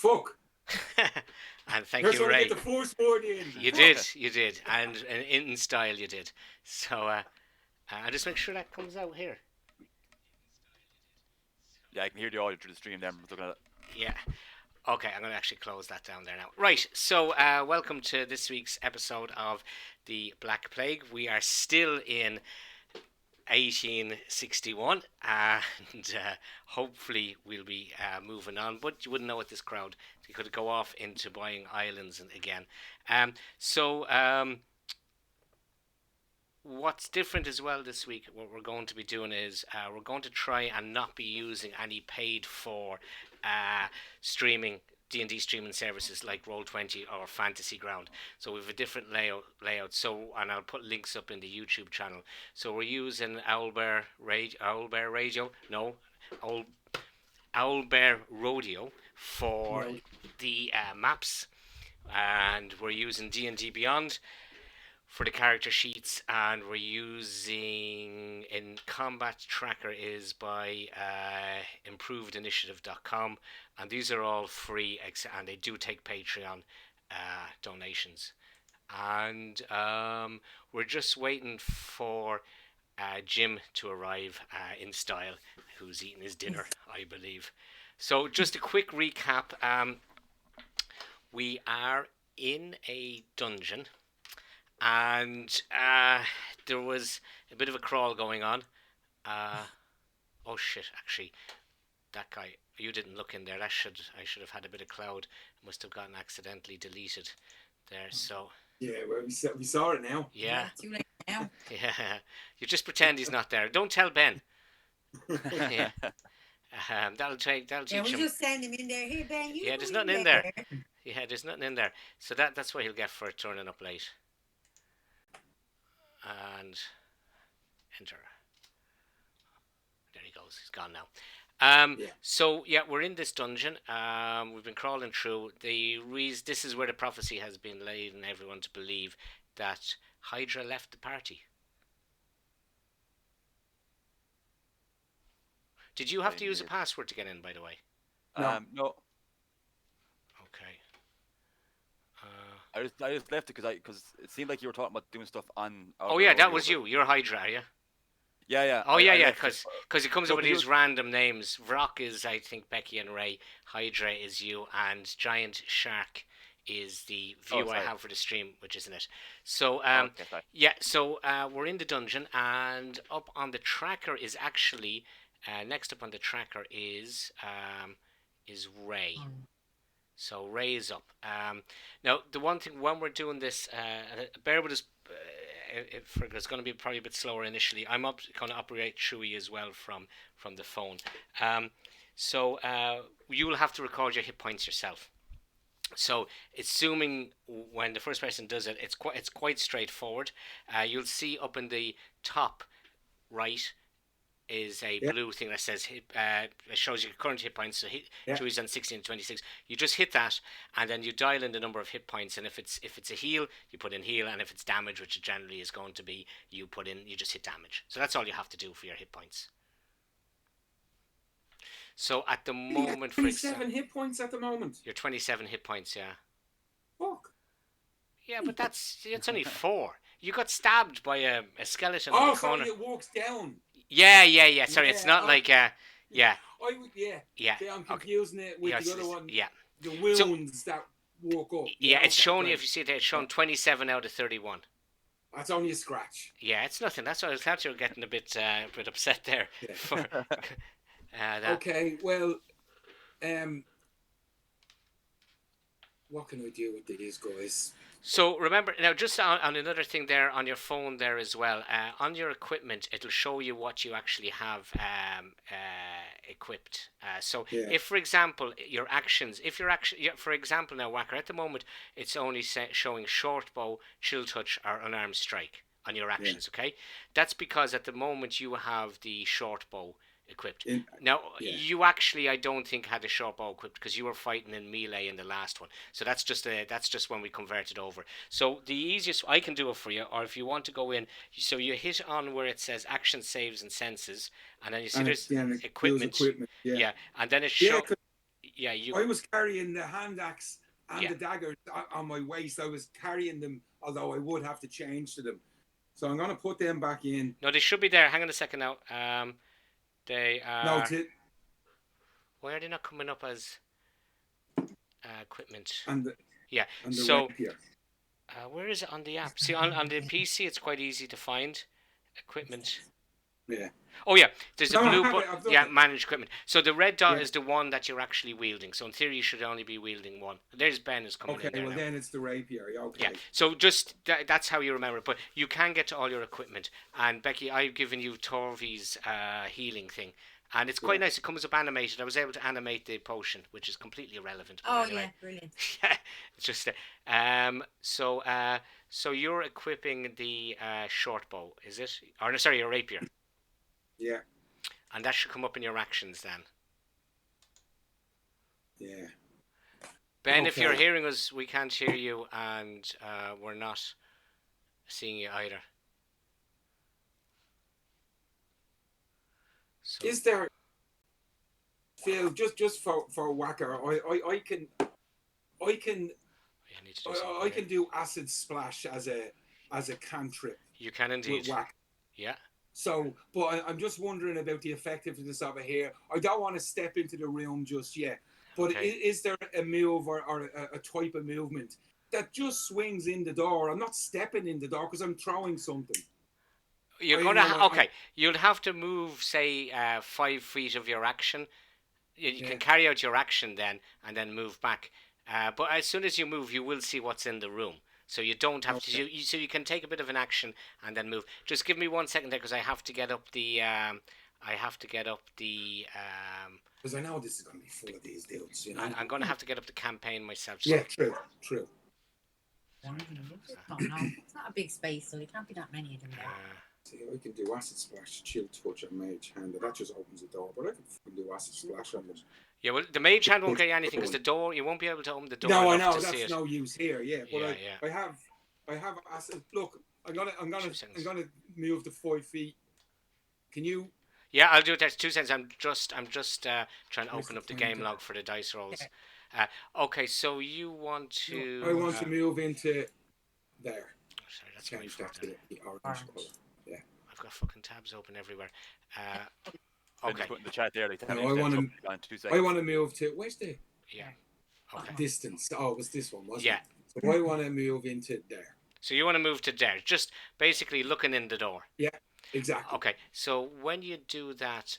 Fuck. And thank Here's you, where I Ray. get the force word in. You did, and in style you did. So I just make sure that comes out here. Yeah, I can hear the audio through the stream. Then looking at it. Yeah. Okay, I'm going to actually close that down there now. Right, so welcome to this week's episode of The Black Plague. We are still in 1861, and hopefully we'll be moving on, but you wouldn't know it, this crowd. You could go off into buying islands again. What's different as well this week, what we're going to be doing is we're going to try and not be using any paid for streaming D&D streaming services like Roll20 or Fantasy Ground. So we have a different layout. So, and I'll put links up in the YouTube channel. So we're using Owlbear Radio, no, Owlbear Rodeo for the maps, and we're using D&D Beyond for the character sheets, and we're using in combat tracker is by improvedinitiative.com, and these are all free, and they do take Patreon donations. And we're just waiting for Jim to arrive in style, who's eating his dinner, I believe. So just a quick recap. We are in a dungeon, and there was a bit of a crawl going on. Oh shit! Actually, that guy, you didn't look in there. I should have had a bit of cloud. It must have gotten accidentally deleted there. So yeah, well, we saw it now. Yeah. Too late now. Yeah. You just pretend he's not there. Don't tell Ben. Yeah. That'll teach Yeah, we him. just send him in there. Hey Ben, you. Yeah, there's nothing in there. Yeah, there's nothing in there. So that's what he'll get for turning up late. And enter. There he goes. He's gone now. So yeah, we're in this dungeon. We've been crawling through. This is where the prophecy has been laid, and everyone to believe that Hydra left the party. Did you have to use a password to get in, by the way? No. Okay. I just left it because it seemed like you were talking about doing stuff on. Oh yeah, that was you. You're Hydra, are you? Yeah. Oh yeah, because it comes up with these random names. Vrock is, I think, Becky and Ray. Hydra is you, and Giant Shark is the view I have for the stream, which isn't it. So yeah, so we're in the dungeon, and up on the tracker is actually next up on the tracker is Ray. So Ray is up. Now the one thing when we're doing this, bear with us. It's going to be probably a bit slower initially. I'm going to operate Chewy as well from the phone. So you will have to record your hit points yourself. So assuming when the first person does it, it's quite straightforward. You'll see up in the top right is a blue thing that says it shows your current hit points. So Chewy's on 16 and 26. You just hit that, and then you dial in the number of hit points. And if it's a heal, you put in heal, and if it's damage, which it generally is going to be, you just hit damage. So that's all you have to do for your hit points. So at the moment, 27 hit points at the moment. You're 27 hit points, yeah. Fuck. Yeah, but it's only 4. You got stabbed by a skeleton. Oh, in the corner. Sorry, it walks down. Yeah. Sorry, it's not like yeah. I'm confusing it with the other one. Yeah. The wounds that walk up. Yeah, it's showing you, if you see it there, it's showing 27 out of 31. That's only a scratch. Yeah, it's nothing. That's why I thought you were getting a bit upset there. Yeah. For, okay, well, what can I do with these guys? So remember now, just on another thing there on your phone there as well, on your equipment, it'll show you what you actually have equipped. If, for example, your actions, for example, now Whacker, at the moment, it's only showing short bow, chill touch, or unarmed strike on your actions. Okay, that's because at the moment you have the short bow equipped. You actually, I don't think, had a short bow equipped because you were fighting in melee in the last one. So that's just when we converted over. So the easiest, I can do it for you, or if you want to go in, so you hit on where it says action, saves, and senses, and then you see there's equipment. Yeah, and then it Yeah, you. I was carrying the hand axe and Yeah. the dagger on my waist. I was carrying them, although I would have to change to them. So I'm gonna put them back in. No, they should be there. Hang on a second now. They No, are. Why are they not coming up as equipment? and the Yeah. and the So rapier. where is it on the app? See, on the PC, it's quite easy to find equipment. Yeah. Oh yeah, there's a No, I blue have button. it, I've done Yeah, it. manage equipment. So the red dot Yeah. is the one that you're actually wielding. So in theory, you should only be wielding one. There's Ben is coming Okay, in there well now. then it's the rapier. Okay. Yeah, so just that's how you remember it. But you can get to all your equipment. And Becky, I've given you Torvi's healing thing, and it's quite nice. It comes up animated. I was able to animate the potion, which is completely irrelevant. But Oh anyway. yeah, brilliant. Yeah, it's just so you're equipping the short bow, is it? Or no, sorry, your rapier, Yeah. and that should come up in your actions then. Yeah. Ben, if you're Okay. hearing us, we can't hear you, and we're not seeing you either. So, Is there, Phil? Just for whacker, I can I need to do something I here. can do acid splash as a cantrip You can with indeed. whack. Yeah. So, but I'm just wondering about the effectiveness of it here. I don't want to step into the room just yet. But Okay. is there a move or a type of movement that just swings in the door? I'm not stepping in the door because I'm throwing something. You're I gonna know, okay. You'll have to move, say, 5 feet of your action. You can carry out your action then, and then move back. But as soon as you move, you will see what's in the room. So you don't have to. So you can take a bit of an action and then move. Just give me 1 second there, because I have to get up the. Because I know this is going to be full of these dudes, you know. I'm going to have to get up the campaign myself. Yeah, true. Oh, no, it's not a big space, so there can't be that many of them there. See, I can do acid splash, chill touch, and mage hand. That just opens the door. But I can fucking do acid splash on it. Yeah, well, the mage hand won't get you anything, because the door, you won't be able to open the door. No, I enough know to see that's it. no use here. Yeah, but Yeah. I have acid. Look, I'm gonna 2 seconds. I'm gonna move to 5 feet. Can you? Yeah, I'll do it. There's 2 seconds. I'm just trying to Where's open the up the timer? game log for the dice rolls. Okay, so you want to? I want to move into there. Sorry, that's my Change fault. that to the orange Orange. colour. Yeah. I've got fucking tabs open everywhere. Ben Okay. just put in the chat there. Like, No, 10 I minutes wanna- then, so in 2 I seconds. want to move to where's the Yeah. Okay. distance? Oh, it was this one, wasn't Yeah. it? So I want to move into there. So you want to move to there, just basically looking in the door. Exactly. Okay. So when you do that,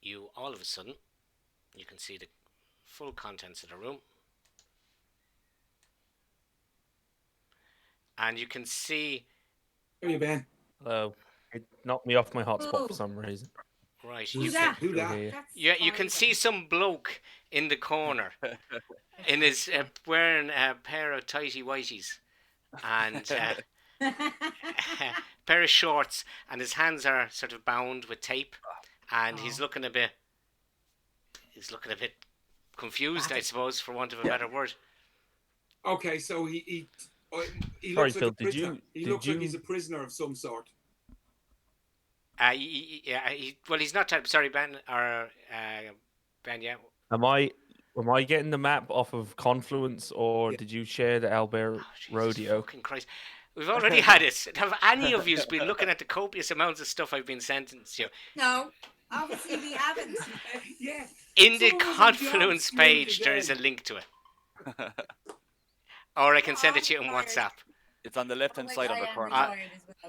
you all of a sudden you can see the full contents of the room, and you can see. Where you been? Hello. It knocked me off my hotspot for some reason. Right. Who's You that? can, Who that? Yeah. That's you can see some bloke in the corner, in his wearing a pair of tighty whities and pair of shorts, and his hands are sort of bound with tape, and he's looking a bit confused, I suppose, for want of a better word. Okay, so he Sorry, looks like Phil, a did prisoner. you- He did looks like you- he's a prisoner of some sort. Well, he's not. Sorry, Ben or Ben. Yeah. Am I getting the map off of Confluence, or Yeah. did you share the Albert Oh, Jesus Rodeo? fucking Christ. We've already had it. Have any of you been looking at the copious amounts of stuff I've been sentenced to? No, obviously we haven't. Yeah. In the Someone was on Confluence job page, street there is a again. link to it. Or I can send it to you on WhatsApp. It's on the left-hand side of the corner.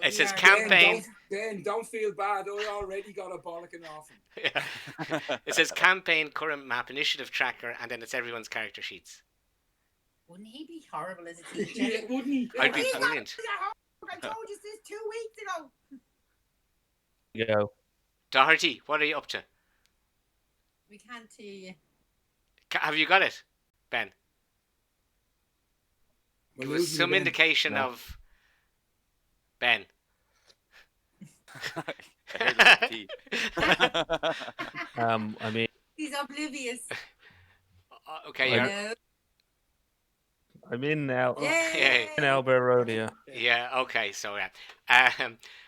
It says We are- campaign. Don't feel bad. I already got a bollocking off him. Yeah. It says campaign, current map, initiative tracker, and then it's everyone's character sheets. Wouldn't he be horrible as a Yeah, teacher? wouldn't he? I'd be He's not brilliant. I told you this 2 weeks ago. Go. Doherty, what are you up to? We can't hear you. Have you got it, Ben? We're Give us losing some again. indication No. of Ben. I heard the tea. I mean, He's oblivious. Okay, I- you're, No. I'm in now. Yay! In Albert Rodeo. yeah, okay, so yeah.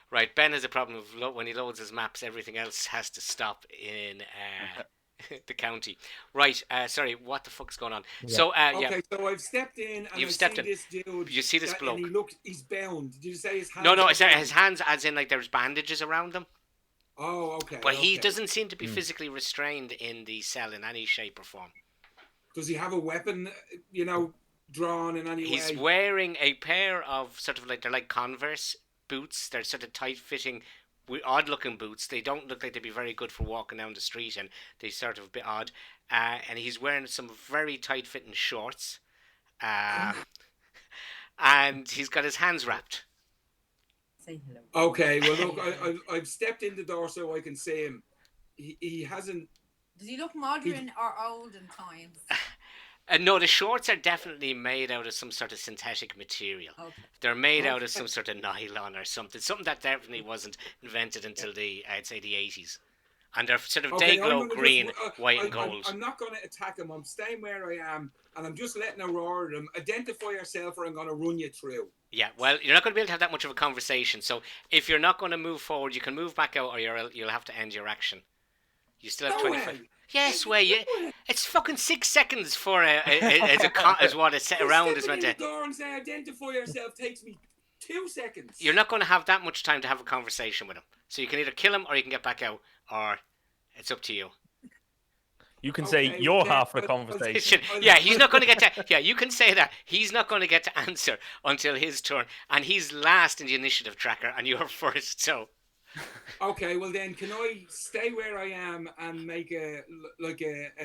Right, Ben has a problem with when he loads his maps, everything else has to stop in the county. Right. Sorry. What the fuck's going on? Yeah. So yeah, Okay, so I've stepped in and You've I stepped see in. this dude. You see this and bloke. he looks, he's bound. Did you say his hands? No, are sorry, bound? his hands, as in like there's bandages around them. Oh, okay. But he okay. doesn't seem to be physically restrained in the cell in any shape or form. Does he have a weapon, drawn in any He's way? wearing a pair of sort of like, they're like Converse boots. They're sort of tight-fitting, odd-looking boots. They don't look like they'd be very good for walking down the street, and they sort of a bit odd. And he's wearing some very tight-fitting shorts. And he's got his hands wrapped. Say hello. Okay, well look, I've stepped in the door so I can see him. He hasn't. Does he look modern or old in times? No, the shorts are definitely made out of some sort of synthetic material. Okay. They're made out of some sort of nylon or something. Something that definitely wasn't invented until I'd say the 80s. And they're sort of day glow green, white and gold. I'm not going to attack him. I'm staying where I am, and I'm just letting a roar at him. Identify yourself, or I'm going to run you through. Yeah, well, you're not going to be able to have that much of a conversation. So if you're not going to move forward, you can move back out, or you'll have to end your action. You still have 25. Way. Yes, it's fucking 6 seconds for as what a set around is meant to. The door and say identify yourself takes me 2 seconds. You're not going to have that much time to have a conversation with him. So you can either kill him or you can get back out, or it's up to you. You can say you're half the conversation. Yeah, he's not going to get to. Yeah, you can say that. He's not going to get to answer until his turn, and he's last in the initiative tracker, and you're first. So. Okay, well then, can I stay where I am and make a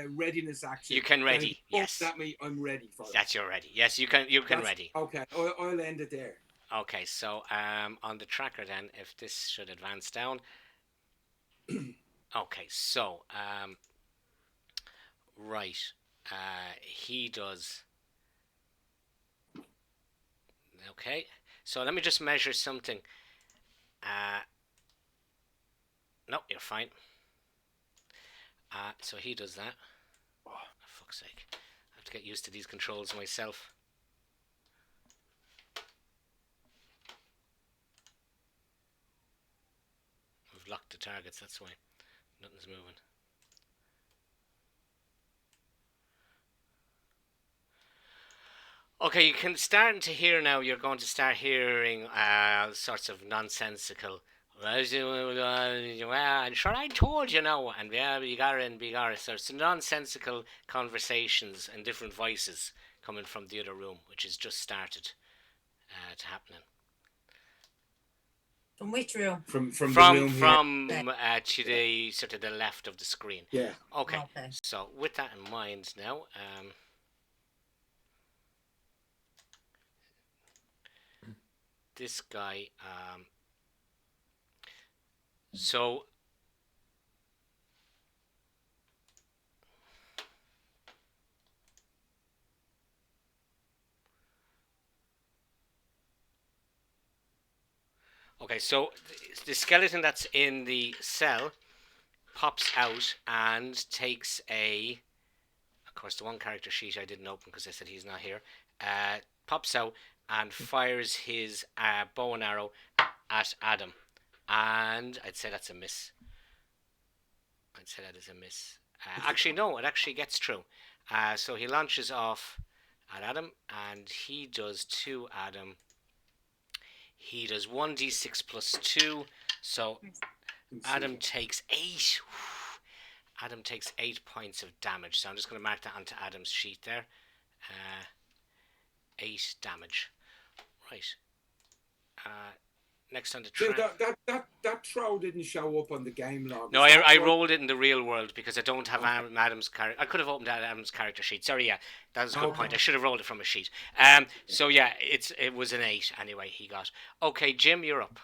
readiness action? You can ready. Yes. That me, I'm ready for it. That's your ready. Yes, you can. That's ready. Okay, I'll end it there. Okay, so on the tracker then, if this should advance down. Okay, so right, he does. Okay, so let me just measure something. No, you're fine. So he does that. Oh, for fuck's sake. I have to get used to these controls myself. We've locked the targets, that's why. Nothing's moving. Okay, you can start to hear now, you're going to start hearing sorts of nonsensical and sure I told you now, and yeah, bigara. So it's nonsensical conversations and different voices coming from the other room, which has just started to happening. From which room? From the room to the sort of the left of the screen. Yeah. Okay. So with that in mind now, this guy, so okay, so the skeleton that's in the cell pops out and takes a, of course the one character sheet I didn't open because I said he's not here, pops out and fires his bow and arrow at Adam. And I'd say that's a miss. I'd say that is a miss. Actually, no, it actually gets through. So he launches off at Adam, and he does to Adam. He does 1d6 plus 2. So Adam takes 8. Adam takes 8 points of damage. So I'm just going to mark that onto Adam's sheet there. 8 damage. Right. Next on the track. That throw didn't show up on the game log. No, I rolled it in the real world because I don't have Adam's character. I could have opened Adam's character sheet. Sorry, yeah, that was a good point. I should have rolled it from a sheet. So yeah, it was an 8 anyway. He got. Okay, Jim, you're up.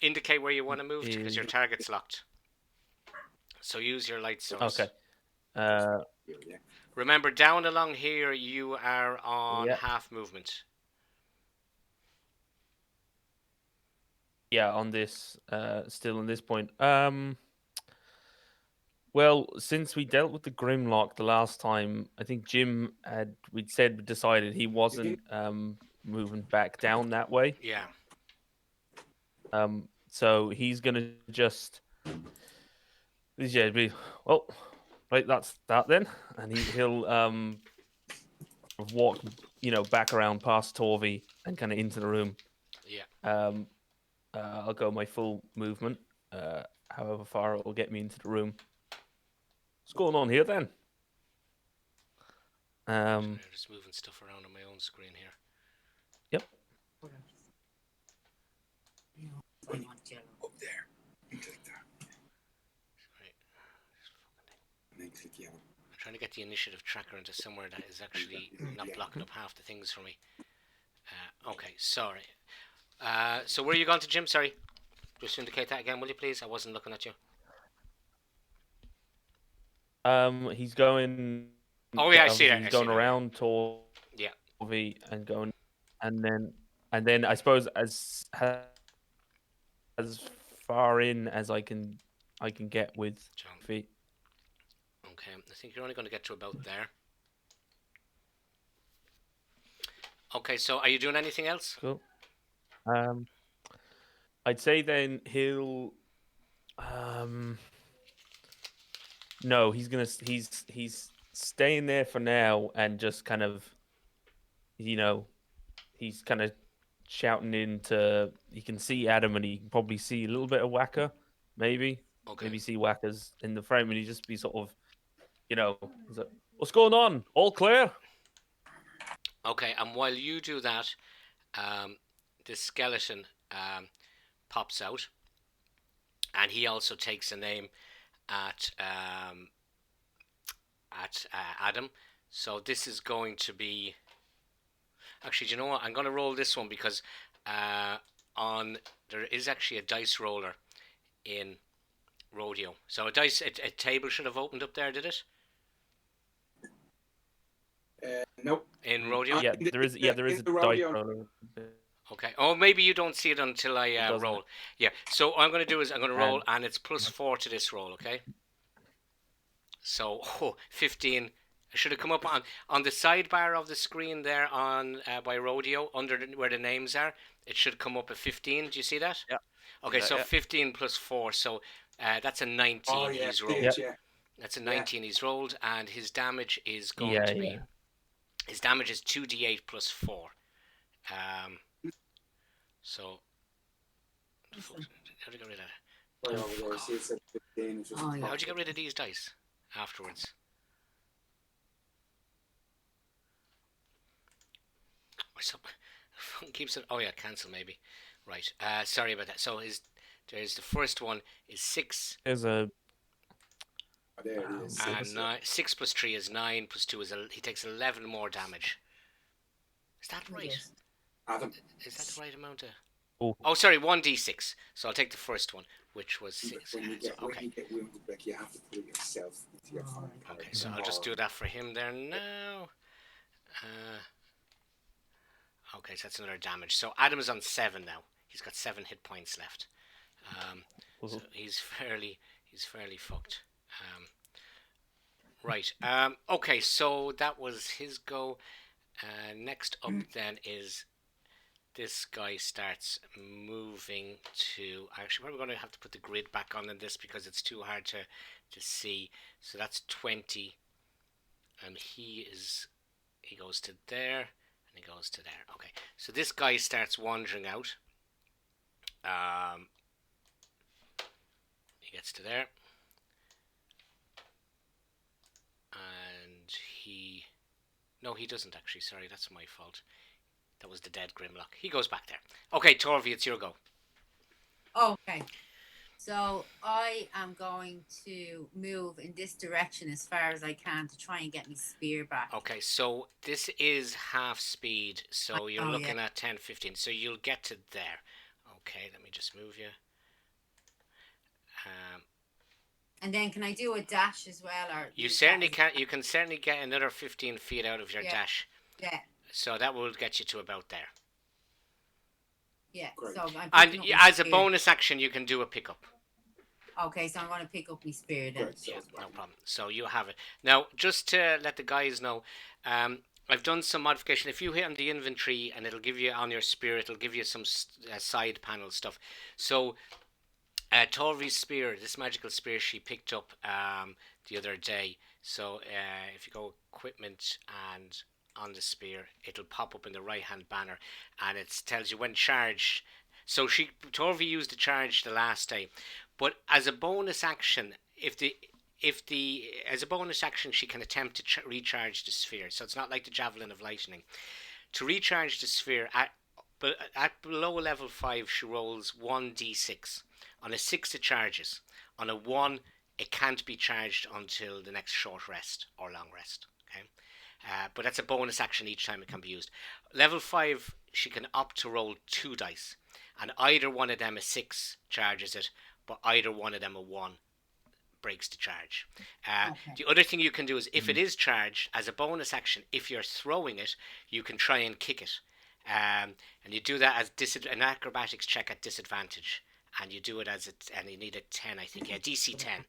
Indicate where you want to move to because your target's locked. So use your light source. Okay. Remember, down along here, you are on half movement. Yeah, on this, still on this point. Well, since we dealt with the Grimlock the last time, I think Jim decided he wasn't moving back down that way. Yeah. So he's gonna just well, right, that's that then, and he'll walk, back around past Torvi and kind of into the room. Yeah. I'll go my full movement, however far it will get me into the room. What's going on here then? I'm just moving stuff around on my own screen here. Yep. Up there. You click that. Right. And then click yellow. I'm trying to get the initiative tracker into somewhere that is actually not blocking up half the things for me. Okay, sorry. So where are you going to, Jim? Sorry. Just indicate that again, will you please? I wasn't looking at you. He's going. Oh yeah, I see obviously that. He's I see going that, yeah. around Yeah. Torvi and going, and then I suppose as far in as I can get with John. feet. Okay, I think you're only going to get to about there. Okay, so are you doing anything else? Cool. I'd say then he'll. No, he's staying there for now and just kind of, he's kind of shouting into. You can see Adam and he can probably see a little bit of Whacker, maybe. Okay. Maybe see Whackers in the frame and he just be sort of, he's like, what's going on? All clear? Okay, and while you do that, this skeleton pops out, and he also takes a name at Adam. So this is going to be. Actually, do you know what? I'm going to roll this one because there is actually a dice roller in Rodeo. So a table should have opened up there, did it? Nope. In Rodeo? Yeah, there is. Yeah, there is a the dice rodeo. roller. Okay. Oh, maybe you don't see it until I doesn't. roll. Yeah. So what I'm going to do is I'm going to roll, And- and it's +4 to this roll. Okay. So 15. I should have come up on the sidebar of the screen there on by Rodeo under where the names are. It should come up at 15. Do you see that? Yeah. Okay. So yeah. 15 +4. So that's a 19 Oh, yeah, he's rolled. yeah. That's a 19 he's rolled, and his damage is going Yeah, to be. yeah. His damage is 2d8 +4. So. How do you get rid of that? Right over there. See, it said 15. It's just Oh, yeah. How'd you get rid of these dice afterwards? Keeps it. Oh yeah, cancel maybe. Right. Sorry about that. So there's the first one is 6. There's a. Oh, there it is. And 6 + 3 is 9 + 2 is he takes 11 more damage. Is that right? Yes. Adam. Is that the right amount of? Oh. Oh, sorry, 1d6. So I'll take the first one, which was 6. When you get Okay. wounded, Beck, you have to put it yourself into your phone. Okay, so I'll just do that for him there now. Okay, so that's another damage. So Adam is on 7 now. He's got 7 hit points left. So he's fairly fucked. Right. Okay, so that was his go. Next up then is this guy starts moving to. Actually, probably going to have to put the grid back on in this because it's too hard to see. So that's 20, and he goes to there, and he goes to there. Okay, so this guy starts wandering out. He gets to there, and no, he doesn't actually. Sorry, that's my fault. That was the dead Grimlock. He goes back there. Okay, Torvi, it's your go. Okay. So I am going to move in this direction as far as I can to try and get my spear back. Okay, so this is half speed, so you're looking at 10, 15. So you'll get to there. Okay, let me just move you. And then can I do a dash as well? Or you certainly can. You can certainly get another 15 feet out of your dash. Yeah. So that will get you to about there. Yeah. Great. So And as a bonus action, you can do a pickup. Okay, so I'm going to pick up my spear then. Great. Yeah, no problem. So you have it. Now, just to let the guys know, I've done some modification. If you hit on the inventory, and it'll give you on your spear, it'll give you some side panel stuff. So Torvi's spear, this magical spear she picked up the other day. So if you go equipment and on the spear, it'll pop up in the right hand banner, and it tells you when charged. So Torvi used the charge the last day, but as a bonus action, if the as a bonus action she can attempt to recharge the sphere. So it's not like the javelin of lightning. To recharge the sphere at below level 5, she rolls 1d6. On a 6, it charges. On a 1, it can't be charged until the next short rest or long rest. Okay, but that's a bonus action each time it can be used. Level 5, she can opt to roll 2 dice, and either one of them a 6 charges it, but either one of them a 1 breaks the charge. The other thing you can do is, if it is charged, as a bonus action, if you're throwing it, you can try and kick it. And you do that as an acrobatics check at disadvantage. And you do it and you need a 10, I think. Yeah, DC 10.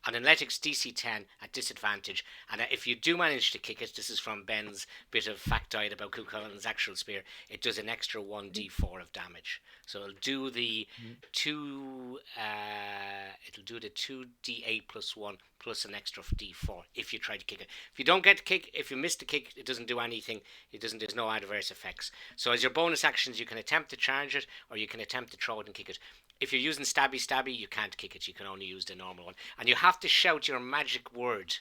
On athletics, DC 10 at disadvantage. And if you do manage to kick it, this is from Ben's bit of factoid about Cuchulain's actual spear, it does an extra 1d4 of damage. So it'll do the 2d8 plus 1 plus an extra d4 if you try to kick it. If you don't get the kick, if you miss the kick, it doesn't do anything. There's no adverse effects. So as your bonus actions, you can attempt to charge it, or you can attempt to throw it and kick it. If you're using stabby, you can't kick it. You can only use the normal one. And you have to shout your magic word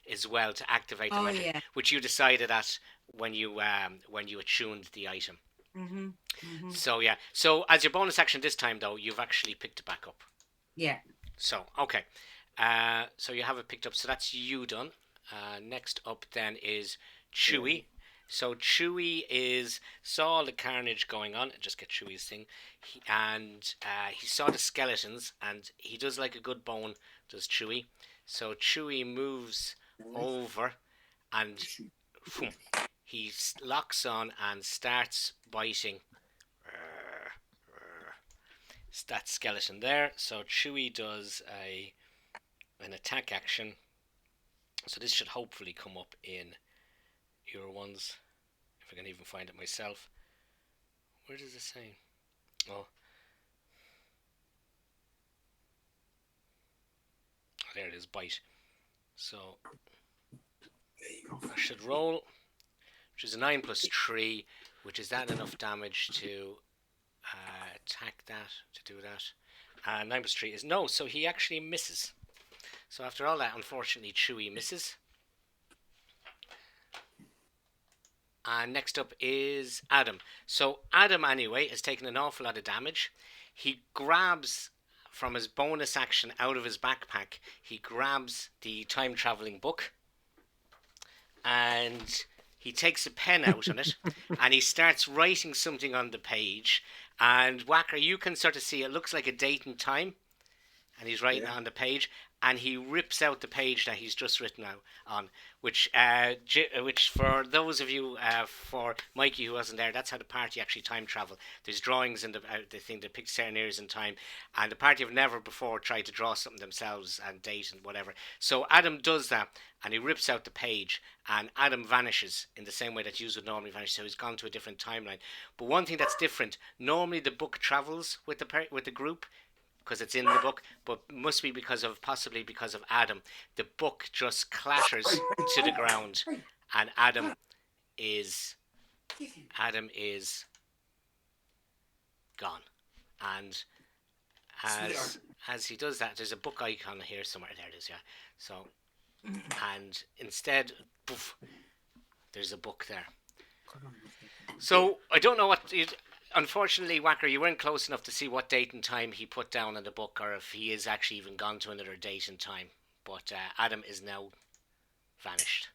as well to activate the magic, which you decided at when you attuned the item. So, yeah. So, as your bonus action this time, though, you've actually picked it back up. Yeah. So, okay. So, you have it picked up. So, that's you done. Next up, then, is Chewy. So Chewy saw all the carnage going on. Just get Chewy's thing, he saw the skeletons, and he does like a good bone, does Chewy. So Chewy moves over, and he locks on and starts biting that skeleton there. So Chewy does an attack action. So this should hopefully come up in your ones, if I can even find it myself. Where does it say? Oh, there it is, bite. So I should roll, which is a 9 plus 3, which is that enough damage to attack that, to do that. 9 plus 3 is no, so he actually misses. So after all that, unfortunately, Chewy misses. And next up is Adam. So Adam, anyway, has taken an awful lot of damage. He grabs, from his bonus action out of his backpack, he grabs the time-travelling book, and he takes a pen out on it, and he starts writing something on the page. And Whacker, you can sort of see it looks like a date and time, and he's writing it on the page. And he rips out the page that he's just written out on, which for those of you, for Mikey who wasn't there, that's how the party actually time travel. There's drawings in the thing that picks certain areas in time, and the party have never before tried to draw something themselves and date and whatever. So Adam does that, and he rips out the page, and Adam vanishes in the same way that you would normally vanish. So he's gone to a different timeline. But one thing that's different, normally the book travels with the group, because it's in the book, but must be possibly because of Adam. The book just clatters to the ground, and Adam is gone. And as he does that, there's a book icon here somewhere. There it is, yeah. So, and instead, poof, there's a book there. So I don't know what. Unfortunately, Whacker, you weren't close enough to see what date and time he put down in the book, or if he is actually even gone to another date and time. But Adam is now vanished.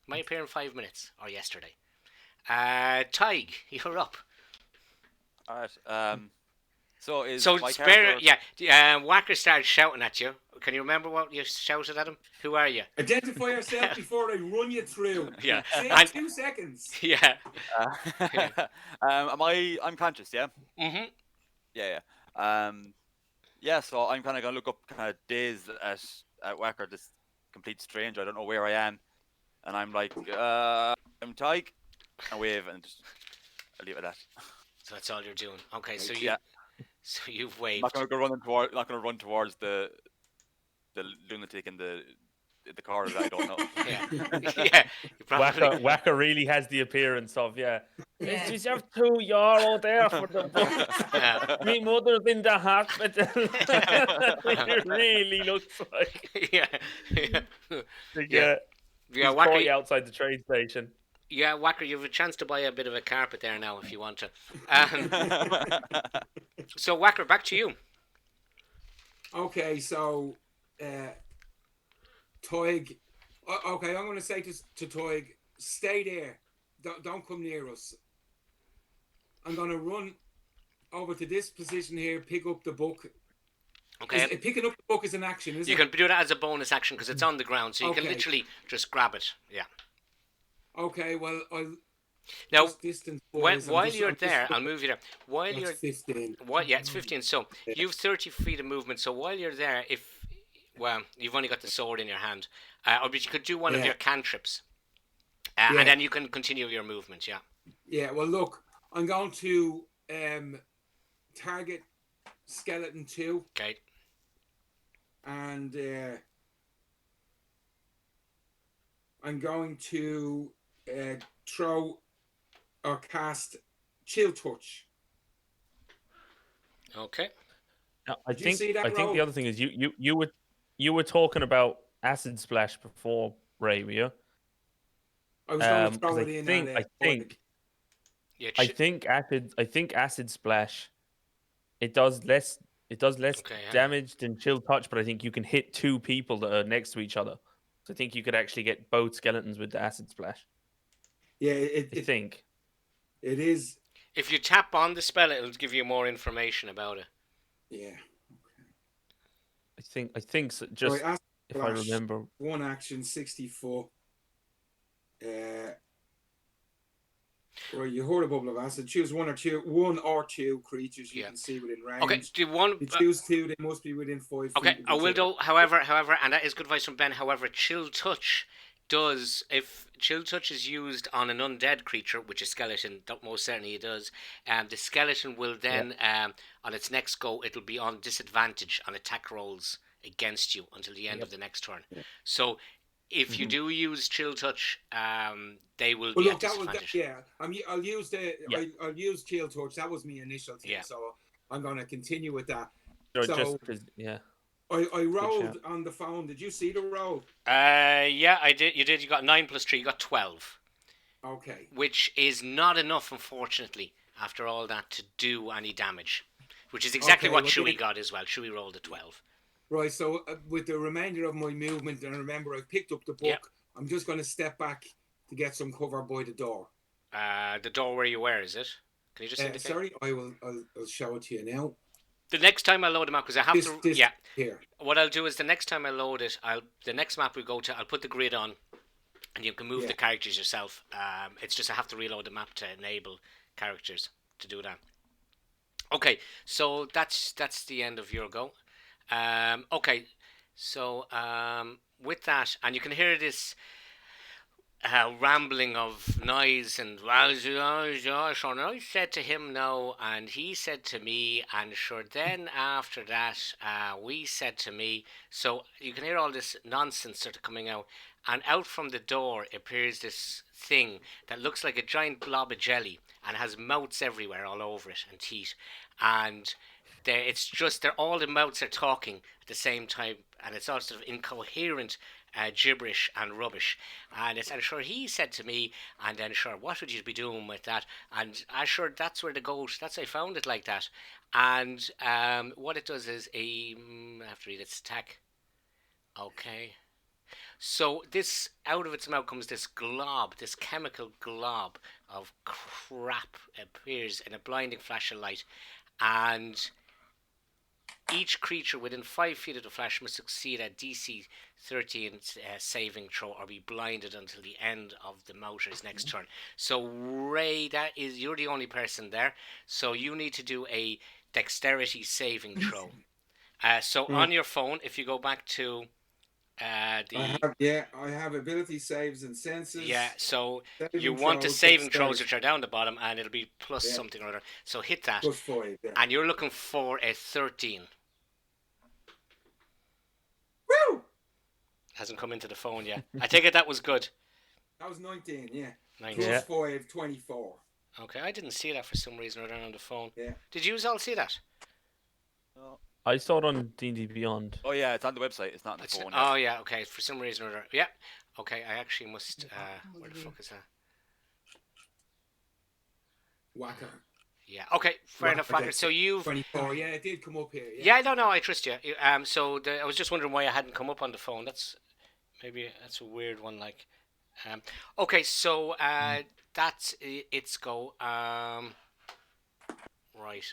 Might appear in 5 minutes, or yesterday. Tig, you're up. Alright, so my spare, character... Whacker started shouting at you. Can you remember what you shouted at him? Who are you? Identify yourself before I run you through. Yeah. Take 2 seconds. Yeah. I'm conscious, yeah? Mm-hmm. Yeah. So I'm kind of going to look up, kind of dazed at Wacker, this complete stranger. I don't know where I am. And I'm like, I'm Tyke, and wave, and just I leave it at that. So that's all you're doing. Okay, so Yeah. you've I'm waved. not gonna not gonna run towards the lunatic in the corridor that I don't know. Yeah, yeah. You probably. Wacker really has the appearance of Yeah. Is just have €2 there for the books. Yeah. Me mother's in the hospital. It really looks like. Yeah, yeah, Like, yeah. he's Yeah, caught you Wacker. outside the train station. Yeah, Wacker. You have a chance to buy a bit of a carpet there now if you want to. So Wacker, back to you. Okay, so Toig. Okay, I'm going to say to Toig, stay there. Don't come near us. I'm going to run over to this position here, pick up the book. Okay. Picking up the book is an action, isn't You it? can do that as a bonus action because it's on the ground, so you can Okay. literally just grab it. Yeah. Okay, well, I'll Now, just distance. while you're there, I'll move you there. While That's you're 15. yeah, it's 15. So you've 30 feet of movement. So while you're there, you've only got the sword in your hand, but you could do one of Yeah. your cantrips, Yeah. and then you can continue your movement. Yeah. Yeah, well, look, I'm going to target skeleton 2, Okay. and I'm going to throw or cast chill touch. Okay. Now, I Did you see that, think the Ro? other thing is you were talking about acid splash before, Ray, were you? I was going to 'Cause throw it in at Yeah. I think acid splash. It does less Okay, yeah. damage than chill touch, but I think you can hit 2 people that are next to each other. So I think you could actually get both skeletons with the acid splash. Yeah, I think. it is. If you tap on the spell, it'll give you more information about it. Yeah. I think so, just Right, acid if I splash, remember. one action, 60 foot. Right, you heard a bubble of acid. Choose one or two creatures you Yeah. can see within range. Okay. Do one. You choose 2, they must be within 5 feet. Okay, of I each will other. do. However, and that is good advice from Ben. However, chill touch does, if chill touch is used on an undead creature, which is skeleton, most certainly it does. The skeleton will then, on its next go, it'll be on disadvantage on attack rolls against you until the end of the next turn. Yeah. So, if you do use chill touch, they will Well, be look, at disadvantage. I'll use I'll use chill touch. That was my initial thing, Yeah. so I'm going to continue with that. Or So- just 'cause- yeah. I rolled on the phone. Did you see the roll? Yeah, I did. You did. You got 9 plus 3. You got 12. Okay. Which is not enough, unfortunately, after all that, to do any damage. Which is exactly Okay, what well, Chewie then- got as well. Chewie rolled a 12. Right, so with the remainder of my movement, and remember I picked up the book, Yep. I'm just going to step back to get some cover by the door. The door where you were, is it? Can you just indicate? Sorry, I'll show it to you now. The next time I load them out, because I have This yeah. here. What I'll do is the next time I load it, the next map we go to, I'll put the grid on, and you can move Yeah. the characters yourself. It's just I have to reload the map to enable characters to do that. Okay, so that's the end of your go. Okay, so with that, and you can hear this rambling of noise and and I said to him no, and he said to me, and sure then after that we said to me. So you can hear all this nonsense sort of coming out, and out from the door appears this thing that looks like a giant blob of jelly and has mouths everywhere all over it and teeth, and all the mouths are talking at the same time, and it's all sort of incoherent gibberish and rubbish. And sure he said to me, and then sure, what would you be doing with that? And I sure that's where the goat. That's I found it like that. And what it does is I have to read its attack. Okay. So this out of its mouth comes this glob, this chemical glob of crap appears in a blinding flash of light, and each creature within 5 feet of the flash must succeed a DC 13 saving throw or be blinded until the end of the motor's next turn. So Ray, you're the only person there, so you need to do a dexterity saving throw. So on your phone, if you go back to I have ability saves and senses. Yeah, so saving you want to throws, saving throws dexterity. which are down the bottom, and it'll be plus Yeah. something or other. So hit that, +5. Yeah. and you're looking for a 13. Woo! Hasn't come into the phone yet. I take it that was good. That was 19. Yeah. 19. Yeah. +5, 24. Okay, I didn't see that for some reason or other on the phone. Yeah. Did you all see that? No. I saw it on D&D Beyond. Oh yeah, it's on the website. It's not on the It's, phone. oh yeah, okay. For some reason or other, yeah. Okay, I actually must. Where the fuck is that? Whacker. Yeah. Okay. Fair enough, Wacker. that's So you've. 24. Yeah, it did come up here. Yeah. Yeah, no, I trust you. So I was just wondering why I hadn't come up on the phone. That's a weird one. Like, okay, so that's its go. Right.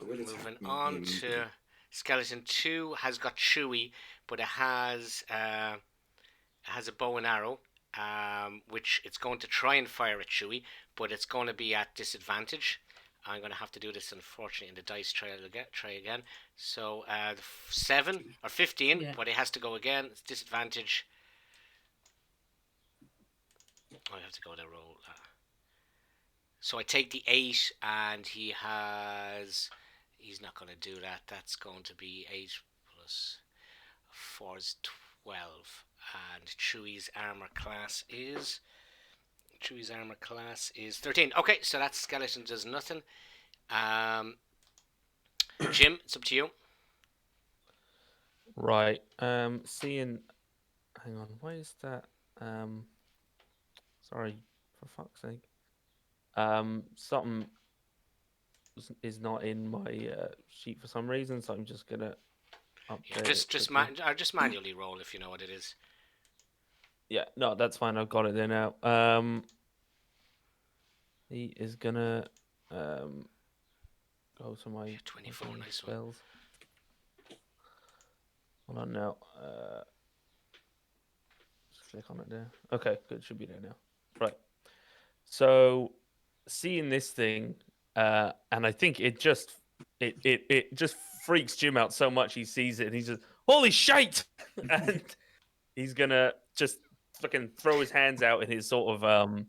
Moving on to Skeleton 2 has got Chewy, but it has a bow and arrow, which it's going to try and fire at Chewy, but it's going to be at disadvantage. I'm going to have to do this, unfortunately, in the dice try again. So 7 or 15, Yeah. but it has to go again. It's disadvantage. I have to go to roll. So I take the 8, and he's not going to do that. That's going to be 8 plus 4 is 12, and Chewy's armor class is 13. Okay, so that skeleton does nothing. Jim, it's up to you. Right. Seeing. Hang on. Why is that? Sorry, for fuck's sake. Something is not in my sheet for some reason, so I'm just gonna update. Yeah, just manually roll if you know what it is. Yeah, no, that's fine. I've got it there now. He is gonna go to my 24, nice one. spells. Hold on now. Just click on it there. Okay, good. Should be there now. Right. So, seeing this thing, and I think it just freaks Jim out so much. He sees it and he's just, holy shite! And he's gonna just fucking throw his hands out in his sort of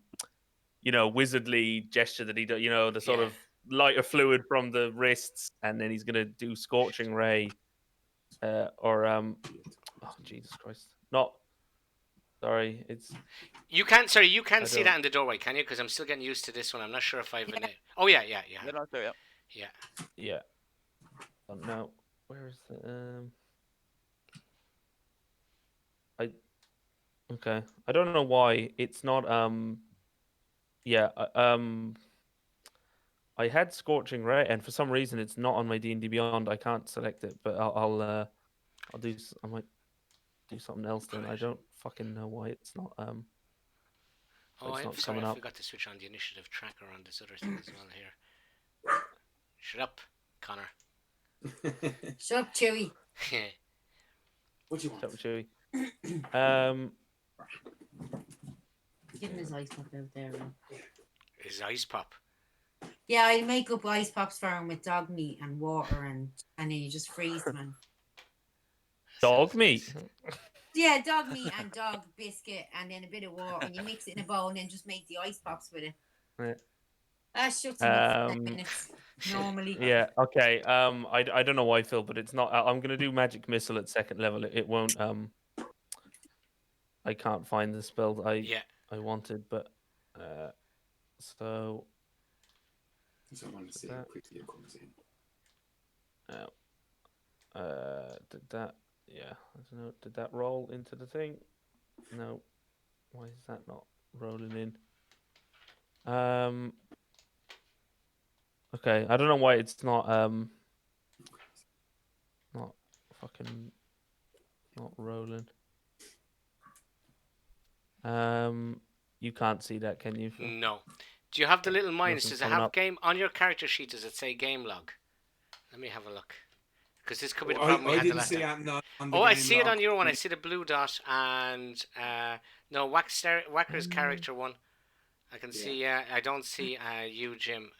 wizardly gesture that he does. You know, the sort of lighter fluid from the wrists, and then he's gonna do scorching ray, oh Jesus Christ, not. Sorry, it's. You can't see don't- that in the doorway, can you? Because I'm still getting used to this one. I'm not sure if I've been. Oh yeah. Yeah, no, it's there, yeah. Yeah. Oh, no. Where is the Okay. I don't know why it's not yeah, I had Scorching Ray, and for some reason it's not on my D&D Beyond. I can't select it, but I might do something else then. I don't fucking know why it's not Oh, it's I'm not sorry. coming I up. forgot to switch on the initiative tracker on this other thing as well here. Shut up, Connor. Shut up, Chewy. What do you want? Top Chewy. Give him his ice pop out there. Man. His ice pop. Yeah, I make up ice pops for him with dog meat and water, and then you just freeze them. And... Dog meat. Yeah, dog meat and dog biscuit, and then a bit of water, and you mix it in a bowl, and then just make the ice pops with it. Yeah. That shuts him up for 10 minutes normally. Yeah. Okay. I don't know why, Phil, but it's not. I'm gonna do Magic Missile at second level. It won't. I can't find the spell that I wanted, but so. So I want to see how quickly it comes in. Did that? Yeah. I don't know. Did that roll into the thing? No. Why is that not rolling in? Okay. I don't know why it's not not rolling. You can't see that, can you, Phil? No. Do you have the little minus? Nothing's Does it coming have up. game on your character sheet? Does it say game log? Let me have a look. Because this could be the I problem we had the didn't last see time. that on the Oh, I game see it log. on your one. I see the blue dot and Wacker's character one. I can see. I don't see you, Jim,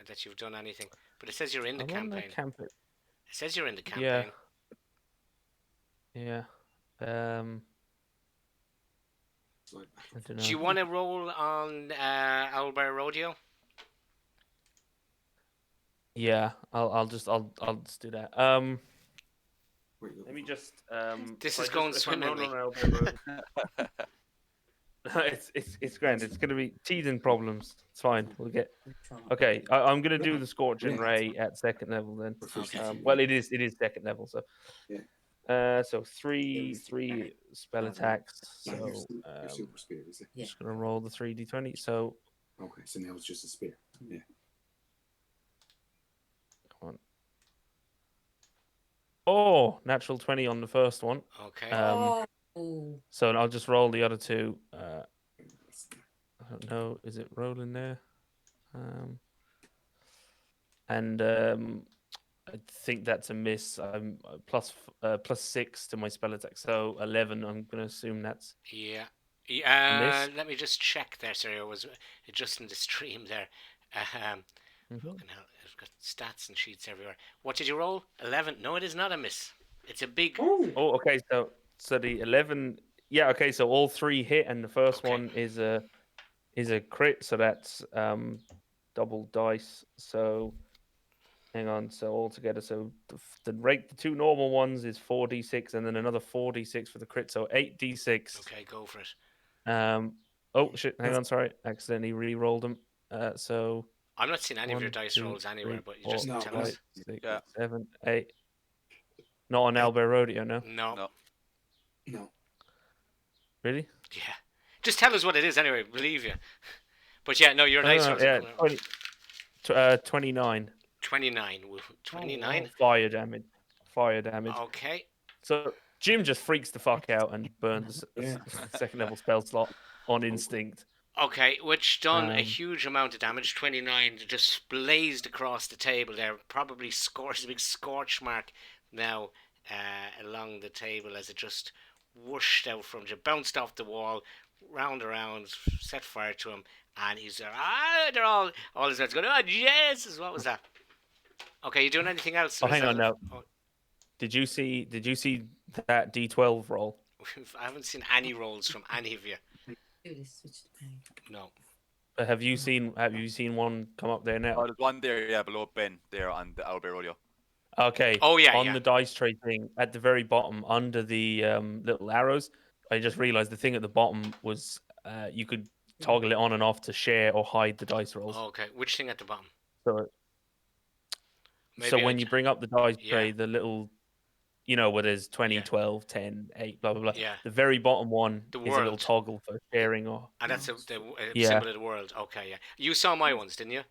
that you've done anything. But it says you're in the I'm on campaign. campaign. It says you're in the campaign. Yeah. Slide back. I don't know. Do you want to roll on Owlbear Rodeo? Yeah, I'll just do that. Where you Let me looking just This if I is just- going if I'm rolling swimmingly. on Albert Road- it's grand. It's gonna be teething problems. It's fine. We'll get. Okay, I'm gonna do the Scorching Ray at second level then. for? First Okay. level, Well, it is second level. So, Yeah. so three spell attacks. Yeah, So your super spear, is it? Yeah. just gonna roll the 3d20. So Okay, so now it's just a spear. Yeah. come on. Oh, natural 20 on the first one. Okay. Oh. So I'll just roll the other two. I don't know. Is it rolling there? And I think that's a miss. I'm plus 6 to my spell attack, so 11. I'm gonna assume that's Yeah. miss. Let me just check there. Sorry, I was adjusting the stream there. Fucking hell, I've got stats and sheets everywhere. What did you roll? 11. No, it is not a miss. It's a big. Oh, okay. So the 11. Yeah. Okay. So all three hit, and the first Okay. one is a crit. So that's double dice. So hang on. So altogether, so the rate the two normal ones is 4d6, and then another 4d6 for the crit. So 8d6. Okay, go for it. Oh shit! Hang on. Sorry, accidentally re-rolled them. So I'm not seeing any of your 1, dice 2, rolls anywhere, 3, but you 4, just No, tell 5, us. 6, Yeah. 7, 8. Not on Albert Rodeo, no. No. No. No. Really? Yeah. Just tell us what it is anyway. Believe you. But yeah, no, your dice rolls. Yeah, Are 29. 29. 29. Fire damage. Fire damage. Okay. So Jim just freaks the fuck out and burns Yeah. second level spell slot on instinct. Okay, which done a Um, huge amount of damage. 29 just blazed across the table there. Probably scores a big scorch mark now along the table as it just whooshed out from you, bounced off the wall, round around, set fire to him, and he's there. They're all his mates going, oh, Jesus, what was that? Okay, you doing anything else? Oh, Or is hang on that- now. oh, Did you see that D12 roll? I haven't seen any rolls from any of you. Do this, switch the page. No. Have you seen one come up there now? Oh, there's one there, yeah, below Ben, there on the Owlbear Rodeo. Okay. Oh, yeah, On yeah. the dice tray thing at the very bottom, under the little arrows, I just realized the thing at the bottom was you could toggle it on and off to share or hide the dice rolls. Okay, which thing at the bottom? So, Maybe when you bring up the dice Yeah. tray, the little, where there's 20, Yeah. 12, 10, 8, blah, blah, blah. Yeah. The very bottom one The is a little world. toggle for sharing or. And that's the Yeah. symbol of the world. Okay, yeah. You saw my ones, didn't you?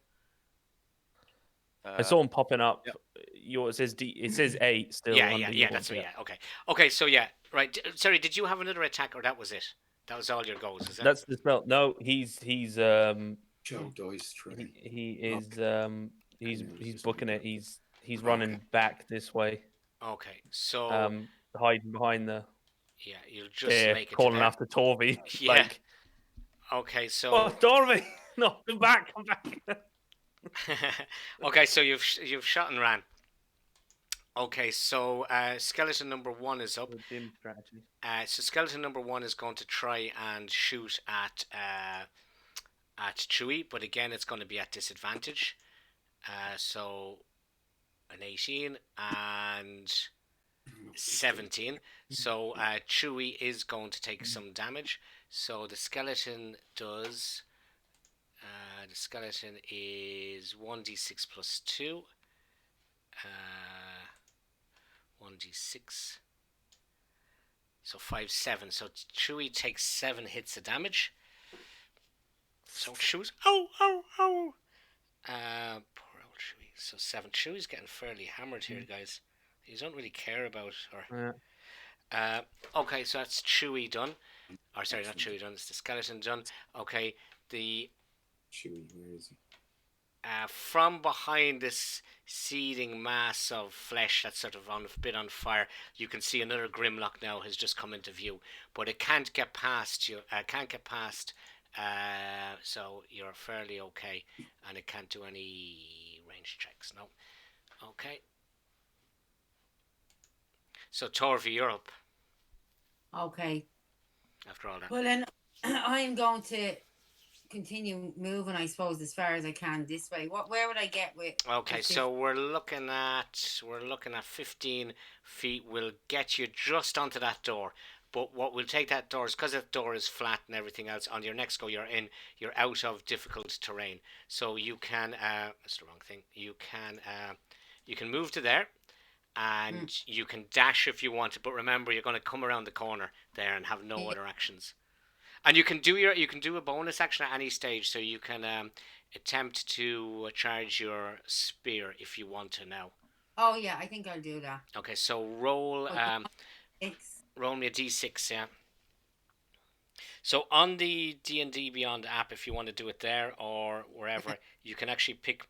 I saw them popping up. Yep. It says 8 still. Yeah, under yeah, your yeah. one, That's what. Yeah. Okay. Okay. So yeah, right. Sorry. Did you have another attack, or that was it? That was all your goals, is that? That's the spell. No, he's Joe dice tray. he is he's know, it's he's just booking like it. He's running back this way. Okay. So Hiding behind the yeah, you'll just make it. calling to there. after Torvi. Yeah. Like, Okay. So. oh, Torvi! No, come back, come back. Okay. So you've shot and ran. Okay. So skeleton number 1 is up. Dim strategy. So skeleton number 1 is going to try and shoot at Chewie, but again, it's going to be at disadvantage. So an 18 and 17. So Chewie is going to take some damage. So the skeleton does. The skeleton is 1d6 plus 2. 1d6. So 5, 7. So Chewie takes 7 hits of damage. So Chewie's poor old Chewie. So 7. Chewie's getting fairly hammered here, guys. You don't really care about her. Okay, so that's Chewie done. Or sorry, not Chewie done. It's the skeleton done. Okay, the Chewie, where is he? from behind this seething mass of flesh that's sort of a bit on fire, you can see another Grimlock now has just come into view, but it can't get past you. So you're fairly okay, and it can't do any range checks. No. Okay. So Torvi, you're up. Okay. After all that. Well, then I'm going to continue moving, I suppose, as far as I can this way. Where would I get with? Okay, with so we're looking at 15 feet. Will get you just onto that door. But what will take that door is because that door is flat and everything else. On your next go, you're out of difficult terrain. So you can. That's the wrong thing. You can move to there, and you can dash if you want to. But remember, you're going to come around the corner there and have no other actions. And you can do a bonus action at any stage. So you can attempt to charge your spear if you want to now. Oh yeah, I think I'll do that. Okay, so roll Six. roll me a d6, yeah. So on the D&D Beyond app, if you want to do it there or wherever, you can actually pick.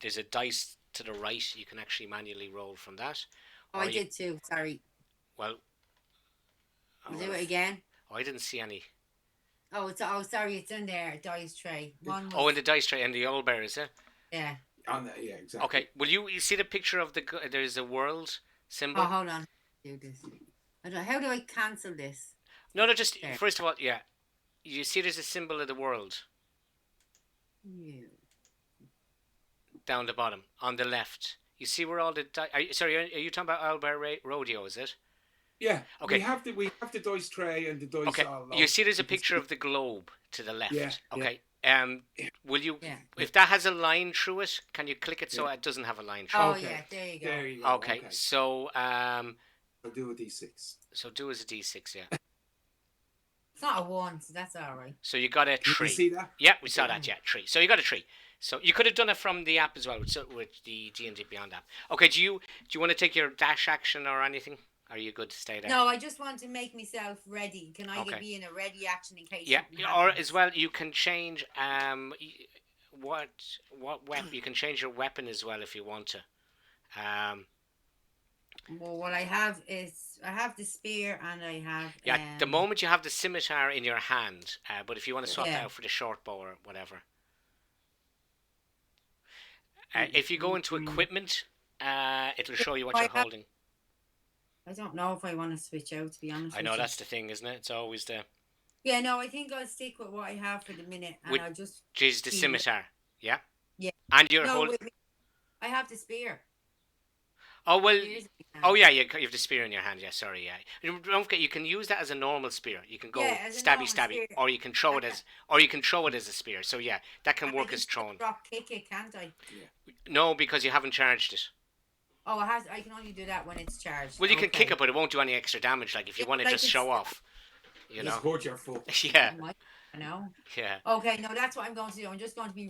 There's a dice to the right. You can actually manually roll from that. Oh, I did too. Sorry. Well, I'll do it again. Oh, I didn't see any. Oh, sorry, it's in there. Dice tray. One was, Oh, in the dice tray and the old bear, is it? yeah. On that, yeah, exactly. Okay. Will you see the picture of there's a world symbol? Oh, hold on. Do this. How do I cancel this? No, just there. First of all, yeah. You see there's a symbol of the world Yeah. down the bottom on the left. You see where all the are you talking about Albert Rodeo, is it? Yeah. Okay. We have the dice tray and the dice. Okay. All You see there's a picture of the globe to the left. Yeah. Okay. Will you Yeah. if that has a line through it, can you click it so it doesn't have a line through Oh it? Okay. yeah, there you go. There you go. Okay. So I'll do a d6. so do as a d6, yeah. It's not a one, so that's all right. So you got a Did you tree. see that? Yeah, we saw that. Yeah, tree. So you got a tree. So you could have done it from the app as well, with the D&D Beyond app. Okay. Do you want to take your dash action or anything? Are you good to stay there? No, I just want to make myself ready. Can I Okay. be in a ready action in case? Yeah, something or happens? as well, you can change what weapon. You can change your weapon as well if you want to. Well, what I have is I have the spear and I have. Yeah, at the moment you have the scimitar in your hand, but if you want to swap that Yeah. out for the short bow or whatever. If you go into equipment, it'll show you what you're holding. I don't know if I want to switch out. To be honest. I know with that's the thing, isn't it? It's always the. you. Yeah, no, I think I'll stick with what I have for the minute, and With- I'll just. Geez, the see scimitar. Yeah. Yeah. And you're No, holding. I have the spear. Oh well. Spear's in my Oh hand. yeah, you have the spear in your hand. Yeah, sorry. Yeah. Don't forget, you can use that as a normal spear. You can go Yeah, as a stabby normal stabby, spear. or you can throw it as a spear. So yeah, that can And work I as can thrown. drop kick it, can't I? No, because you haven't charged it. Oh, I can only do that when it's charged. Well, you can kick Okay. it, but it won't do any extra damage. Like if you Yeah, want to like just it's- show off, you Just know. hurt your foot. Yeah, I might, know. yeah. Okay, no, that's what I'm going to do. I'm just going to be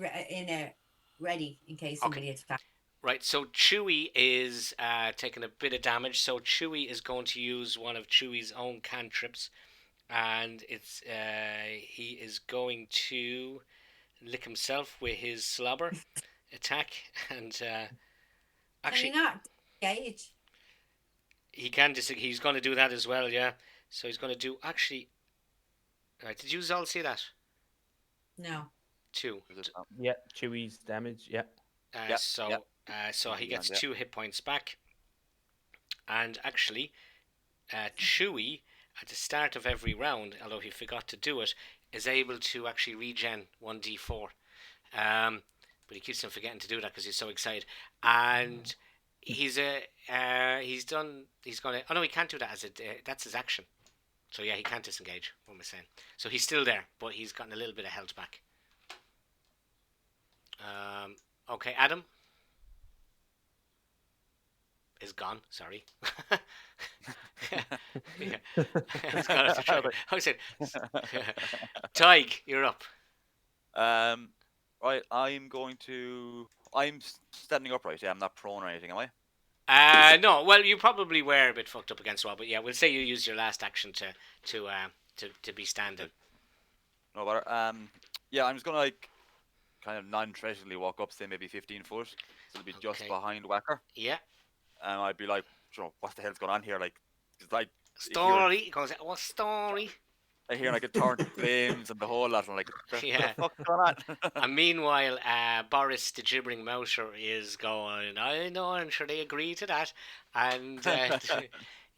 ready in case somebody attacks. Right. So Chewie is taking a bit of damage. So Chewie is going to use one of Chewie's own cantrips, and it's he is going to lick himself with his slobber attack, and Can actually you not gauge? he can. He's going to do that as well. Yeah. So he's going to do actually. Right. Did you all see that? No. 2. Yeah, Chewie's damage. Yeah. Yeah, So yeah. so he gets Yeah. 2 hit points back, and actually, Chewie at the start of every round, although he forgot to do it, is able to actually regen 1d4. But he keeps on forgetting to do that because he's so excited. And he's gonna. Oh no, he can't do that as that's his action. So yeah, he can't disengage. What am I saying? So he's still there, but he's gotten a little bit of health back. Okay, Adam is gone. Sorry. Yeah. He's gone off the train. I said, Tig, you're up. Right, I'm standing upright. Yeah, I'm not prone or anything, am I? No, well, you probably were a bit fucked up against the wall, but yeah, we'll say you used your last action to be standing. No bother. Yeah, I'm just gonna kind of non-threateningly walk up, say maybe 15 foot. So it'll be just Okay. behind Whacker, Yeah. and I'd be like, what the hell's going on here? Like, it's like Story. He goes, what story? I hear like a torrent of flames and the whole lot. I'm like, what Yeah. the fuck's going on? And meanwhile, Boris the gibbering mouser is going, I know, and sure they agree to that. And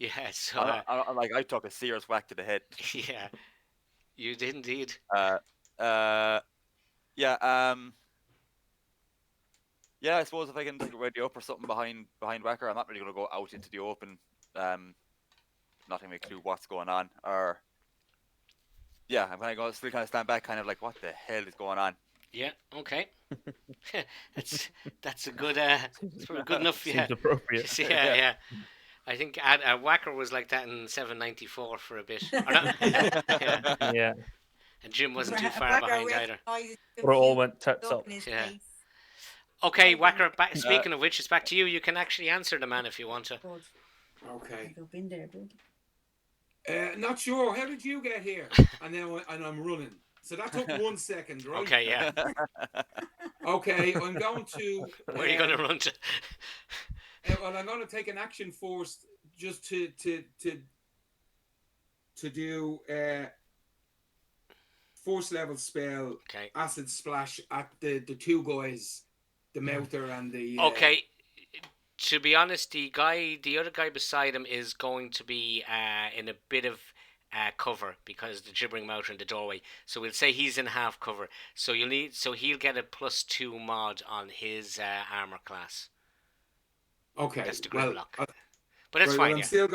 Yeah, so I took a serious whack to the head. yeah, you did indeed. Yeah. Yeah, I suppose if I can like ready up or something behind Wacker, I'm not really going to go out into the open. Not having a clue what's going on, or yeah, I'm kind of still kind of stand back, kind of like what the hell is going on. Yeah, okay. that's a good that's probably good enough. Yeah, Seems appropriate. yeah, yeah. I think Wacker was like that in 794 for a bit. Or not? Yeah, Yeah. and Jim wasn't too Wacker far behind either. recognises the Or it all feet went tits up up. in his Yeah. face. Okay, Well Wacker. done. Speaking of which, it's back to you. You can actually answer the man if you want to. Good. Okay. I've been there, bud. Not sure. How did you get here? And now I'm running. So that took 1 second, right? Okay, yeah. Okay, I'm going to. Where are you going to run to? Well, I'm going to take an action first, just to do force level spell. Okay. Acid splash at the two guys, the mouther and the. Okay. To be honest, the other guy beside him is going to be in a bit of cover because the gibbering mouth in the doorway. So we'll say he's in half cover. So he'll get a +2 mod on his armor class. Okay. That's the grim lock. But that's right, fine. Well, I'm yeah. still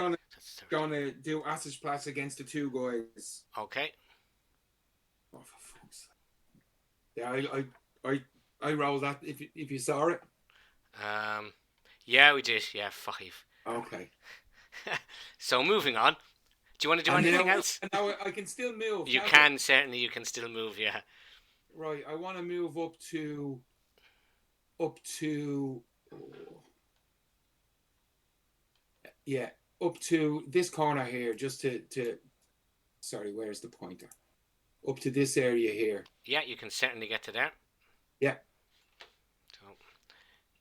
gonna do acid splash against the two guys. Okay. Oh, for fuck's sake. Yeah, I rolled that. If you saw it. Yeah, we did. Yeah, 5. Okay. So moving on. Do you want to do anything else? Now I can still move. You can certainly. You can still move. Yeah. Right. I want to move up to. Yeah, up to this corner here, just to. Sorry, where's the pointer? Up to this area here. Yeah, you can certainly get to there. Yeah. So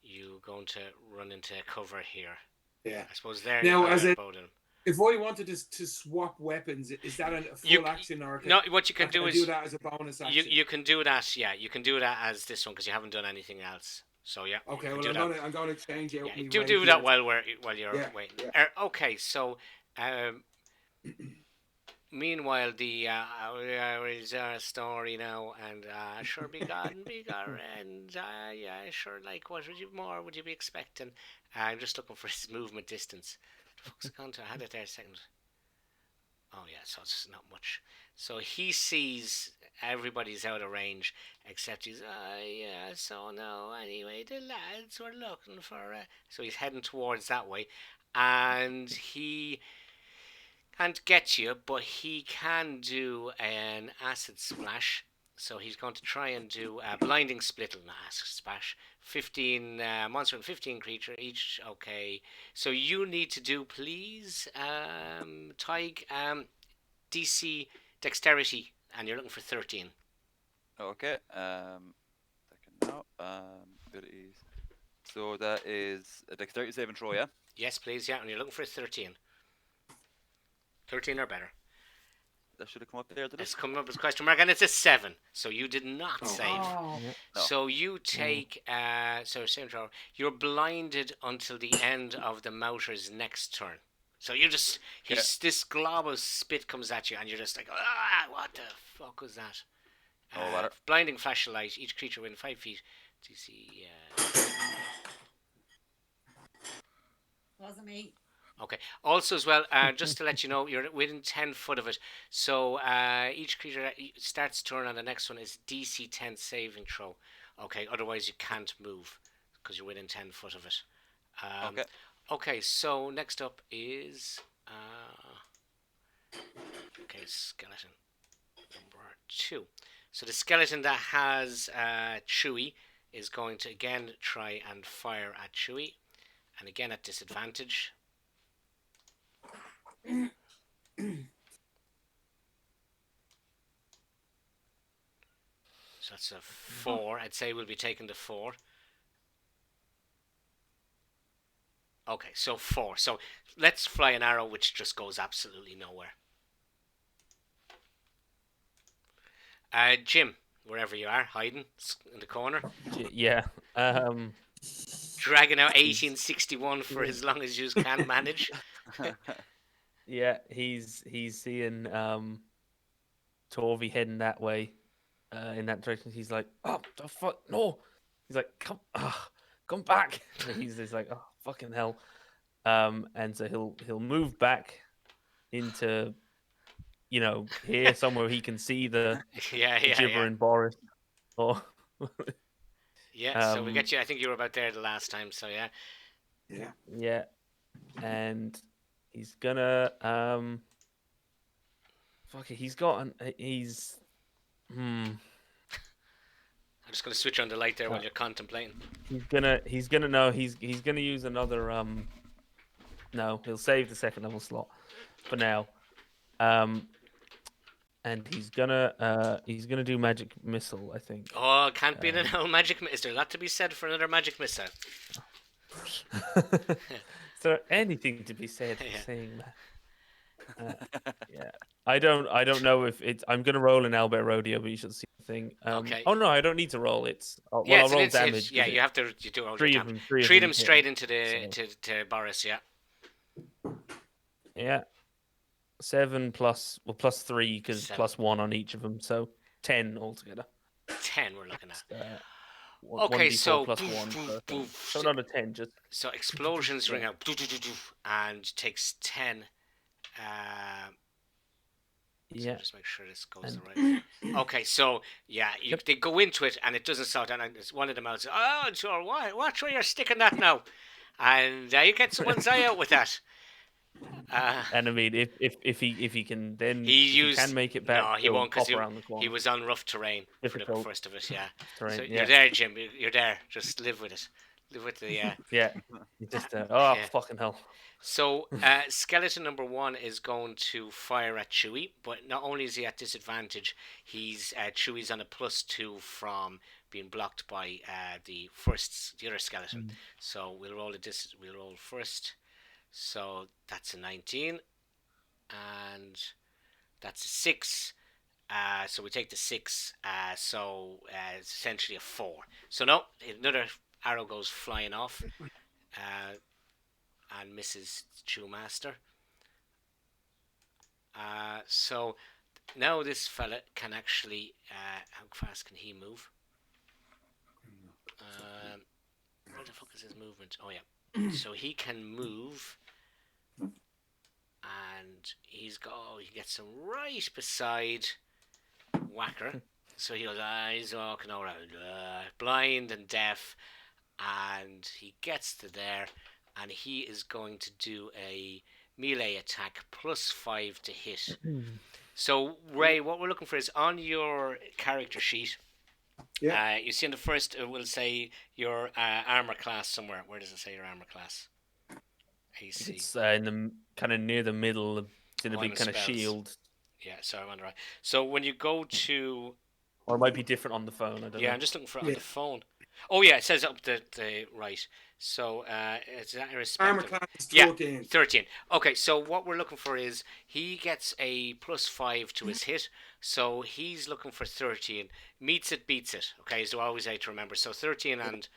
you're going to run into cover here. Yeah. I suppose there. Now, if I wanted to swap weapons, is that a full action or? No, what you can do is do that as a bonus action. You can do that. Yeah, you can do that as this one because you haven't done anything else. So yeah. Okay, well I'm gonna change out. Yeah, do that while you're waiting. Yeah. Okay, so meanwhile the is our story now, and sure be gone, and yeah, sure. Like, what would you be expecting? I'm just looking for his movement distance. The fuck's gone to? I had it there a second. Oh yeah, so it's not much. So he sees everybody's out of range, except he's yeah. So no, anyway, the lads were looking for. So he's heading towards that way, and he can't get you, but he can do an acid splash. So he's going to try and do a blinding split on acid splash. 15 monster and 15 creature each. Okay, so you need to do, please, Tig, DC dexterity, and you're looking for 13. Okay. Second now. Abilities. So that is a dexterity saving throw, yeah. Yes, please. Yeah, and you're looking for 13. 13 or better. That should have come up there. It's coming up as a question mark, and it's a 7. So you did not save. Oh. No. So you take same throw. You're blinded until the end of the mouter's next turn. So you just this glob of spit comes at you, and you're just like, what the fuck was that? Blinding flash of light. Each creature within 5 feet. DC. Wasn't me. Okay. Also, as well, just to let you know, you're within 10 foot of it. So each creature that starts turn on the next one is DC 10 saving throw. Okay. Otherwise, you can't move because you're within 10 foot of it. Okay. Okay. So next up is skeleton number 2. So the skeleton that has Chewie is going to again try and fire at Chewie, and again at disadvantage. So that's a 4. I'd say we'll be taking the 4. Okay, so 4. So let's fly an arrow which just goes absolutely nowhere. Jim, wherever you are, hiding in the corner. Yeah. Dragging out 1861 for as long as you can manage. Yeah, he's seeing Torvi heading that way, in that direction. He's like, "Oh, the fuck, no!" He's like, come back!" And he's like, "Oh, fucking hell!" And so he'll move back into, here somewhere he can see the Yeah, gibbering Boris. Or yeah. So we get you. I think you were about there the last time. So yeah. Yeah. yeah, and he's gonna fuck it. He's I'm just gonna switch on the light there while you're contemplating. He's gonna no. He's gonna use another. No, he'll save the second level slot for now. And he's gonna do magic missile, I think. Oh, can't be an old magic missile. Is there a lot to be said for another magic missile? Is there anything to be said for saying that? Yeah, I don't know if it's. I'm gonna roll an Albert Rodeo, but you should see the thing. Okay. Oh no, I don't need to roll. It's I'll it's roll an instant hit. damage. Yeah, you have to. You do roll three your of damage. them. Treat him straight hit, into the to Boris. Yeah. Yeah. 7 plus 3 because plus 1 on each of them, so 10 altogether. 10 we're looking at. Okay, 1d4 so plus boof, 1. Boof, Boof. So not a 10, just so explosions ring out and takes 10. Yeah. So just make sure this goes the right way. Okay, so yeah, they go into it and it doesn't start. And it's one of them out says, "Oh, sure, watch where you're sticking that now," and you get someone's eye out with that. And I mean, if he can then he can make it back. No, he won't because he he was on rough terrain for the first of it. Yeah, terrain, so yeah. you're there, Jim. You're there. Just live with it. Live with the yeah. You just fucking hell. So skeleton number 1 is going to fire at Chewie, but not only is he at disadvantage, Chewie's on a +2 from being blocked by the other skeleton. So we'll roll first. So that's a 19, and that's a 6. So we take the 6. So it's essentially a 4. So no, another arrow goes flying off, and misses Chew Master. So now this fella can actually. How fast can he move? Where the fuck is his movement? Oh yeah. So he can move. And he gets him right beside Whacker. So he goes, he's walking around, blind and deaf, and he gets to there, and he is going to do a melee attack +5 to hit. So Ray, what we're looking for is on your character sheet. Yeah. You see in the first, it will say your armor class somewhere. Where does it say your armor class? AC. It's in the kind of near the middle. It's in a big kind of shield. Yeah, sorry, I'm on the right. So when you go to, or it might be different on the phone. I don't know. Yeah, I'm just looking for it on the phone. Oh yeah, it says up the right. So it's armor class is 13. Yeah, 13. Okay, so what we're looking for is he gets a +5 to his hit. So he's looking for 13. Meets it, beats it. Okay, so I always like to remember. So 13 and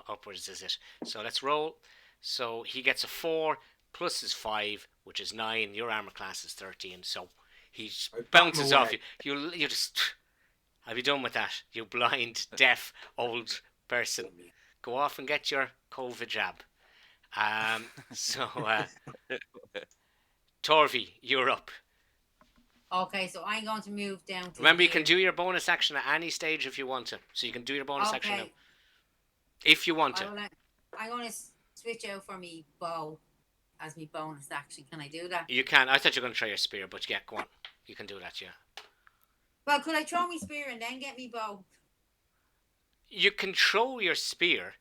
upwards is it. So let's roll. So he gets a 4 plus his 5, which is 9. Your armor class is 13. So he bounces off you. You just. I'll be done with that. You blind, deaf, old person. Go off and get your COVID jab. Torvi, you're up. Okay, so I'm going to move down to Remember, you can do your bonus action at any stage if you want to. So you can do your bonus action now. If you want to. I'm going to switch out for me bow as my bonus action. Can I do that? You can. I thought you were going to try your spear, but yeah, go on. You can do that, yeah. Well, could I throw my spear and then get me bow? You can throw your spear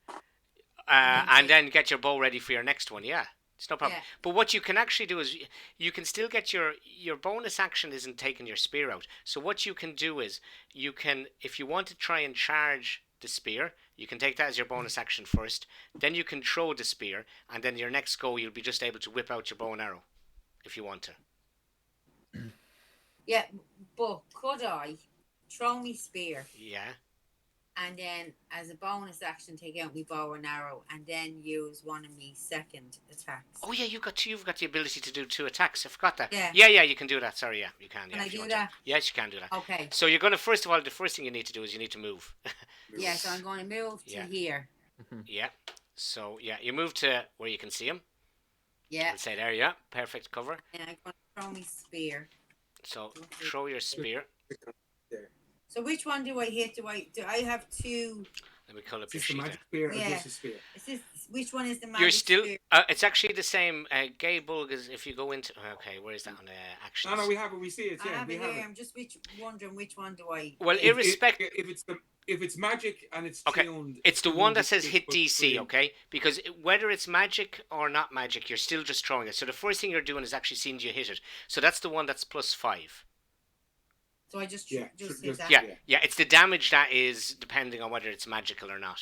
and then get your bow ready for your next one, yeah. It's no problem. Yeah. But what you can actually do is you can still get your bonus action isn't taking your spear out. So what you can do is you can, if you want to try and charge the spear, you can take that as your bonus action first. Then you can throw the spear, and then your next go you'll be just able to whip out your bow and arrow if you want to. Yeah, but could I throw me spear? Yeah. and then as a bonus action, take out my bow and arrow, and then use one of me second attacks. Oh yeah, you've got the ability to do 2 attacks. I forgot that. Yeah. Yeah, you can do that. Sorry, yeah, you can. Yeah, Can I if you do want to. that? Yes, you can do that. Okay. So you're going to first of all, the first thing you need to do is you need to move. Yeah, so I'm going to move to Yeah. here. Yeah. So yeah, you move to where you can see him. Yeah. I'll say there. Yeah, perfect cover. And I'm going to throw my spear. So throw your spear. There. So which one do I hit? Do I have 2? Let me call up Is your this the sheet magic there. spear or Yeah. just a spear? Is this, which one is the magic You're still. spear? It's actually the same. Gay Bulg is if you go into. Okay, where is that on actions? No, we have it. We see it. I Yeah, have we it have here. it. I'm just wondering which one do I. Well, hit. irrespective. If it's magic and it's Okay, tuned, it's the one that says 1d6 hit plus DC, 3. okay? Because whether it's magic or not magic, you're still just throwing it. So the first thing you're doing is actually seeing you hit it. So that's the one that's +5. So I just Yeah, just just- hit that. Yeah, it's the damage that is depending on whether it's magical or not.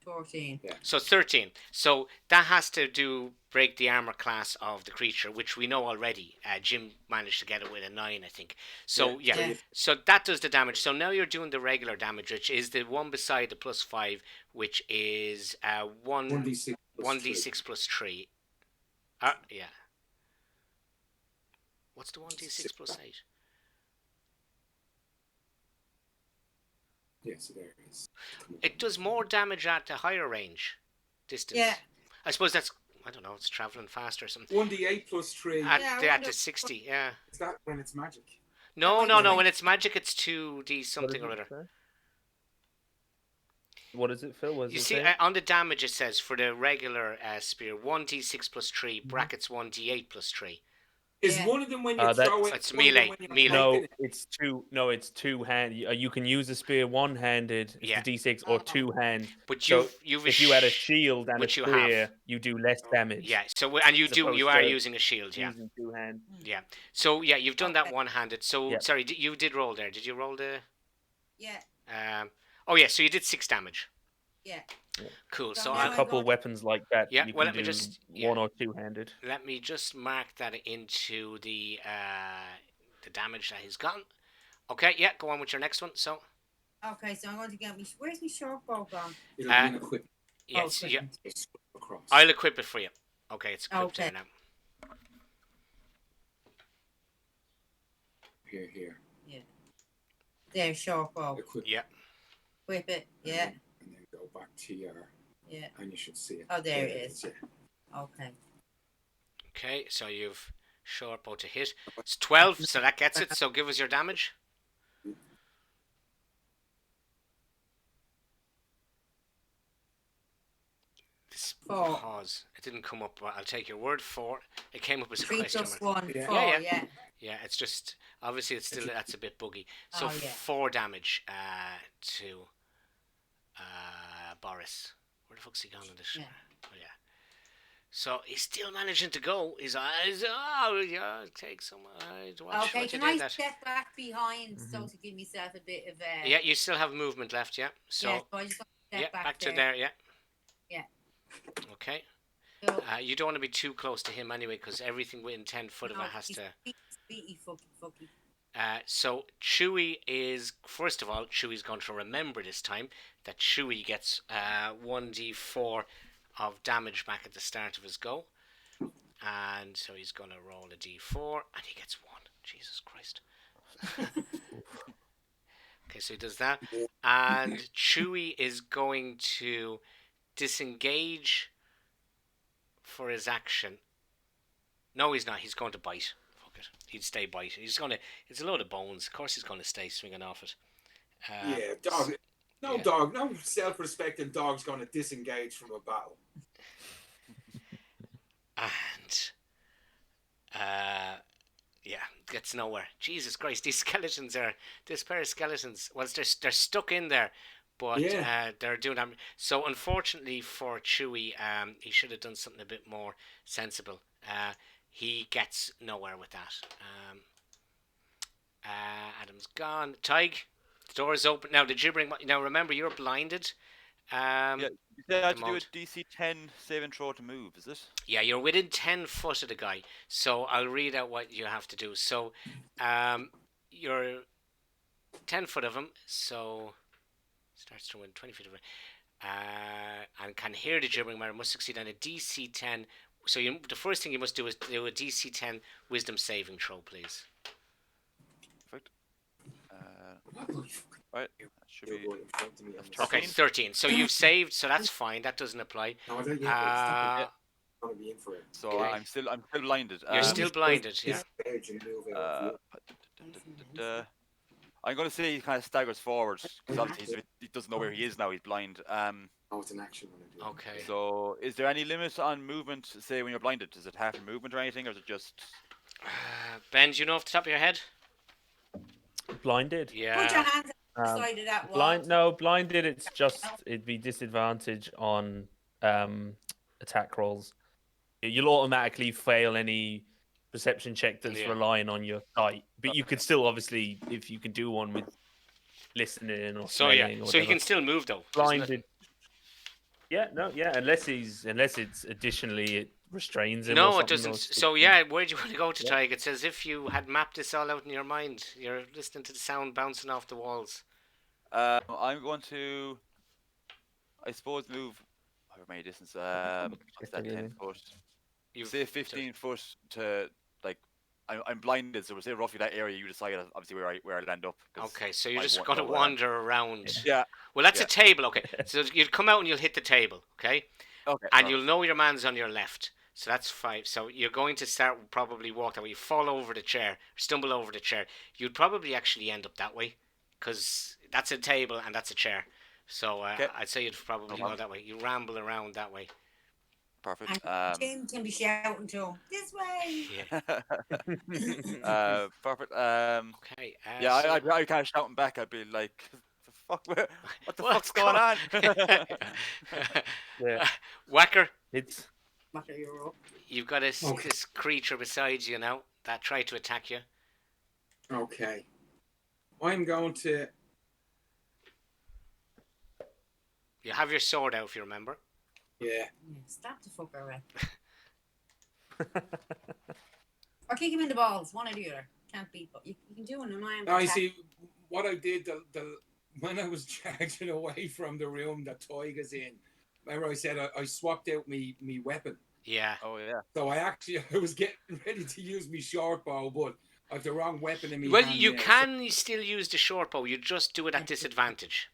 14. Yeah. So 13. So that has to break the armor class of the creature, which we know already. Jim managed to get it with a 9, I think. So Yeah. so that does the damage. So now you're doing the regular damage, which is the one beside the +5, which is 1d6 plus 3. 1d6 plus 3. Yeah. What's the 1d6 plus 8? Yeah, so there it is. It does more damage at the higher range distance. Yeah. I suppose that's, I don't know, it's travelling faster or something. 1d8 plus 3. At, Yeah, I the, at wonder- the 60, yeah. Is that when it's magic? No, might no, be no. right. When it's magic, it's 2d something or What does other. it say? What is it, Phil? What does You it see, say? on the damage it says for the regular spear, 1d6 plus 3, brackets 1d8 plus 3. Is Yeah. one of them when you That's- throw it? It's one of them melee, when you're melee. No, poking it? it's two. No, it's two hand. You can use a spear one-handed, it's Yeah. the D6, or Oh. two hand. But So you've if you had a shield and a which you spear, have. you do less damage. Yeah, so, and you As do, opposed you are to using a shield, yeah. Using two hand. Yeah. So, yeah, you've done that Okay. one-handed. So, Yeah. sorry, you did roll there. Did you roll the... Yeah. Oh, yeah, so you did 6 damage. Yeah. Cool. So So, now A I'll, I'm couple going- weapons like that. Yeah, you well, can let me do just- one or two-handed. let me just mark that into the damage that he's gotten. Okay, yeah, go on with your next one. So, Okay, so I'm going to get me. Where's my short bow gone? It'll be an equip yes, yeah, across. I'll equip it for you. Okay, it's equipped Okay. there now. Here. There, short bow. Equip. Yeah. Whip it. Yeah. And then go back to your. Yeah. And you should see it. Oh, there it is. Yeah. Okay. Okay, so you've short bow to hit. It's 12, so that gets it. So give us your damage. This 4. pause. It didn't come up. But I'll take your word for it. It came up as a 3 question plus mark. 1. Yeah. 4. Yeah, Yeah. Yeah, it's just obviously it's still that's a bit buggy. So Oh, yeah. 4 damage to Boris. Where the fuck's he gone in this? Yeah. Oh yeah. So he's still managing to go. His eyes. Oh yeah, take some. Watch Okay, what you can I did that. step back behind so to give myself a bit of Yeah, you still have movement left. Yeah. So yeah, so I just want to yeah, step back, back, to there. Yeah. Yeah. Okay. So, You don't want to be too close to him anyway, because everything within 10 foot of it has he's to. Speedy, fucky. So Chewie is, first of all, Chewie's going to remember this time that Chewie gets 1d4 of damage back at the start of his go. And so he's going to roll a d4 and he gets 1. Jesus Christ. Okay, so he does that. And Chewie is going to disengage for his action. No, he's not. He's going to bite. Fuck it. He'd stay bite. He's going to. It's a load of bones. Of course, he's going to stay swinging off it. Yeah, dog. No yeah. dog. No self-respecting dog's going to disengage from a battle. And yeah, gets nowhere. Jesus Christ, these skeletons are. This pair of skeletons. Well, they're stuck in there, but Yeah. they're doing that. So unfortunately for Chewie, he should have done something a bit more sensible. He gets nowhere with that. Adam's gone. Tig, the door is open now. Did you bring? Now remember, you're blinded. Yeah, you said I had to do a moment. DC 10 save and throw to move, is it? Yeah, you're within 10 foot of the guy. So I'll read out what you have to do. So, 10 foot of him, so starts to win 20 feet of it. And can hear the gibbering matter, must succeed on a DC 10. So the first thing you must do is do a DC 10 wisdom saving throw, please. Perfect. Right. That should be. That's Okay, 13. 13. So you've saved, so that's fine. That doesn't apply. No, I don't, yeah, but stop Uh, it. I'm gonna be in for it. So Okay. I'm still blinded. You're still blinded, yeah. I'm going to say he kind of staggers forward because obviously he doesn't know where he is now. He's blind. Oh, it's an action when I do it. Okay. So is there any limit on movement? Say when you're blinded, is it half your movement or anything, or is it just? Ben, do you know off the top of your head? Blinded. Put your Yeah. hands on the side of that wall. Blinded. It'd be disadvantage on attack rolls. You'll automatically fail any perception check that's Yeah. relying on your sight. But you could still, obviously, if you could do one with listening or So yeah. smelling or So he whatever. can still move though. isn't it? Blinded. Yeah, no, yeah. Unless it's additionally it restrains him. or No, it something, doesn't. or So yeah, where do you want to go to, Tig? It's as if you had mapped this all out in your mind. You're listening to the sound bouncing off the walls. I'm going to, I suppose, move. However many distance? What's that? 10 foot. You've Say 15 foot to like. I'm blinded, so we'll say roughly that area you decide obviously where I land up. 'cause Okay, so you're I just won't going to know where I am. wander around. Yeah. Well, that's Yeah. a table. Okay, so you'll come out and you'll hit the table. Okay, Okay. and perfect. you'll know your man's on your left. So that's 5. So you're going to start probably walk that way. You fall over the chair, stumble over the chair. You'd probably actually end up that way, because that's a table and that's a chair. So Okay. I'd say you'd probably go problem. that way. You ramble around that way. Perfect. And Tim can be shouting to him, this way. Yeah. Perfect. Okay. Yeah, so- I kind of shouting back. I'd be like, "The fuck? What the What's fuck's going on?" Yeah. Whacker, It's Butter, you're up. you've got this Okay. this creature beside you now that tried to attack you. Okay. I'm going to. You have your sword out, if you remember. Yeah. Yeah, stop the fucker away. Or kick him in the balls, one or the other. Can't beat, but you can do an unarmed Now, you attack. see, what I did when I was charging away from the room that Toyga's in, remember I said I swapped out me weapon. Yeah. Oh yeah. So I was getting ready to use me short bow, but I have the wrong weapon in me. Well, hand you now, so- can still use the short bow. You just do it at disadvantage.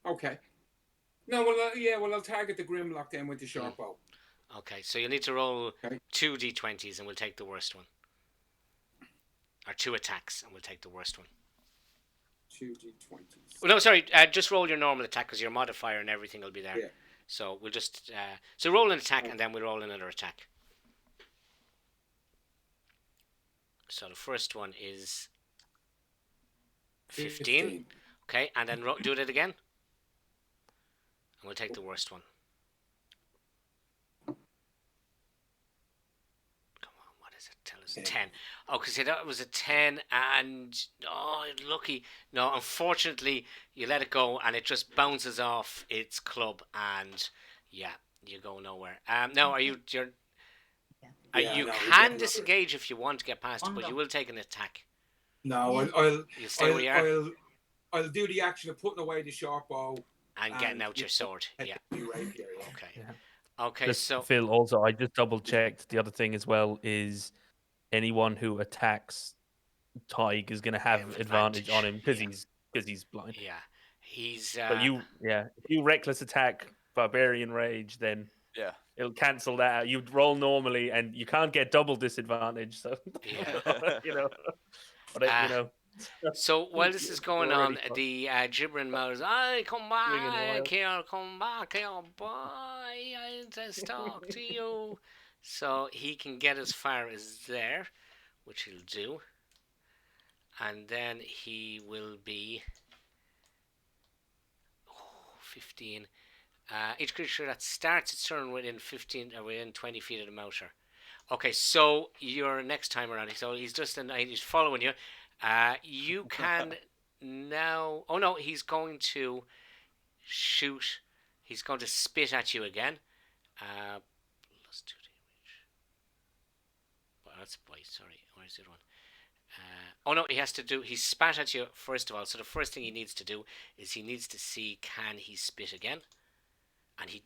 Okay. No, well, yeah, well, I'll target the Grimlock then with the short bow. Okay, so you need to roll Okay. 2 d20s and we'll take the worst one. Or 2 attacks and we'll take the worst one. 2d20s. Well, no, sorry, just roll your normal attack because your modifier and everything will be there. Yeah. So we'll just so roll an attack and then we'll roll another attack. So the first one is 15. Okay, and then do it again. And we'll take the worst one. Come on, what is it? Tell us. 10. Oh, because that was a 10 and... Oh, lucky. No, unfortunately, you let it go and it just bounces off its club and... Yeah, you go nowhere. Now, you Yeah, can no, we're getting disengage if you want to get past it, but you will take an attack. No, Yeah. You stay where you are I'll do the action of putting away the short bow. and getting out your yeah, sword. and Yeah. the rapier, yeah. Okay. Yeah. Okay, just, so... Phil. Also, I just double checked. The other thing as well is anyone who attacks Tig is going to have have advantage on him because yeah. he's blind. Yeah. He's... But if you reckless attack Barbarian Rage, then Yeah. it'll cancel that out. You'd roll normally, and you can't get double disadvantage. So Yeah. you know, but you know. So while this is going You're on, already fucked. the gibbering mouths, "I come Ringing back wild. here, come back here, boy, I just talk to you." So he can get as far as there, which he'll do, and then he will be 15. Each creature that starts its turn within 20 feet of the mouter. Okay, so your next time around, so he's he's following you. You can now. Oh no, he's going to shoot. He's going to spit at you again. Plus 2 damage. Well, that's bite. Sorry, where's the other one? Oh no, he has to do. He spat at you first of all. So the first thing he needs to do is he needs to see can he spit again, and he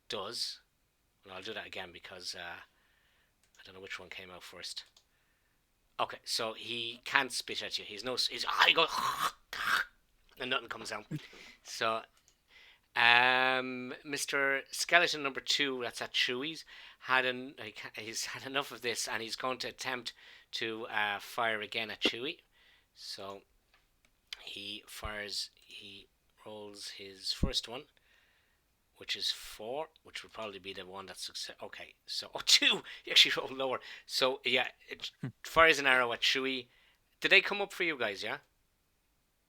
does. Well, I'll do that again because I don't know which one came out first. Okay, so he can't spit at you. He goes and nothing comes out. So, Mr. Skeleton number 2, that's at Chewy's, he's had enough of this, and he's going to attempt to fire again at Chewy. So he rolls his first one, which is 4, which would probably be the one that's success. Okay, so 2. He actually rolled lower. So yeah, it fires an arrow at Chewy. Did they come up for you guys? Yeah.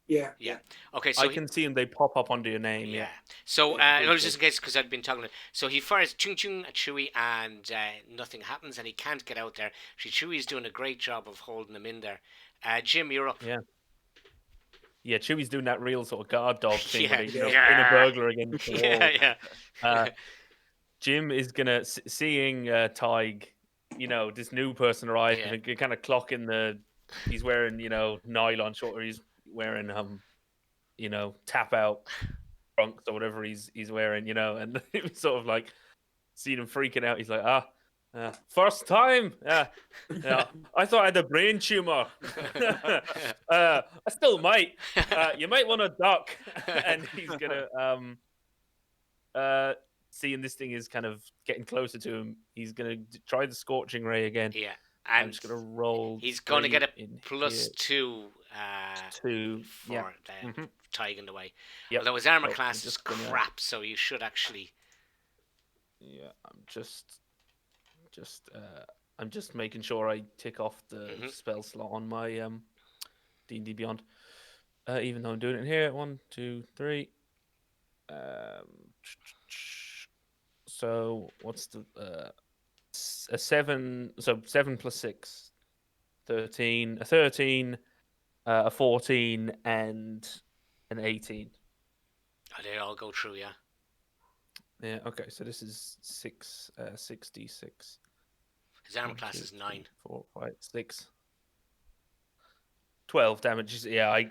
Yeah. Okay, so I can see them. They pop up under your name. yeah. Yeah. So Yeah, it was just in case because I'd been talking. So he fires chung chung at Chewy, and nothing happens, and he can't get out there. Chewy's doing a great job of holding him in there. Jim, you're up. Yeah. Yeah, Chewy's doing that real sort of guard dog thing, where he's, Yeah. in a burglar against the wall. Yeah. Jim is gonna seeing Tig, this new person arrive Yeah. and kind of clocking he's wearing nylon short, or he's wearing tap out trunks or whatever he's wearing, and it was sort of like seeing him freaking out. He's like, first time, I thought I had a brain tumor. I still might. You might want to duck. And he's gonna seeing this thing is kind of getting closer to him, he's gonna try the scorching ray again. Yeah. I'm And just gonna roll. he's going to get a plus +2 for the Tig in the way. Yep. Although his armor So class I'm is just gonna- crap, so you should actually. Yeah, I'm just making sure I tick off the spell slot on my D&D Beyond. Even though I'm doing it here, 1, 2, 3. So what's the a 7? So 7 plus 6, 13. A 13, a 14, and an 18. Oh, they all go through, yeah. Yeah. Okay. So this is 6d6. His armor 1, class 2, is 3, 9. 4, 5, 6. 12 damage. Yeah, I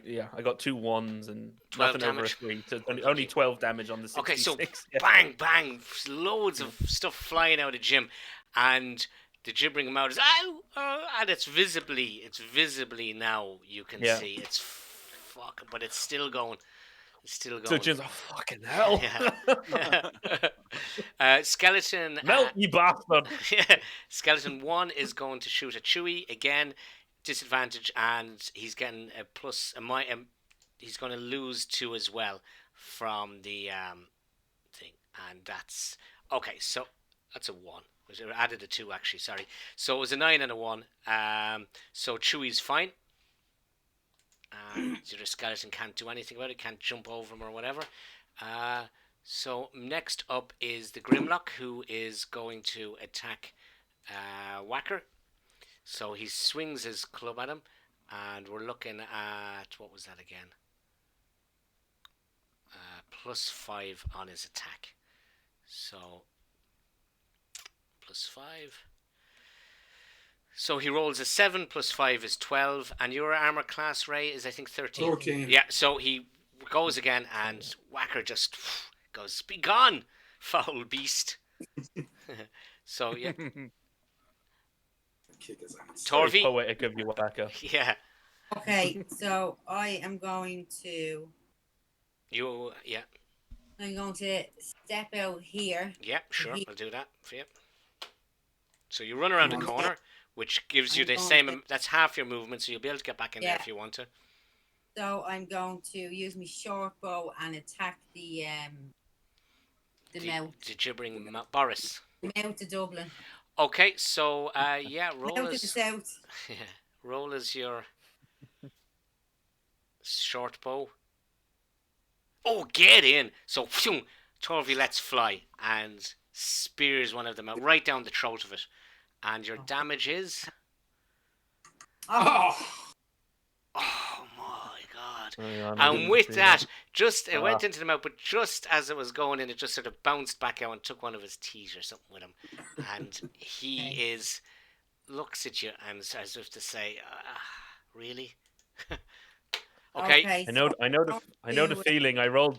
got 2 1s and 12 nothing over a damage. 3. So only 12 damage on the 66. Okay, so yeah. bang, bang, loads of stuff flying out of Jim, and the gibbering him out is and it's visibly now you can see it's fucking, but it's still going. It's still going. So Jim's like, fucking hell. Yeah. Skeleton. Melt, you bastard. Skeleton 1 is going to shoot at Chewy again, disadvantage, and he's getting a plus. He's going to lose 2 as well from the thing, and that's okay. So that's a 1. I added a 2 actually. Sorry. So it was a 9 and a 1. So Chewy's fine. The other skeleton can't do anything about it. Can't jump over him or whatever. So next up is the Grimlock, who is going to attack Whacker. So he swings his club at him, and we're looking at, what was that again? +5 on his attack. So +5. So he rolls a 7 plus 5 is 12, and your armor class, Ray, is I think 13. 14. Yeah, so he goes again, and Whacker just goes, "Be gone, foul beast." So yeah, Kick his ass. Very Torvi. poetic of you, Whacker. Yeah, Okay, so I am going to I'm going to step out here. yeah, sure, I'll do that for you. So you run around the corner, which gives you the same. That's half your movement, so you'll be able to get back in there if you want to. So I'm going to use my short bow and attack the mouth. The gibbering Boris. Mouth to Dublin. Okay, so roll Mouth to the as south. roll as your short bow. Oh, get in! So phew, Torvi lets fly and spears one of them out right down the throat of it, and your damage is. Oh, Oh my god! Oh, yeah, And with that, it went into the mouth, but just as it was going in, it just sort of bounced back out and took one of his teeth or something with him, and he is looks at you and as if to say, "Really?" Okay. Okay. I know the do- feeling. I rolled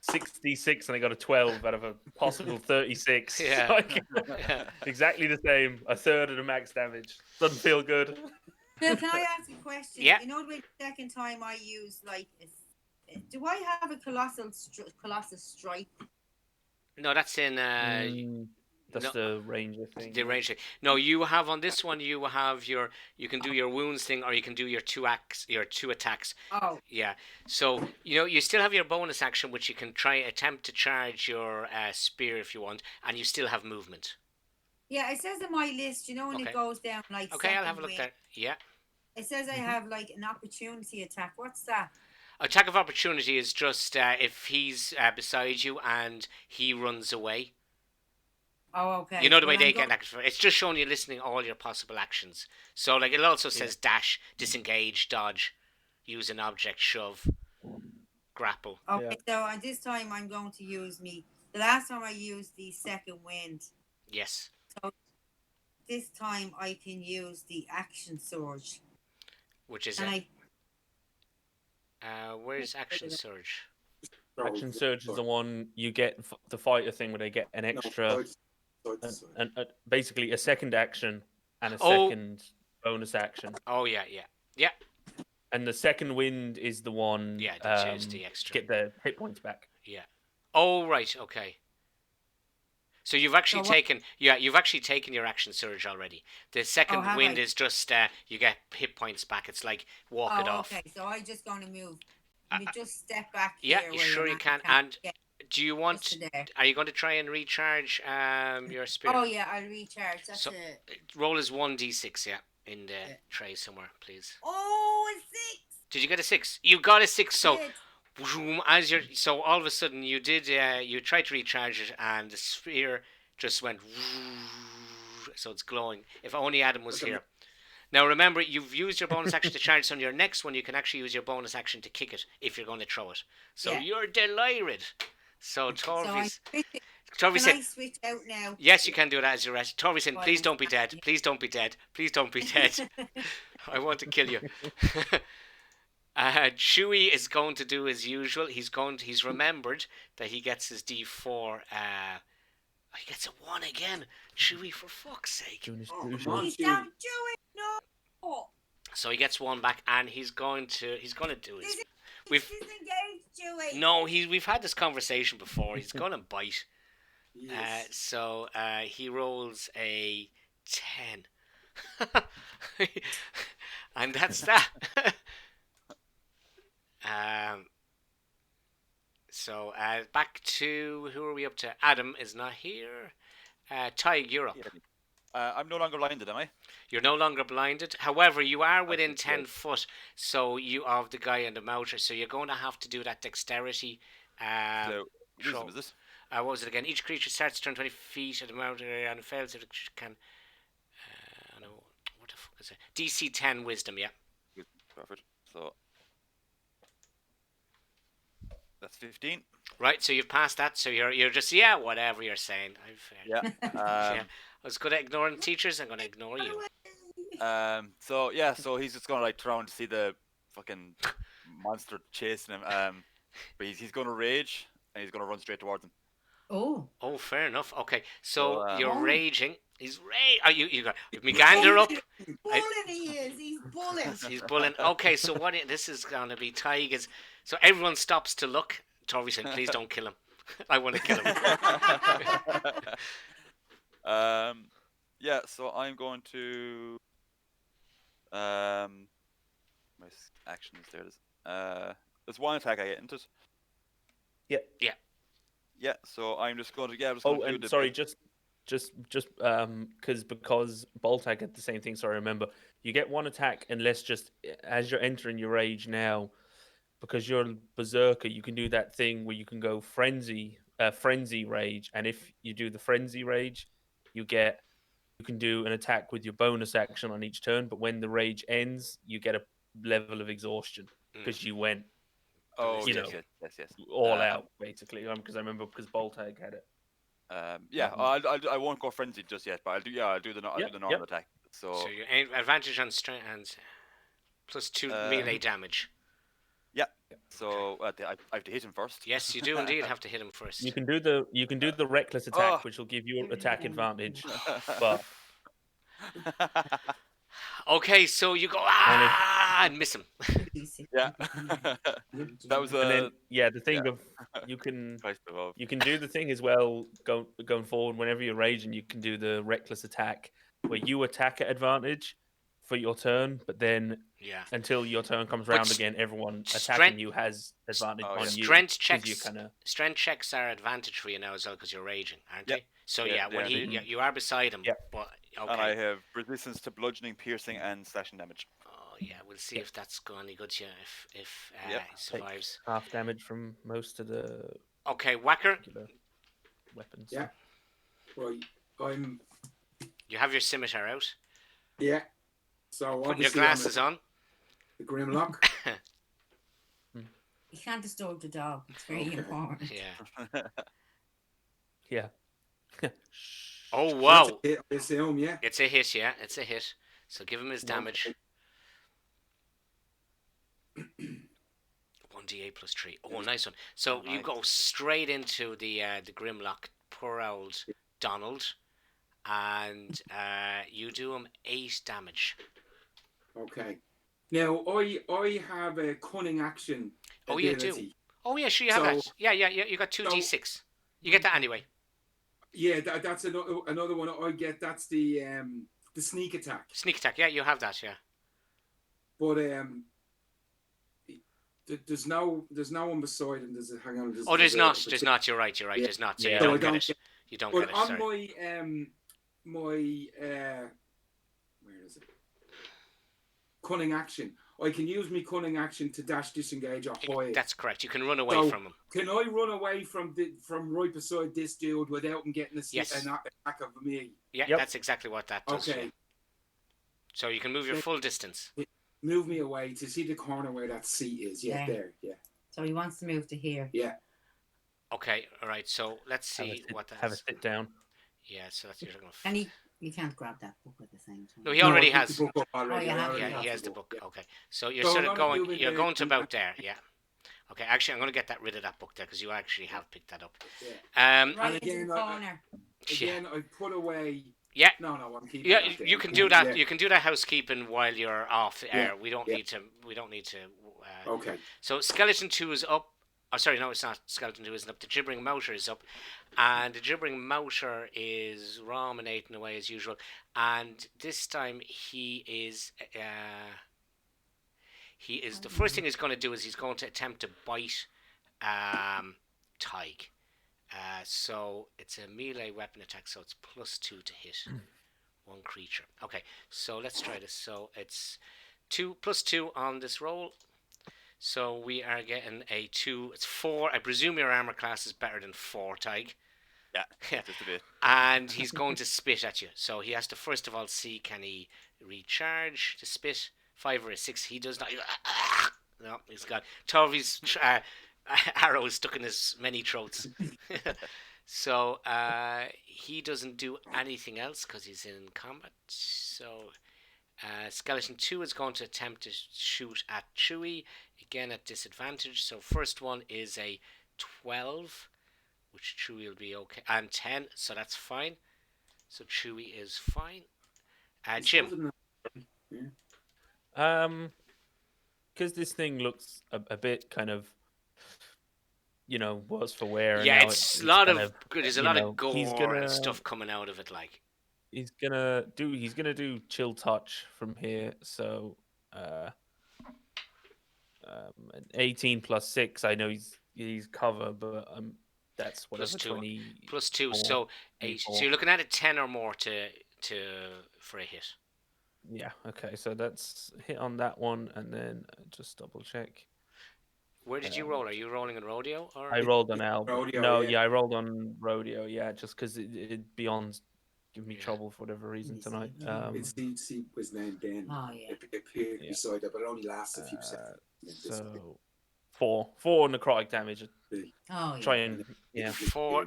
66 and I got a 12 out of a possible 36. Yeah. Like, Yeah. exactly the same. A third of the max damage. Doesn't feel good. Now, can I ask a question? Yeah. You know, the second time I use like, do I have a colossus strike? No, that's in That's no, the ranger thing. the range. No, you have on this one. You have you can do your wounds thing, or you can do your two attacks. Oh, Yeah. So you still have your bonus action, which you can attempt to charge your spear if you want, and you still have movement. yeah. It says in my list, when Okay. it goes down like. Okay, I'll second have a look win, there. Yeah. It says I have like an opportunity attack. What's that? Attack of opportunity is just if he's beside you and he runs away. Oh, okay. You know the way Well, they get active. It's just showing you listening all your possible actions. So like it also says dash, disengage, dodge, use an object, shove, grapple. Okay, so this time I'm going to use me. The last time I used the second wind. Yes. So this time I can use the action surge. Which is And where's action surge? Action surge is the one you get the fighter thing where they get an extra, basically a second action and a second bonus action. Oh yeah. And the second wind is the one. Yeah, that is the extra. Get the hit points back. Yeah. Oh right, okay. So you've actually taken your action surge already. The second wind is just you get hit points back. It's like walk it off. Okay, so I'm just going to move. Just step back. Yeah, here you sure you can. And do you want? Are you going to try and recharge your spear? Oh yeah, I'll recharge. That's so, roll is 1d6. Yeah, in the tray somewhere, please. Oh, a 6. Did you get a 6? You got a 6. So. So all of a sudden you did you tried to recharge it and the spear just went so it's glowing. If only Adam was here. Now remember, you've used your bonus action to charge, so on your next one you can actually use your bonus action to kick it if you're going to throw it. So you're delighted. So Torvi said, I switch out now? Yes, you can do that as your rest. Torvi said, please don't be dead. Please don't be dead. Please don't be dead. I want to kill you. Chewie is going to do as usual. He's remembered that he gets his D4. He gets a 1 again. Chewie, for fuck's sake. He's down, Chewie. No. So he gets 1 back, and he's going to do his. We've disengaged Chewie. No, we've had this conversation before. He's going to bite. Yes. So he rolls a 10, and that's that. So back to who are we up to? Adam is not here. Tig, you're up. I'm no longer blinded, am I? You're no longer blinded. However, you are within 10 foot. So you of the guy in the motor. So you're going to have to do that dexterity. Wisdom, is this? What was it again? Each creature starts to turn 20 feet at the mountain area and fails if it can. No, what the fuck is it? DC 10 wisdom, yeah. Perfect. So that's 15. Right, so you've passed that. So you're just whatever you're saying. Yeah. I was good at ignoring teachers. I'm going to ignore you. So he's just gonna turn around to see the fucking monster chasing him. But he's gonna rage and he's gonna run straight towards him. Oh, fair enough. Okay, so you're raging. He's you got me gander up. Bulling he is. He's bulling. He's bulling. Okay, so this is gonna be Tigers. So everyone stops to look. Torvi said, "Please don't kill him. I want to kill him." Yeah. So I'm going to my actions. There it is. There's one attack I get, isn't it? Yeah. Yeah. So I'm just going to just because Boltag had the same thing. Sorry, remember you get one attack unless just as you're entering your rage now, because you're berserker, you can do that thing where you can go frenzy rage, and if you do the frenzy rage, you can do an attack with your bonus action on each turn. But when the rage ends, you get a level of exhaustion because you went. Oh, yes. All out basically. Because I remember because Boltag had it. I won't go frenzy just yet, but I'll do the normal attack. So your advantage on strength and plus 2 melee damage. Yeah. So I have to hit him first. Yes, you do indeed have to hit him first. You can do the reckless attack, which will give you attack advantage. But Okay, so you go and miss him. Yeah. That was and then the thing yeah. of you can Christ above. you can do the thing as well going forward. Whenever you're raging, you can do the reckless attack where you attack at advantage for your turn, but then until your turn comes around again, everyone attacking you has advantage on you. Strength checks are advantage for you now as well because you're raging, aren't they? So when you are beside him, but okay. And I have resistance to bludgeoning, piercing, and slashing damage. Oh yeah, we'll see if that's going any good to you if he survives. Take half damage from most of the Whacker weapons. Yeah. Right. You have your scimitar out. Yeah. So putting your glasses on. The Grimlock. You can't disturb the dog. It's very important. Yeah. Yeah. Oh wow! I assume, yeah. It's a hit, yeah. It's a hit. So give him his damage. 1d8 plus 3. Oh, nice one. So you go straight into the Grimlock, poor old Donald, and you do him 8 damage. Okay. Now I have a cunning action. Oh, you do. Oh yeah, sure you have that. Yeah. You got 2d6. You get that anyway. Yeah, that's another one I get. That's the sneak attack. Sneak attack. Yeah, you have that. Yeah. But there's no one beside him. Hang on. There's not. There's not. You're right. Yeah. There's not. So you don't get it. You don't get it. On sorry. where is it? Cunning action. I can use my cunning action to dash, disengage, or hide. That's correct. You can run away from him. Can I run away from right beside this dude without him getting an attack of me? Yeah, that's exactly what that does. Okay. Yeah. So you can move your full distance. Move me away to see the corner where that seat is. Yeah, there. Yeah. So he wants to move to here. Yeah. Okay. All right. So let's see what that. Have a sit down. Yeah. So that's you're going. And you can't grab that book at the same time. No, he already has. The book already. He has the book. Okay. So you're sort of going. You're going to about there. Yeah. Okay. Actually, I'm going to get rid of that book there because you actually have picked that up. Yeah. Right in the corner. Again, I put away. Yeah. No, I'm keeping. Yeah, you can do that. You can do that housekeeping while you're off air. We don't need to. We don't need to. Okay. So Skeleton 2 is up. Oh, sorry, no, it's not. Skeleton 2 isn't up. The Gibbering Mouter is up. And the Gibbering Mouter is ruminating away as usual. And this time he is... the first thing he's going to do is he's going to attempt to bite Tig. So it's a melee weapon attack, so it's +2 to hit one creature. Okay, so let's try this. So it's +2 on this roll. So we are getting a 2. It's 4. I presume your armor class is better than 4, Tig. Yeah, just a bit. And he's going to spit at you. So he has to first of all see can he recharge the spit. 5 or a 6. He does not. No, he's got 12 of his arrows stuck in his many throats. So he doesn't do anything else because he's in combat. So Skeleton 2 is going to attempt to shoot at Chewie, again at disadvantage. So first one is a 12, which Chewie will be okay, and 10, so that's fine. So Chewie is fine. Jim. Because this thing looks a bit kind of, worse for wear. Yeah, and it's a lot of good. There's a lot of gore gonna, and stuff coming out of it, like. He's gonna do chill touch from here. So, an 18 plus 6. I know he's cover, but that's whatever. +2. So 8. So you're looking at a 10 or more for a hit. Yeah. Okay. So that's hit on that one, and then just double check. Where did you roll? Are you rolling in rodeo? Or? I rolled on Al. Rodeo, no, yeah. I rolled on rodeo. Yeah, just because it beyond give me trouble for whatever reason tonight. It's his name Ben. Oh yeah. It appeared beside it, but it only lasts a few seconds. So 4 necrotic damage. Oh yeah. Try and 4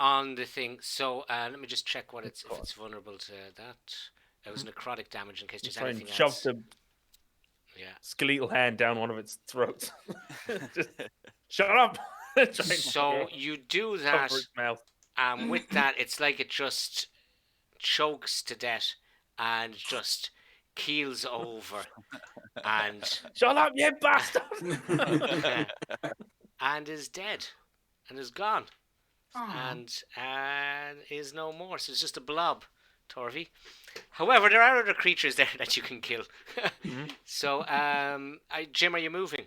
on the thing. So let me just check if it's vulnerable to that. It was necrotic damage in case there's Just try and anything shove else. the Yeah. skeletal hand down one of its throats. Just shut up. Try and So you do cover that, its mouth. and with that, it's like it just chokes to death and just keels over and Shut up, you bastard! and is dead and is gone Aw. and is no more. So it's just a blob, Torvi. However, there are other creatures there that you can kill. Mhm. So, Jim, are you moving?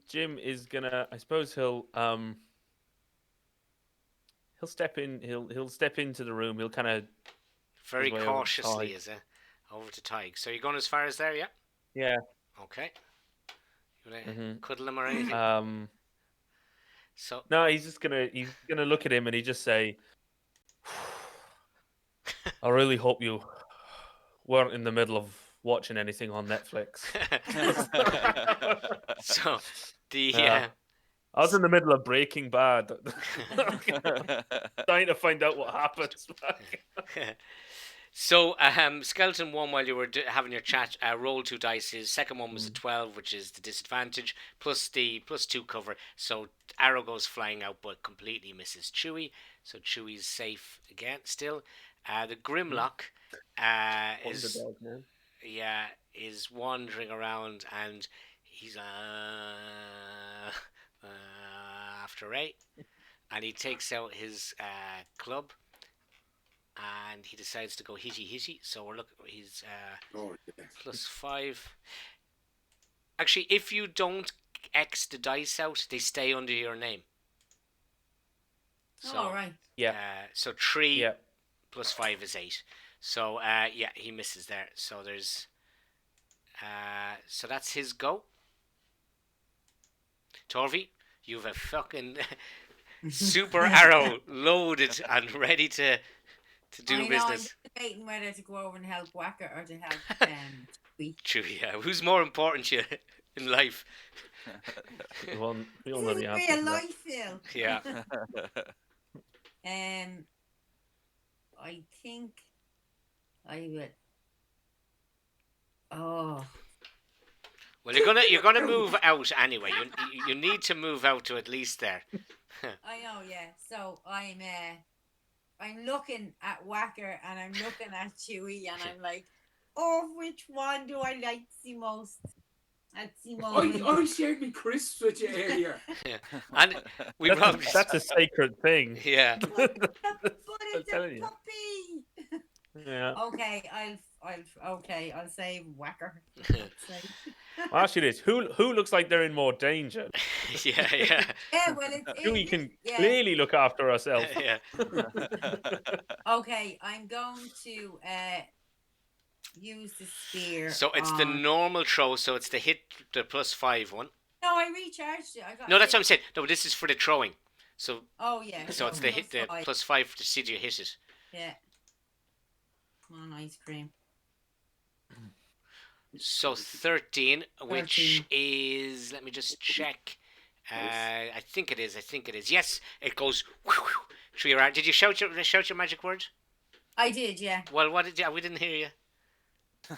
Jim is gonna. I suppose he'll step in. He'll step into the room. He'll kind of Very way over to cautiously, Tig. is it? Over to Tig. So you're going as far as there, yeah? Yeah. Okay. You want to Mhm. cuddle him or anything? So No, he's gonna look at him and he just say, "I really hope you weren't in the middle of watching anything on Netflix." so the Yeah. I was in the middle of Breaking Bad, trying to find out what happens. So, Skeleton 1, while you were having your chat, rolled 2 dice. His second one was a 12, which is the disadvantage, plus the +2 cover. So, arrow goes flying out, but completely misses Chewie. So, Chewie's safe again, still. The Grimlock is Underdog, man. is wandering around, and he's after Ray. And he takes out his club. And he decides to go hitty. So we're looking. He's Oh, yeah. +5. Actually, if you don't X the dice out, they stay under your name. So, All right. Yeah. So 3 Yeah. +5 is 8. So he misses there. So there's so that's his go. Torvi, you've a fucking super arrow loaded and ready to do I know, business. I'm debating whether to go over and help Whacker or to help Chewie. True, yeah. Who's more important to you in life? We all know This the is answer. real to that. life, Phil. Yeah. I think I would. Oh, Well, you're gonna move out anyway. You need to move out to at least there. I know, yeah. So I'm looking at Whacker and I'm looking at Chewie and I'm like, oh, which one do I like the most? At the moment. I shared me crisps with you earlier. And we probably That's a sacred thing. yeah. But it's a telling you. puppy. Yeah. Okay, I'll say Whacker. I'll ask you this: who looks like they're in more danger? Yeah. Yeah, well, it's Who we can clearly look after ourselves. Yeah. Okay, I'm going to use the spear. So it's the normal throw. So it's the hit, the +5 one. No, I recharged it. I got No, that's what I'm saying. No, this is for the throwing. So Oh yeah. so it's the hit, the +5 to see you hit it. Yeah. Come on, ice cream. So 13, which is, let me just check. I think it is. Yes, it goes through your arm. Did you shout your magic word? I did, yeah. Well, what did you? We didn't hear you. No,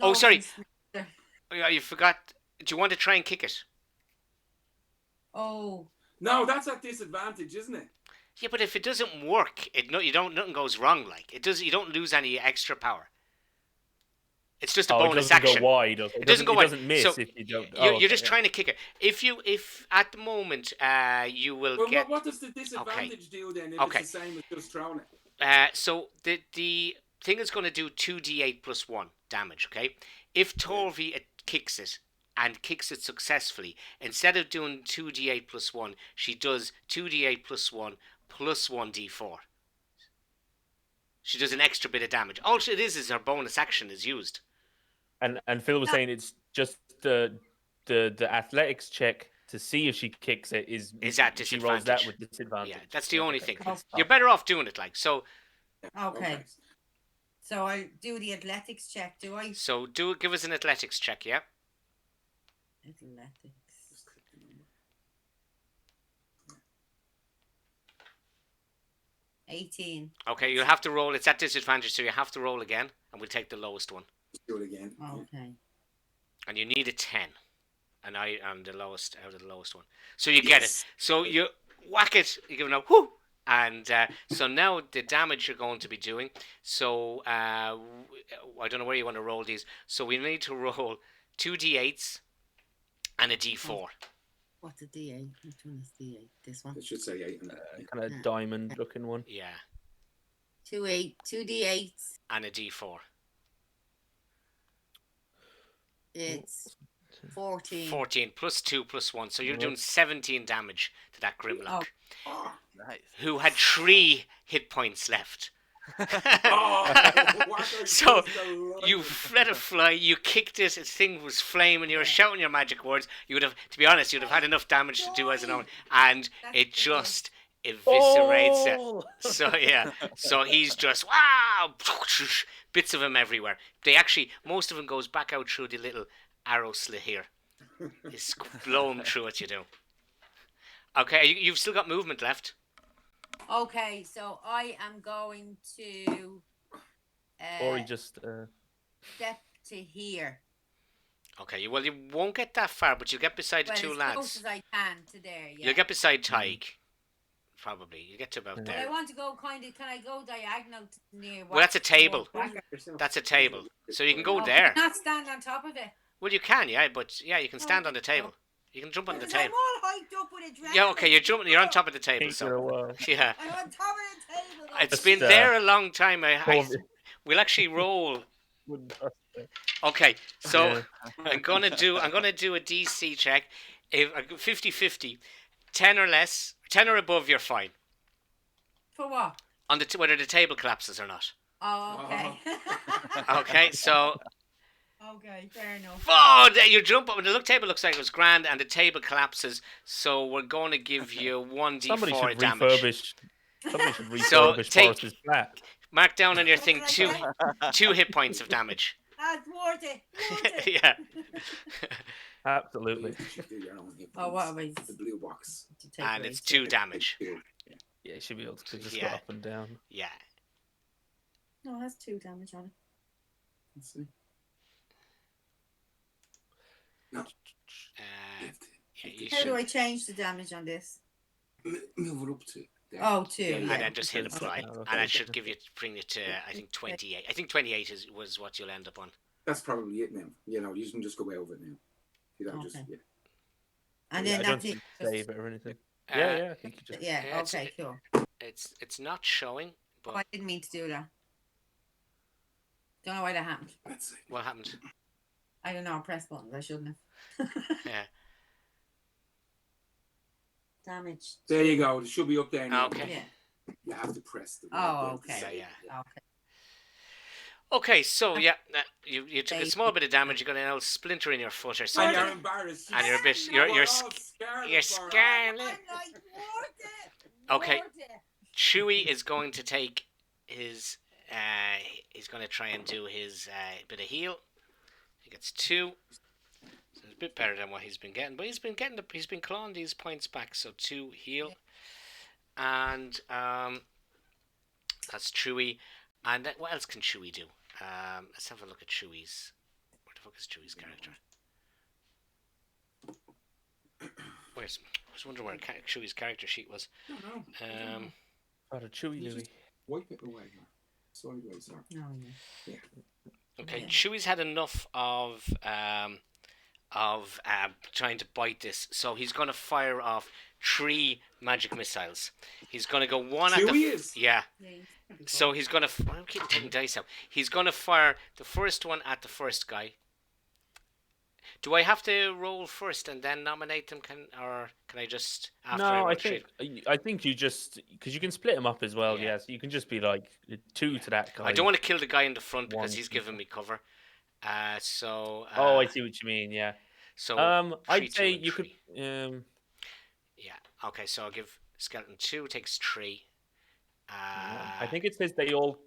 Oh, sorry. it's- Oh, you forgot. Do you want to try and kick it? Oh. No, that's at disadvantage, isn't it? Yeah, but if it doesn't work, nothing goes wrong. Like you don't lose any extra power. It's just a bonus it doesn't action. Go wide. It doesn't go wide. It doesn't miss So if you don't. You're just trying to kick it. If at the moment you will Well, get. what does the disadvantage do then if it's the same as just throwing it? So the thing is going to do 2d8 +1 damage. Okay, if Torvi kicks it and kicks it successfully, instead of doing 2d8 +1, she does 2d8 +1 plus 1d4. She does an extra bit of damage. All it is her bonus action is used. And Phil was saying it's just the athletics check to see if she kicks it is at she rolls that disadvantage. with disadvantage. Yeah, that's the only thing. Okay. You're better off doing it like so. Okay. So I do the athletics check, do I? So give us an athletics check, yeah. Athletics. 18. Okay, you'll have to roll. It's at disadvantage, so you have to roll again, and we'll take the lowest one. Do it again. Okay. And you need a 10. And I am the lowest out of the lowest one. So you get it. So you whack it, you give it a whoo! And so now the damage you're going to be doing. So I don't know where you want to roll these. So we need to roll 2 d8s and a d4. What's a D8? Which one is D8? This one? It should say 8 on that. Kind of diamond looking one. Yeah, 2 D8s. and a d4. It's 14. 14 plus 2 plus 1. So you're doing 17 damage to that Grimlock, Oh. Nice. who had 3 hit points left. Oh, So you let it fly, you kicked it, its thing was flaming, you were shouting your magic words. You would have, to be honest, you'd have had enough damage to do as an own, and it just eviscerates it. Oh! So yeah, so he's just wow, bits of him everywhere. They actually, most of them goes back out through the little arrow slit here. It's blown through it, you do. Okay, you've still got movement left. Okay, so I am going to Or he just step to here. Okay, well you won't get that far, but you'll get beside the Well, two as lads. close as I can to there, yeah. You'll get beside Tig. Probably. You get to about But there. I want to go kind of, can I go diagonal to near Well, that's a table. Whacker? That's a table. So you can go Oh, there. can I not stand on top of it. Well, you can, yeah, but yeah, you can stand on the Okay. table. You can jump on the Because table. I'm all hiked up with a dragon. Yeah, okay, you're jumping. You're on top of the table. keep it a So while. yeah, I'm on top of the table. though. it's Just, been there a long time. We'll actually roll. Okay, so Yeah. I'm gonna do a DC check. If 50-50, 10 or less, 10 or above, you're fine. For what? On the whether the table collapses or not. Oh, okay. Okay, so Okay, fair enough. oh, there you jump up. The table looks like it was grand, and the table collapses. So we're going to give you 1d4 Somebody should damage. refurbish. Somebody should So, refurbish take- Forrest's flat. Mark down on your thing What did I two hit points of damage. That's worth it. Worth it. Yeah. Absolutely. You should do your own hit Oh, what points. am I? The blue box. To take And away it's two. 2 damage. Yeah. Yeah, you should be able to just Yeah. go up and down. Yeah. No, that's 2 damage on it. Let's see. Uh, yeah, you How do should. I change the damage on this? Move it up to there. Oh, 2. Yeah, Yeah. And then just hit it Okay. right, Okay. and that should bring you to I think 28. I think 28 was what you'll end up on. That's probably it now. You know, you can just go over it now. You don't just Okay. yeah. And Yeah, then I don't that's it. think save it or anything. Uh, Yeah, I think you just. Yeah, Yeah, it's- okay, cool. It's not showing, Oh, but I didn't mean to do that. Don't know why that happened. That's it. what happened? I don't know. I pressed buttons. I shouldn't have. Yeah. Damage. There you go. It should be up there now. Okay. Yeah. You have to press the Oh, the okay. save. Yeah. Okay. Okay, so yeah, you took a Thank small bit of damage. You got an old splinter in your foot or And something, you're embarrassed. and you're a bit We're you're all sc- scarlet you're for it. scarlet. I'm like, worth it. Okay. Worth it. Chewie is going to take his. He's going to try and do his bit of heal. He gets 2. So it's a bit better than what he's been getting, but he's been clawing these points back. So 2 heal, and that's Chewie. And what else can Chewie do? Let's have a look at Chewie's. Where the fuck is Chewie's character? I was wondering where Chewie's character sheet was. No, no. Oh, the chewy You Louis. just wipe it away. Sideways. Or... Oh, yeah. Okay, Yeah. Chewie's had enough of trying to bite this, so he's going to fire off 3 magic missiles. He's going to go one at the Chewie is? yeah. Yeah, So he's going to. I'm keeping taking dice out. He's going to fire the first one at the first guy. Do I have to roll first and then nominate them? Or can I just after No, roll I three? think you just because you can split them up as well. Yeah. Yeah, so you can just be like 2 to that guy. I don't want to kill the guy in the front because One. he's giving me cover. So. Oh, I see what you mean. Yeah. So. 3, I'd 2, say and you 3. could. Yeah. Okay. So I'll give skeleton 2 takes 3. I think it says they all.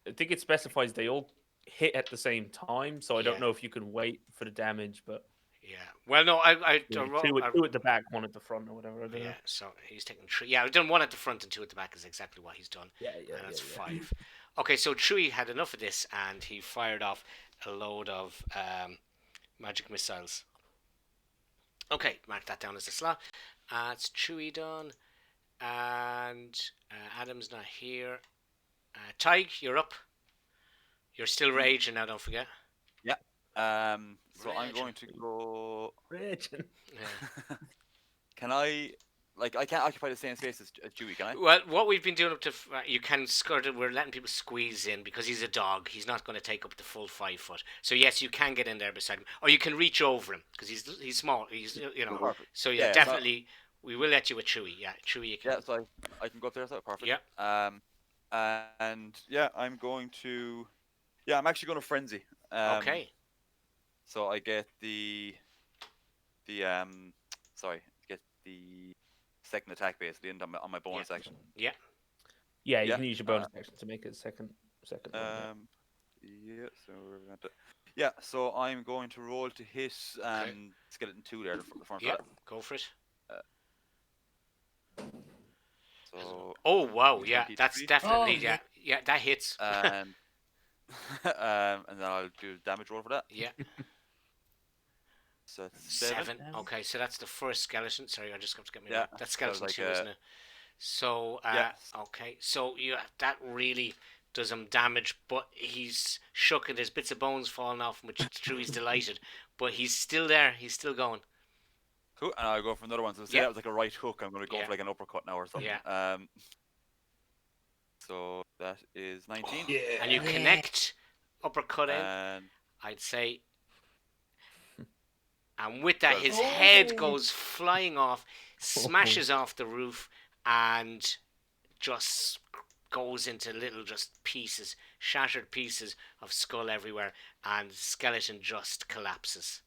I think it specifies they all hit at the same time. So I Yeah. don't know if you can wait for the damage, but Yeah. Well, no, Two at the back, one at the front, or whatever. I don't know. yeah. So he's taking 3. Yeah, I've done 1 at the front and 2 at the back is exactly what he's done. Yeah, And that's 5. Okay, so Chewie had enough of this, and he fired off a load of magic missiles. Okay, mark that down as a slot. It's Chewie done, and Adam's not here. Tig, you're up. You're still raging now. Don't forget. Yeah. So I'm going to go. Raging. Yeah. Can I? Like, I can't occupy the same space as Chewie, can I? Well, what we've been doing up to you can skirt it. We're letting people squeeze in because he's a dog. He's not going to take up the full 5 foot. So yes, you can get in there beside him, or you can reach over him because he's small. He's Perfect. So yeah, Yeah, definitely we will let you with Chewie. Yeah, Chewie. You can. Yeah, so I can go up there. So perfect. Yeah. And yeah, I'm going to. Yeah, I'm actually going to frenzy. Okay. So I get sorry, get the second attack basically on my bonus action. Yeah. Yeah, you Yeah, can use your bonus action to make it second. One, Yeah, so we're going to. Yeah, so I'm going to roll to hit skeleton 2 there, the front Yeah. fella. Go for it. So. Oh wow! Yeah, 23. that's definitely Oh, yeah. That hits. And and then I'll do damage roll for that. Yeah. So it's 7. Okay, so that's the first skeleton. Sorry, I just got to get me. Yeah, That's skeleton like 2, isn't it? So yeah. okay, so that really does him damage, but he's shook and there's bits of bones falling off him, which is true. He's delighted, but he's still there. He's still going. Cool, and I'll go for another one. So say that was like a right hook. I'm going to go for like an uppercut now or something. Yeah. So that is 19. Yeah. And you connect uppercut in. And I'd say. And with that, his head goes flying off, smashes off the roof, and just goes into little just pieces, shattered pieces of skull everywhere, and skeleton just collapses.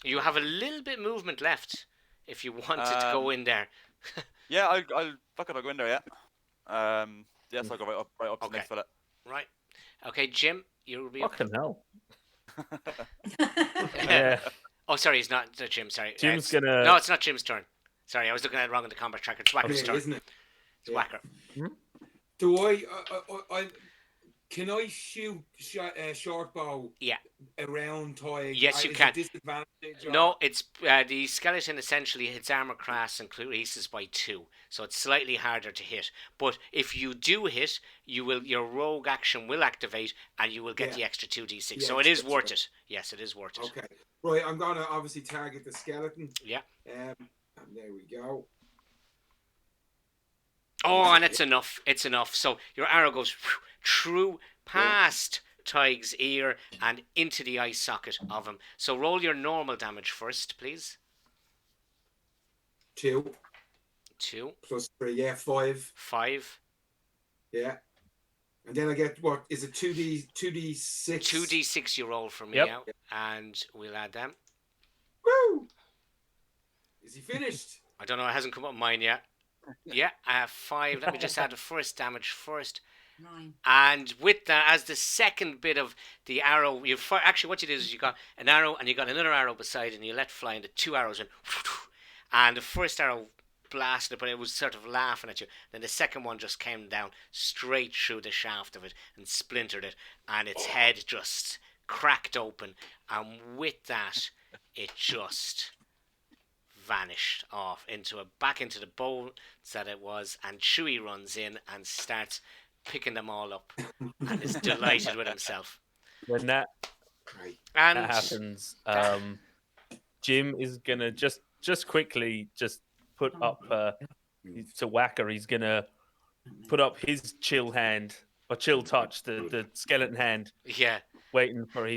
You have a little bit movement left if you wanted to go in there. yeah, I'll go in there. Yeah. Yes, I'll go right up to the next fella. Right. Okay, Jim, you'll be Fucking hell. up. Yeah. Oh, sorry, it's not Jim. Sorry, Jim's gonna. No, it's not Jim's turn. Sorry, I was looking at it wrong on the combat tracker. It's Whacker's turn. Isn't it? It's Whacker. Do I can I shoot short bow? Yeah. Around Toy. Yes, you is can. it disadvantage? No, it's the skeleton essentially hits armor class increases by 2, so it's slightly harder to hit. But if you do hit, your rogue action will activate, and you will get the extra 2d6. Yeah, so it is that's worth right. it. Yes, it is worth it. Okay, right. I'm gonna obviously target the skeleton. Yeah. And there we go. Oh, and it's enough. It's enough. So your arrow goes through past Tig's ear and into the eye socket of him. So roll your normal damage first, please. 2 2. plus 3. Yeah, 5. 5. Yeah. And then I get what is it? 2d6. 2d6 you roll for me Yep. now, and we'll add them. Woo! Is he finished? I don't know. It hasn't come up on mine yet. Yeah, 5. Let me just add the first damage first. 9. And with that, as the second bit of the arrow, actually what you did is you got an arrow and you got another arrow beside it, and you let fly, and the 2 arrows in, and the first arrow blasted it, but it was sort of laughing at you. Then the second one just came down straight through the shaft of it and splintered it, and its head just cracked open, and with that, it just vanished off back into the bowl that it was, and Chewie runs in and starts picking them all up and is delighted with himself. When that Right. And happens, Jim is gonna just quickly just put up to Whacker. He's gonna put up his chill hand or chill touch, the skeleton hand. yeah, Waiting for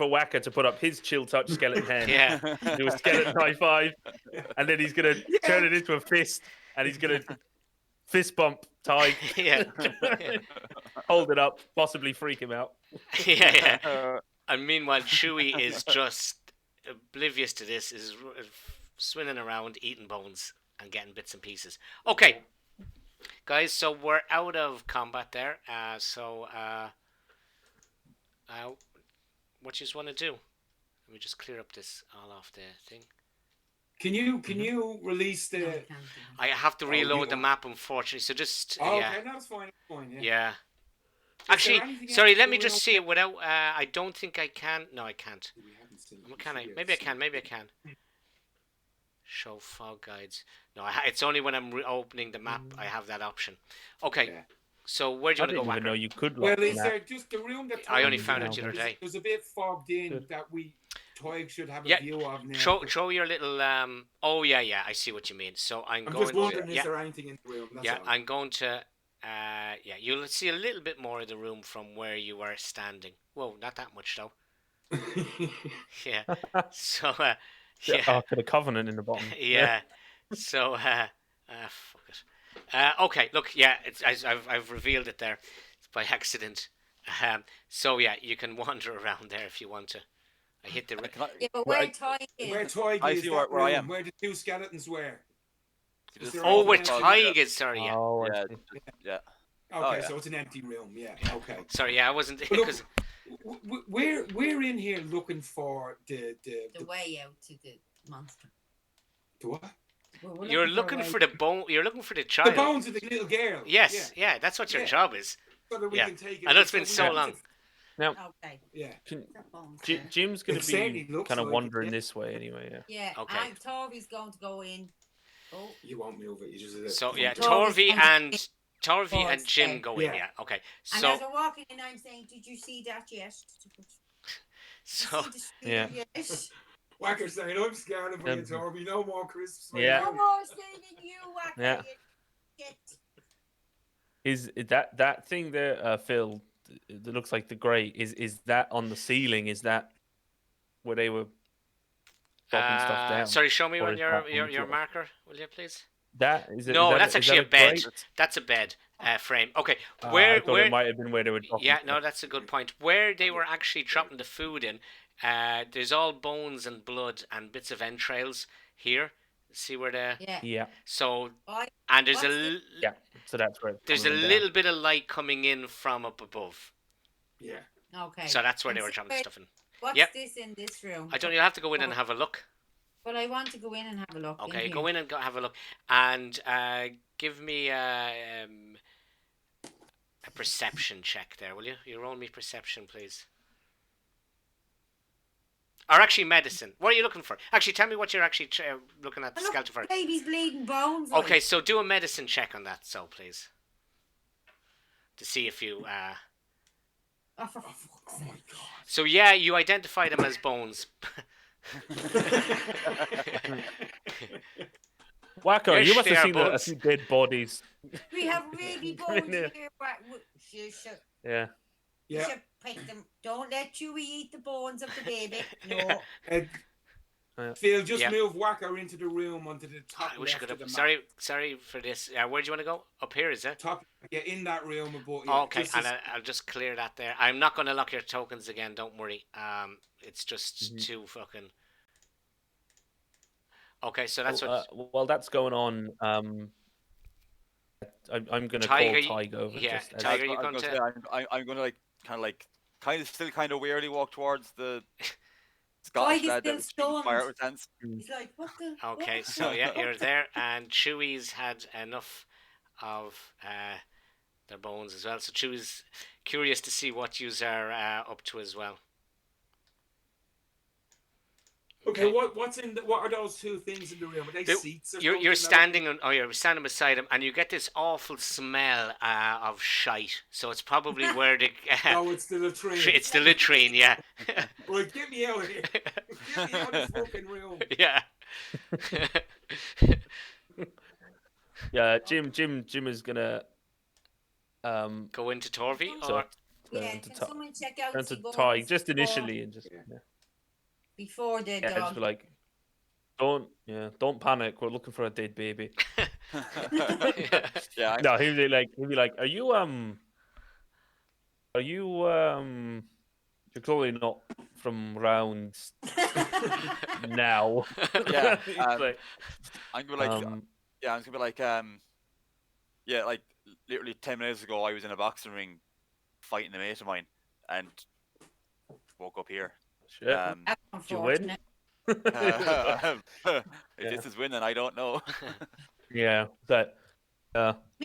Whacker to put up his chill touch skeleton hand. yeah, Do a skeleton high 5, and then he's gonna turn it into a fist, and he's gonna fist bump Ty, yeah, hold it up, possibly freak him out. yeah. And meanwhile, Chewie is just oblivious to this, is swinging around, eating bones and getting bits and pieces. Okay, guys, so we're out of combat there. What you just want to do? Let me just clear up this all off the thing. Can you release No, I the? can't do I have to Oh, reload the you- map, unfortunately. So just Oh, yeah, okay, no, that's fine. That's fine. Yeah. yeah. Is there Actually, anything sorry. else Let in me the just room see it without. I don't think I can. No, I can't. We haven't seen. Or We can should I? be able Maybe to I see can. it. Maybe I can. Show fog guides. No, it's only when I'm opening the map I have that option. Okay. Yeah. So where do you I want to go, didn't even know Wacker? you could Well, lock is that. there just the room that I only Toyg's found in? it the other There's- day. There's a bit fogged in Good. that Toyg should have a Yeah, view of now. Throw your little. Oh yeah. I see what you mean. So I'm I'm going just wondering, to. is Yeah, there anything in the room? That's yeah. all. I'm going to. Yeah. You'll see a little bit more of the room from where you were standing. Whoa, not that much though. Yeah. So. Yeah. Ark of the Covenant in the bottom. Yeah. So, fuck it. Okay, look, yeah, I've revealed it there. It's by accident. So yeah, you can wander around there if you want to. I hit the. Can I, Yeah, but Well, where I- Toy Where is, Toyg I is, see that where I room, am. where the two skeletons were. Just- there Oh, anything where else? Tig is. Sorry, yeah. Oh, I yeah, see. yeah. Okay, yeah. so it's an empty room. Yeah. Okay. Sorry, yeah, I wasn't But look, because we're in here looking for the the way out to the monster. what? We're you're a looking way- for the bone. You're looking for the The child. bones of the little girl. Yes, Yeah. yeah, that's what your Yeah. job is. So that we Yeah. can take it. I know it's been we so need long. to- Okay. Yeah. Can, That bone's J- there. Jim's going It to certainly be looks kind of like it, wandering yeah. this way anyway. Yeah. Yeah. Okay. And Torvy's going to go in. Oh. You won't move it. You just. So yeah, Torvy's Torvi on the and Torv's Jim there. go in. Yeah. Yeah, okay. And So as I'm walking in, I'm saying, "Did you see that yet? Did so you see the street Yeah. yet? Whacker saying, "I'm scared of you, Um, Torby. No more crisps." for Yeah. No you." more saving you, Wacker. Yeah. You shit." Is that thing there, Phil? That looks like the grey. Is that on the ceiling? Is that where they were dropping stuff down? sorry, show me Or on is that on your the floor? marker, will you please? That is it? No, is that that's is actually that a bed. grate? That's a bed frame. Okay, I where thought it might have been where they were dropping yeah, stuff. no, that's a good point. Where they were actually dropping the food in, there's all bones and blood and bits of entrails here. See where the Yeah. Yeah, so I, and there's What's yeah. So that's where it's there's a coming down. little bit of light coming in from up above. Yeah. okay. So that's where And they were see dropping where- stuff in. What's Yep. this in this room? I don't know. You'll have to go in and have a look. But I want to go in and have a look. Okay, in go in and have a look, and give me a perception check there, will you? You roll me perception, please. Or actually, medicine. What are you looking for? Actually, tell me what you're actually looking at the Look, skeleton for. baby's bleeding bones. Okay, like. so do a medicine check on that, so please, to see if you. Oh, for Oh, fuck's oh sake. my god. So yeah, you identify them as bones. Wacko, Yes, you must they have are seen a bones. few dead bodies. We have really bones Yeah. here, but you should, Yeah. you Yeah. should pick them. Don't let Chewie eat the bones of the baby. No. Phil, just Yeah. move Whacker into the room onto the top I wish I left could of the have. map. Sorry for this. Where do you want to go? Up here, is it? Top, yeah, in that room above. Oh, okay, just and as- I'll just clear that there. I'm not going to lock your tokens again. Don't worry. It's just Mhm. too fucking. Okay, so that's what. While that's going on, I'm going to call Tiger, Tig over. yeah, just as- Tiger, I you was going gonna to? say, I'm gonna still kind of weirdly walk towards the Scottish is lad still that was shooting fire stunned. with hands. He's like, what the? Okay, what the so yeah, fuck? you're there, and Chewie's had enough of their bones as well. So Chewie's curious to see what yous are up to as well. Okay, what are those two things in the room? Are they The- seats? Or You're something? standing on, or you're standing beside him, and you get this awful smell of shite. So it's probably where the No, it's the latrine. it's the latrine, yeah, Right, get me out of here. Get me out of this fucking room. yeah. Yeah, Jim is gonna Go into Torvi, So- or Yeah, turn to can Ti- someone check out turn to the bones Tig just before- initially and just Yeah. before the yeah, just dog? be like, don't panic. We're looking for a dead baby. Yeah, No, he'd be like, are you you're clearly not from round now. Yeah, He's I'm gonna be like, um, yeah, I'm gonna be like, yeah, like literally 10 minutes ago, I was in a boxing ring fighting a mate of mine, and woke up here. Shit. That's Did you win? unfortunate. If this is winning, I don't know. Yeah, but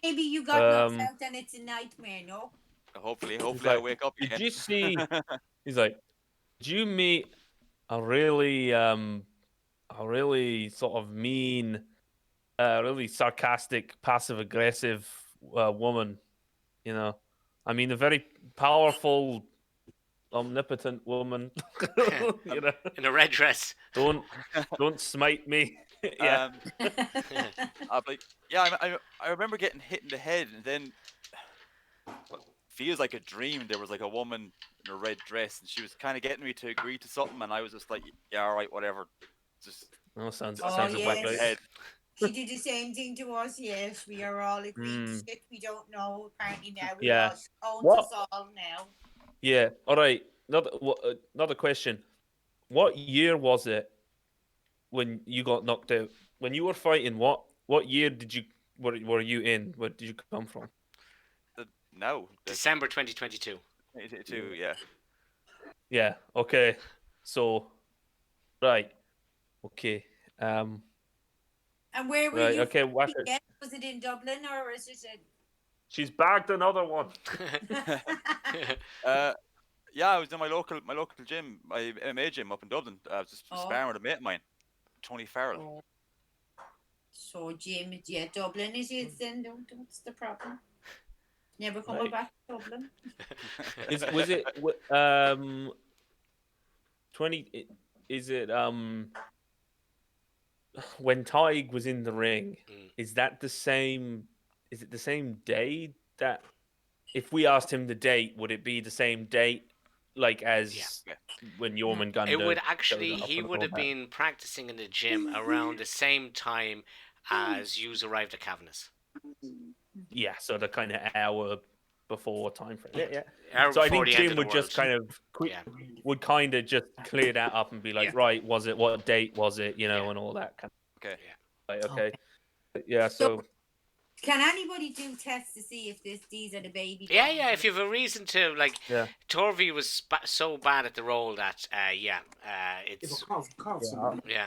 Maybe you got knocked Um, out and it's a nightmare, no? Hopefully he's I like, wake up did again. you see? He's like, did you meet a really sort of mean, really sarcastic, passive aggressive woman? You know, I mean, a very powerful, omnipotent woman. You know, In a red dress. don't smite me. Yeah. I'm like, yeah, I remember getting hit in the head, and then feels like a dream. There was like a woman in a red dress, and she was kind of getting me to agree to something, and I was just like, yeah, all right, whatever. Just Oh, sounds Oh, sounds about yes. right. head. She did the same thing to us, yes. We are all agreed Mm. shit we don't know. Apparently now we Yeah. all own What? us all now. Yeah. All right. Another question. What year was it when you got knocked out? When you were fighting, what year did you were you in? Where did you come from? No, December 2022. too, yeah. Yeah. Okay. So, right. Okay. And where were Right. you? Okay. from again? Was it in Dublin or was it She's bagged another one. Yeah, I was in my local gym, my MMA gym up in Dublin. I was just Oh. sparring with a mate of mine, Tony Farrell. Oh. So Jim, yeah, Dublin it is then. What's the problem? Never coming Right. back to Dublin. Was it 20? Is it when Tig was in the ring? Is that the same? Is it the same day that? If we asked him the date, would it be the same date, like as Yeah. when Jormungandr? It would showed actually, up he and would all have that? been practicing in the gym around the same time as you arrived at Cavanaugh's. Yeah, so the kind of hour before time frame. Yeah, Hour So I before think the end Jim of the would just world. kind of Yeah. would kind of just clear that up and be like, Yeah. right, was it what date was it, Yeah. and all that kind Okay. of like, okay. Yeah, so Can anybody do tests to see if these are the baby? Yeah, bones? yeah. If you have a reason to, like, Yeah. Torvi was so bad at the role that, it's yeah.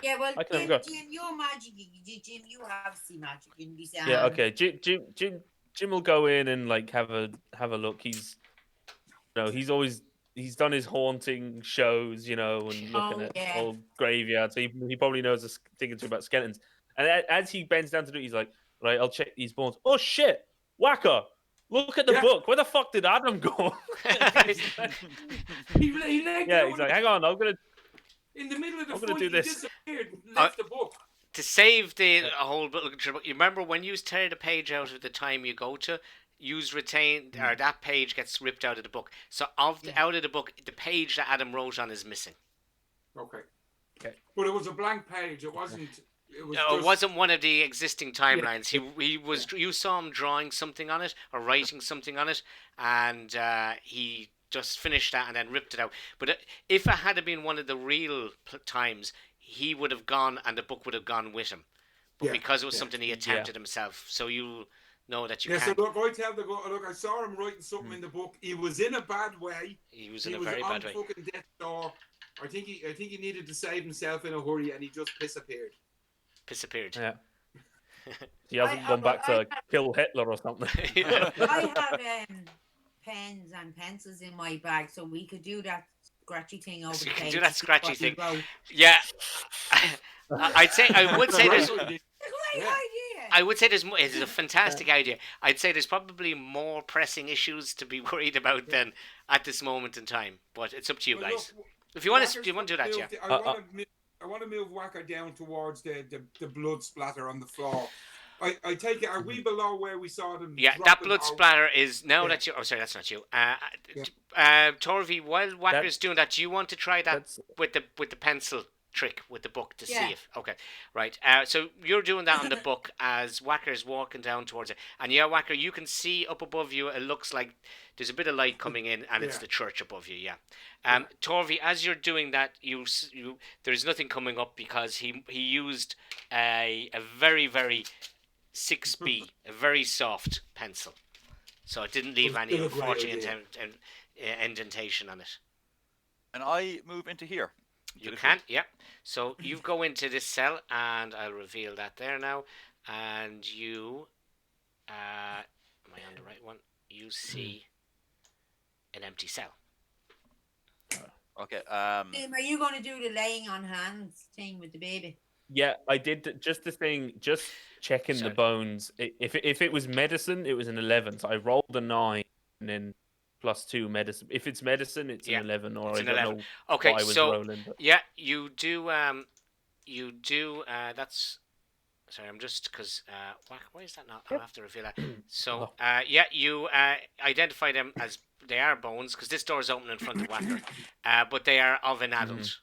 Yeah, well, I can have a go. Jim, you're magic. Jim, you have seen magic in this. Yeah, okay. Jim will go in and like have a look. He's he's done his haunting shows, and looking at old graveyards. So he probably knows a thing or two about skeletons. And as he bends down to do it, he's like, right, I'll check these bones. Oh shit, Whacker! Look at the book. Where the fuck did Adam go? He he's like, hang on, I'm gonna. In the middle of the I'm gonna fight, do he this. disappeared and left the book. To save the whole book, you remember when you tear the page out of the time you go to, use retain, or that page gets ripped out of the book. So out of the book, the page that Adam wrote on is missing. Okay. But it was a blank page. It wasn't. It wasn't one of the existing timelines. He was. You saw him drawing something on it or writing something on it, and he just finished that and then ripped it out. But if it had been one of the real times, he would have gone and the book would have gone with him. But because it was something he attempted himself, so you know that you can't. So look, I tell the guy, look, I saw him writing something in the book. He was in a bad way. He was in a very bad way. Fucking death door. I think he needed to save himself in a hurry, and he just disappeared. Yeah. He hasn't gone back to kill Hitler or something. I have pens and pencils in my bag, so we could do that scratchy thing over So the you can page. do that scratchy thing. Wrote. Yeah. I would say there's. Great idea. I would say it's a fantastic idea. I'd say there's probably more pressing issues to be worried about than at this moment in time. But it's up to you guys. If you want to do that, yeah. I want to move Whacker down towards the blood splatter on the floor. I take it. Are we below where we saw them? Yeah, that blood splatter is now that you. Oh, sorry, that's not you. Torvi, while Whacker's doing that, do you want to try that with the pencil trick with the book to see if? Okay, right. So you're doing that on the book as Whacker's walking down towards it, and Whacker, you can see up above you. It looks like there's a bit of light coming in, and it's the church above you. Yeah. Torvi, as you're doing that, you there's nothing coming up because he used a very, very 6B, a very soft pencil, so it didn't leave any unfortunate indentation on it. And I move into here. into You this can, room. yeah. So you go into this cell, and I'll reveal that there now. And you, am I on the right one? You see an empty cell. Okay. Tim, are you going to do the laying on hands thing with the baby? Yeah, I did just the thing, just checking the Sorry. bones. If it was medicine, it was an 11. So I rolled a 9 and then +2 medicine. If it's medicine, it's an Yeah, 11, or it's I an don't 11. know Okay, what I was so rolling. But yeah, you do. That's sorry. I'm just because why is that not? I'll have to reveal that. So Oh. yeah, you identify them as they are bones because this door is open in front of Wacker, but they are of an adult.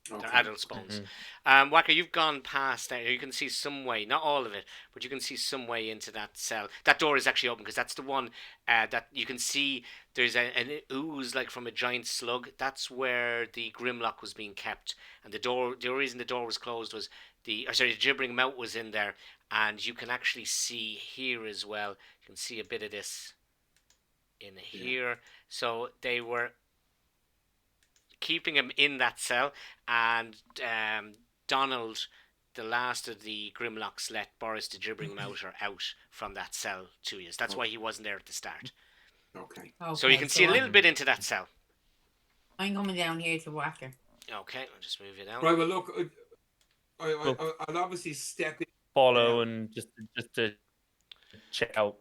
They're Okay. adult bones. Mhm. Wacker, you've gone past there. You can see some way, not all of it, but you can see some way into that cell. That door is actually open because that's the one that you can see. There's an ooze like from a giant slug. That's where the Grimlock was being kept, and the door. The reason the door was closed was the gibbering mouth was in there, and you can actually see here as well. You can see a bit of this in here. So they were keeping him in that cell, and Donald, the last of the Grimlocks, let Boris the Gibbering Mouter out from that cell 2 years. That's why he wasn't there at the start. Okay. So you can see a little I'm, bit into that cell. I'm coming down here to Wacker. Okay, I'll just move you down. Right. Well, look, I'll obviously step in. Follow Yeah. and just to check out,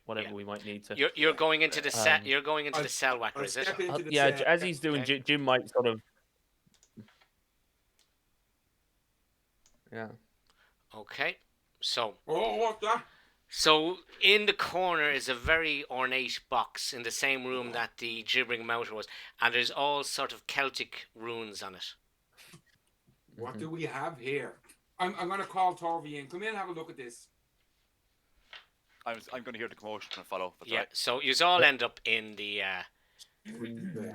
whatever Yeah. we might need to. You're going into the cell. Um, You're going into the cell, Wacker, I'll is it? step into the Yeah, cell. as he's doing, Okay. Jim might sort of. Yeah. Okay. So Oh, what that? So in the corner is a very ornate box in the same room that the Gibbering Mouter was, and there's all sort of Celtic runes on it. What do we have here? I'm going to call Torvi in. Come in and have a look at this. I'm going to hear the commotion and follow. That's Yeah. right. So you all end up in the. Yeah.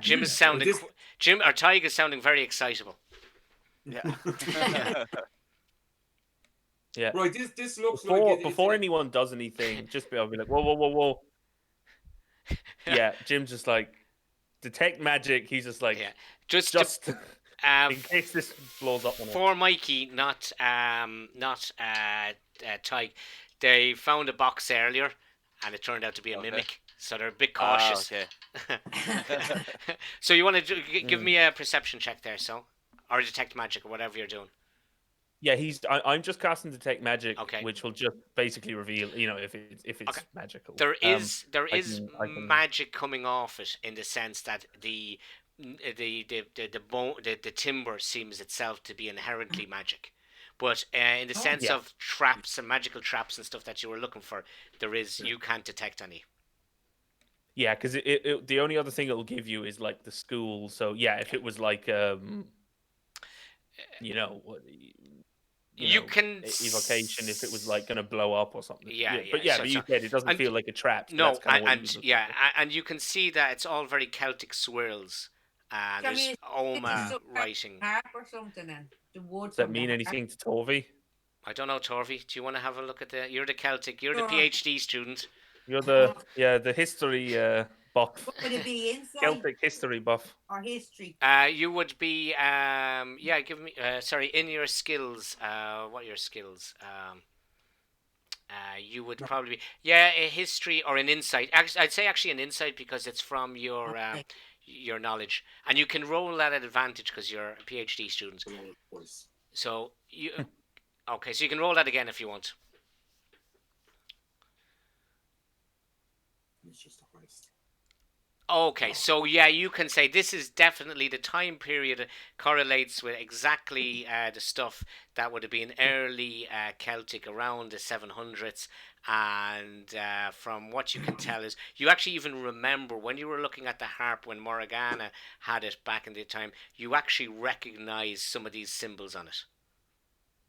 Jim is sounding. This- Jim or Tig is sounding very excitable. Yeah. Yeah. Right. This looks Before like before anyone does anything, I'll be like, whoa, whoa, whoa, whoa. Yeah, Jim's just like, detect magic. He's just like, Yeah. Just in case this blows up on us. for Mikey, not Tig. They found a box earlier, and it turned out to be a Okay. mimic. So they're a bit cautious. Okay. So you want to give me a perception check there, or detect magic, or whatever you're doing. Yeah, I'm just casting detect magic, Okay. which will just basically reveal, if it's Okay. magical. There is I can- magic coming off it in the sense that the timber seems itself to be inherently magic, but in the sense yeah. of traps and magical traps and stuff that you were looking for, you can't detect any. Yeah, because the only other thing it'll give you is like the school. So yeah, if it was like You can evocation, if it was like going to blow up or something. Yeah, but so you said it doesn't and- feel like a trap. So no, that's kind of what and you was looking yeah, for. and you can see that it's all very Celtic swirls. There's This is Oma some writing. harp or something then. The wood. Does that from the mean harp. anything to Torvi? I don't know, Torvi. Do you want to have a look at you're the Celtic, you're the Sure. PhD student. You're the history buff, What would it be, insight Celtic history buff. or history? You would be give me sorry, in your skills, what are your skills? You would probably be a history or an insight. I'd say actually an insight because it's from your Okay. your knowledge, and you can roll that at advantage because you're a PhD student. So you okay, so you can roll that again if you want. It's just a waste. Okay, so yeah, you can say this is definitely the time period correlates with exactly the stuff that would have been early Celtic around the 700s, and from what you can tell is you actually even remember when you were looking at the harp when Morgana had it back in the time, you actually recognise some of these symbols on it.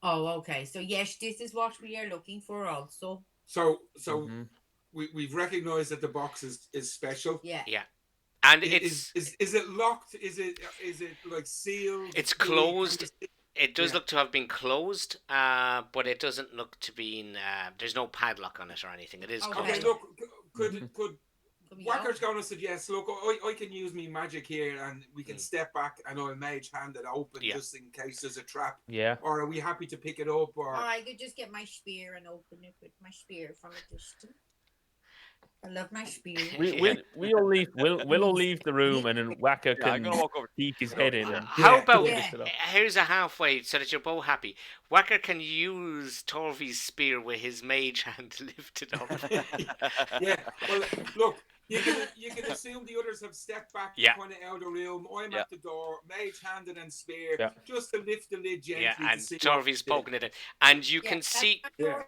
Oh, okay. So yes, this is what we are looking for also. So Mhm. we've recognised that the box is special. Yeah. Yeah. And Is it locked? Is it like sealed? It's Do we closed. kind of- It does Yeah. look to have been closed, but it doesn't look to be. There's no padlock on it or anything. It is Okay. closed. Okay, look, could me Wacker's out. going to suggest, look, I can use me magic here and we can step back and I'll mage hand it open just in case there's a trap. Yeah. Or are we happy to pick it up? Or I could just get my spear and open it with my spear from a distance. I love my spear. We'll leave the room and then Wacker Yeah, I'm can gonna walk over. peek his head in. And How about lift it up. here's a halfway so that you're both happy. Wacker can use Torvi's spear with his mage hand to lift it up. yeah, well, look, you can assume the others have stepped back kind of out of the room. I'm at the door, mage handed and spear, just to lift the lid gently. Yeah, and to see Torvi's poking it in. And you can see... Spear,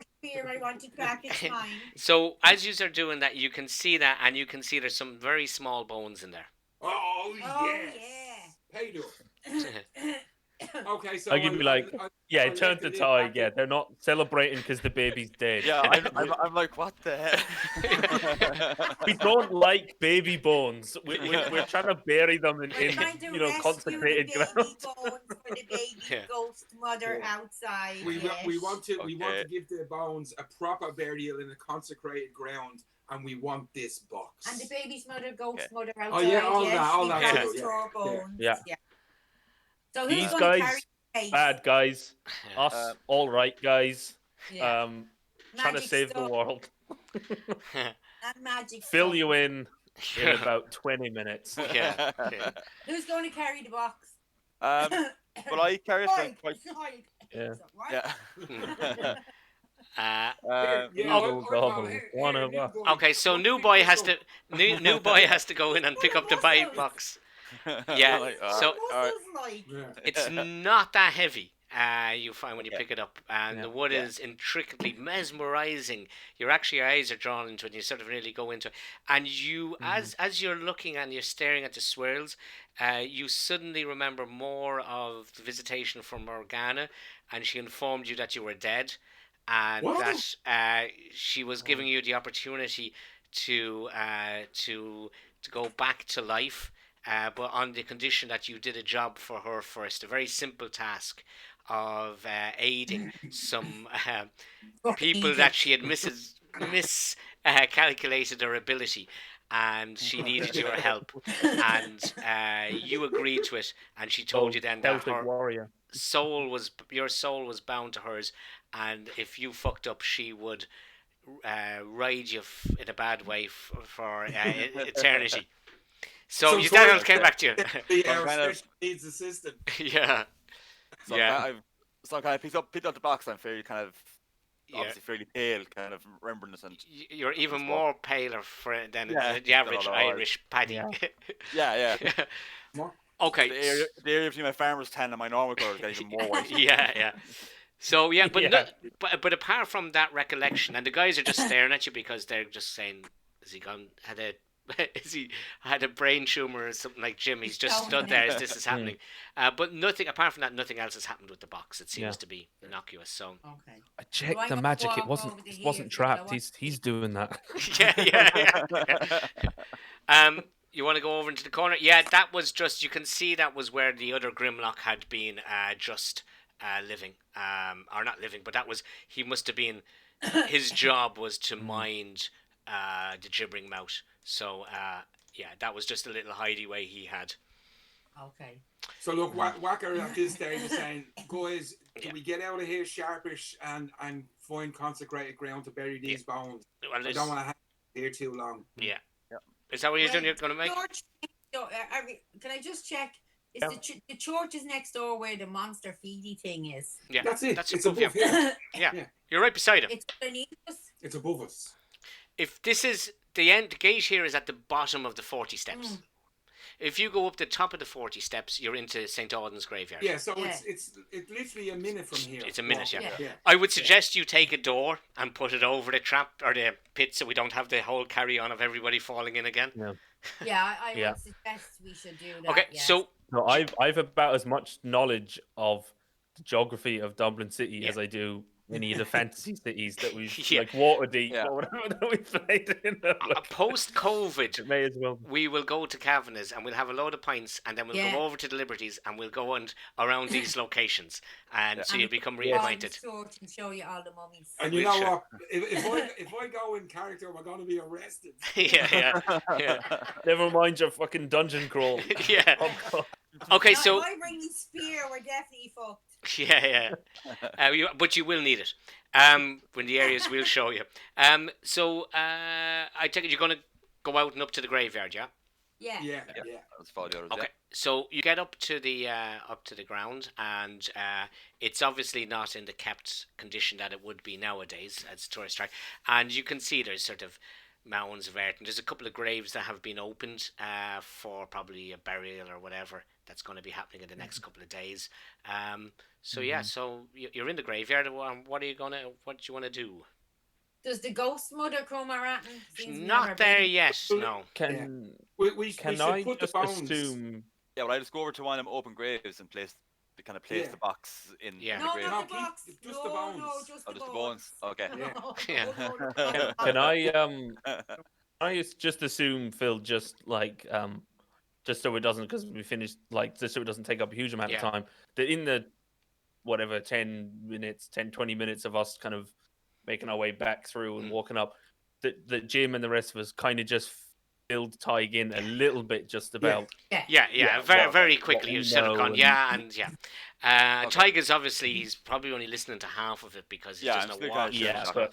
I want it back, it's mine. So, as you are doing that, you can see that, and you can see there's some very small bones in there. Oh yes! Paid up. Okay, so I'll give you turn to Ty. Yeah, they're not celebrating because the baby's dead. Yeah, I'm like, what the hell? We don't like baby bones. We're trying to bury them in consecrated ground. Bones for the baby ghost mother outside. We want to give the bones a proper burial in a consecrated ground. And we want this box. And the baby's mother, ghost mother outside. Oh yeah, all that. Yeah. So these guys, bad guys. Us, all right guys. Trying to save the world. And magic. Fill you in about 20 minutes. Yeah. Who's going to carry the box? Well, I carry it quite. Yeah. One of us. Okay, so new boy has to go in and pick up the bite box. Yeah, so it's not that heavy. You find when you pick it up, and the wood is intricately mesmerizing. Your eyes are drawn into it, and you sort of really go into it. And you, as you're looking and you're staring at the swirls, you suddenly remember more of the visitation from Morgana, and she informed you that you were dead. And that she was giving you the opportunity to go back to life, but on the condition that you did a job for her first, a very simple task of aiding some people that she had miscalculated her ability, and she needed your help, and you agreed to it, and she told you then that her warrior. your soul was bound to hers, and if you fucked up, she would ride you in a bad way for eternity. So you then came back to you. Needs assistant. Yeah. So I kind of picked up the box. I'm fairly kind of obviously fairly pale, kind of remembering this. And you're even more paler than the average Irish paddy. Yeah. Okay. The area between my farmer's tan and my normal colour is getting even more white. Yeah. So but apart from that recollection, and the guys are just staring at you because they're just saying, "Has he had a brain tumor or something like Jim? He's just stood there as this is happening." But nothing apart from that, nothing else has happened with the box. It seems to be innocuous. So I checked the magic. It wasn't trapped. He's doing that. Yeah. You want to go over into the corner? Yeah, that was just. You can see that was where the other Grimlock had been just living, or not living, but that was he must have been. His job was to mind the gibbering mouth. So that was just a little hideaway he had. Okay. So look, Wacker at this stage is saying, guys, can we get out of here sharpish and find consecrated ground to bury these bones? Well, I don't want to have here too long. Yeah. Is that what you're going to make? Can I just check? Is the church is next door where the monster feedy thing is? Yeah, that's it. It's above you. Yeah, you're right beside him. It's underneath us. It's above us. If this is the end, the gate here is at the bottom of the 40 steps. If you go up the top of the 40 steps, you're into St. Auden's graveyard. Yeah, so it's literally a minute from here. It's a minute, yeah. I would suggest you take a door and put it over the trap or the pit so we don't have the whole carry-on of everybody falling in again. I would suggest we should do that. Okay, so I've about as much knowledge of the geography of Dublin City as I do any of the fantasy cities that we've Yeah. like Waterdeep Yeah. or whatever that we played in. Like, Post-COVID, it may as well. we will go to Kavanagh's and we'll have a load of pints, and then we'll Yeah. go over to the Liberties and we'll go around these locations, and Yeah. so you'll become Yeah. reacquainted. Sort and show you all the mummies. And you We know should. what? If I go in character, we're going to be arrested. yeah. Never mind your fucking dungeon crawl. Yeah. Oh, God. Okay, Now, so if I bring me spear, we're definitely fucked. yeah. But you will need it. When the areas we'll show you. So I take it you're going to go out and up to the graveyard, yeah? Yeah. Yeah. Let's follow the others. Okay, so you get up to the ground, and it's obviously not in the kept condition that it would be nowadays as a tourist track. And you can see there's sort of mounds of earth, and there's a couple of graves that have been opened for probably a burial or whatever that's going to be happening in the next couple of days. So yeah, so you're in the graveyard. What do you want to do? Does the ghost mother come around? Not there yet. No. Can We can should I put just the bones. assume? Yeah, well, I just go over to one of them open graves and place Yeah. the box in Yeah. the No, grave. not No, the keep box. just the No, bones. no, just Oh, the just the bones. bones. Okay. Yeah. Can I just assume, Phil, just like just so it doesn't, because we finished, like, just so it doesn't take up a huge amount Yeah. of time, that in the whatever 10 20 minutes of us kind of making our way back through and walking up, that Jim and the rest of us kind of just filled Tig in a little bit, just about. Yeah, well, very what quickly. we You've sort of know gone, and- yeah, and yeah. Okay. Tiger's obviously, he's probably only listening to half of it because he Yeah, doesn't I'm know still what. kinda sure. Yeah, Exactly.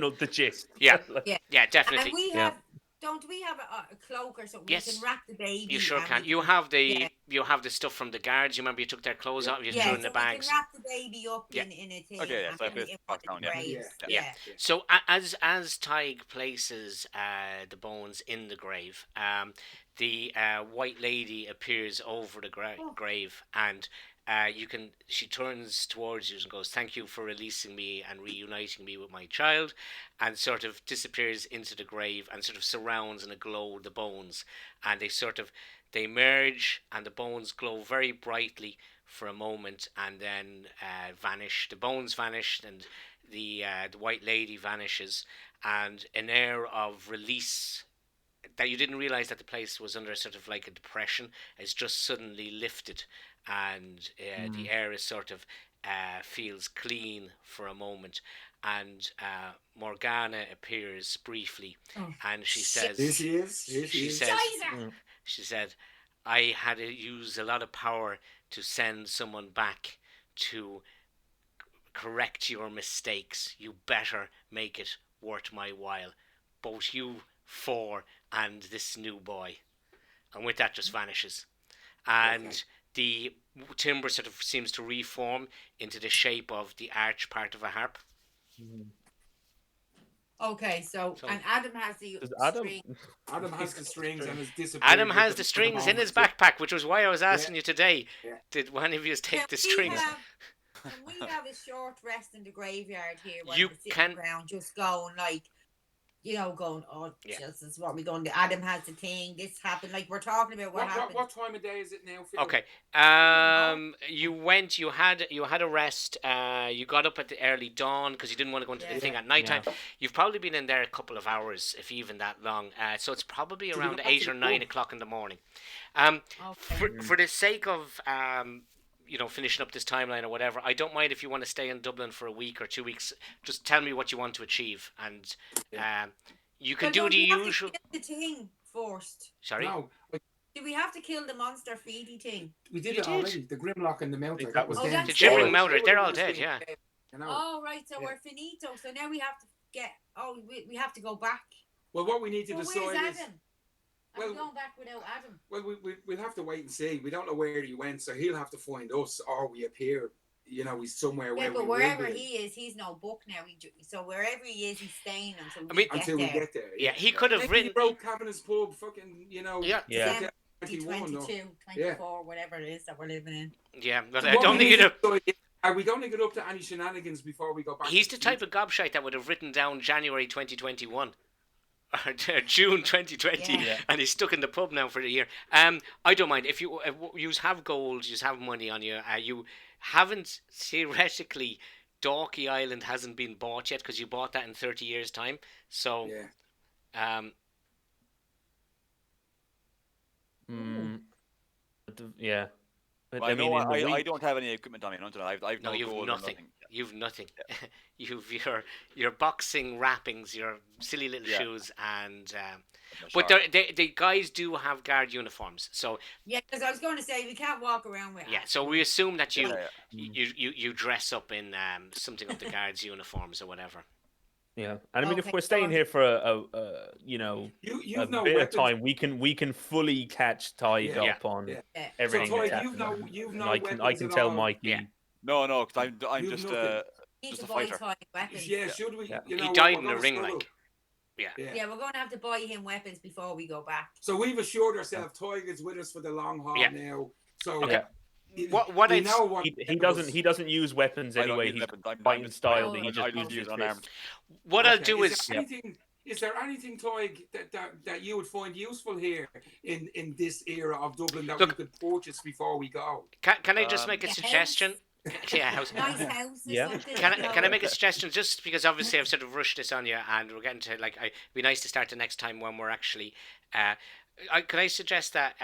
but the gist. Yeah. Like, Yeah, definitely. And we Yeah. have, don't we have a cloak or something? Yes. We can wrap the baby. You sure and can. we You have the Yeah. stuff from the guards. You remember you took their clothes off. You Yeah, threw so in the we bags. can wrap the baby up Yeah. in a thing. Okay, yeah, and so I put it place in the box one of down, the yeah. graves. Yeah. So as Tig places the bones in the grave, the white lady appears over the grave, and she turns towards you and goes, "Thank you for releasing me and reuniting me with my child," and sort of disappears into the grave and sort of surrounds in a glow the bones, and they merge, and the bones glow very brightly for a moment, and then vanish. The bones vanish, and the white lady vanishes, and an air of release that you didn't realize that the place was under sort of like a depression is just suddenly lifted, and the air is sort of feels clean for a moment, and Morgana appears briefly, and she says, Here she is. she said, "I had to use a lot of power to send someone back to correct your mistakes. You better make it worth my while. Both you four and this new boy." And with that just vanishes. And the timber sort of seems to reform into the shape of the arch part of a harp. Okay, so and Adam has the Does Adam? string. Adam has the strings and has disappeared. Adam with has them the for strings in his moment. backpack, which was why I was asking you today. Yeah. Did one of you take the Can we strings? Can we have a short rest in the graveyard here while You we're sitting can- around just going like, going, oh, Yeah. this is what we're going to do. Adam has the thing, this happened. Like, we're talking about what happened. What time of day is it now, Phil? Okay. You had a rest. You got up at the early dawn because you didn't want to go into the thing at night time. You've probably been in there a couple of hours, if even that long. So it's probably we around go back 8 to or the 9 pub? o'clock in the morning. Okay. For the sake of finishing up this timeline or whatever, I don't mind if you want to stay in Dublin for a week or 2 weeks. Just tell me what you want to achieve, and you can Well, do don't the we have to usual. kill the thing first. Sorry. No, Do we have to kill the monster feedy thing? we did You it did. already. The Grimlock and the Melter. think That that was was- Oh, them. that's The Gibbering it. Melter, they're all They were dead, the yeah. same, you know. Oh, right, so Yeah. we're finito. So now we have to get, we have to go back. Well, what we need to Well, where's decide is, Adam? well- I'm going back without Adam. well, we'll have to wait and see. We don't know where he went, so he'll have to find us, or we appear. He's somewhere Yeah, where but we wherever will be he is, he's no book now. So wherever he is, he's staying until we I mean- get until there. we get there. Yeah, he could have Maybe written. he broke Kavanagh's pub, fucking, Yeah. Yeah. December 21, no. 22, 24, whatever it is that we're living in. Yeah, but So I what don't we think need you'd have. to decide, are we going to get up to any shenanigans before we go back? He's to the type of gobshite that would have written down January 2021 or June 2020, Yeah. and he's stuck in the pub now for a year. I don't mind if you have gold, you have money on you. You haven't theoretically Dalkey Island hasn't been bought yet because you bought that in 30 years' time. So, Yeah. Yeah. But, Well, I know in the I week, don't have any equipment on me, none of that. I've no, no you've gold or nothing. nothing. You've nothing. You've your boxing wrappings, your silly little shoes, and but the guys do have guard uniforms. So Yeah, because I was going to say we can't walk around with. yeah, so we assume that you Yeah. you dress up in something of the guards' uniforms or whatever. yeah. And I mean, if Okay, we're staying so- here for a You've no bit of weapons. time, we can fully catch Tig Yeah. up on Yeah. Yeah. everything So, that's Toy, happening. you've And no I weapons can at tell all. Mikey. Yeah. No, because I'm You've just nothing. Need just to a buy fighter. Toy weapons. Yeah, should we? Yeah. You know, He we're died in gonna the ring, struggle. like. Yeah. Yeah, we're going to have to buy him weapons before we go back. So we've assured ourselves Toy is with us for the long haul Yeah. now. So Okay. Yeah. What we I'd know what He doesn't use weapons I don't anyway. use He's weapons. I'm fighting just style. I He just just uses use his unarmed. fists. what I'll Okay, do is is there anything, Toy, that you would find useful here in this era of Dublin that Look- we could purchase before we go? can I just make a Yeah, suggestion? Yeah, house. Nice house or Yeah. something. Can I make a suggestion? Just because obviously I've sort of rushed this on you, and we're getting to like, it'd be nice to start the next time when we're actually. Can I suggest that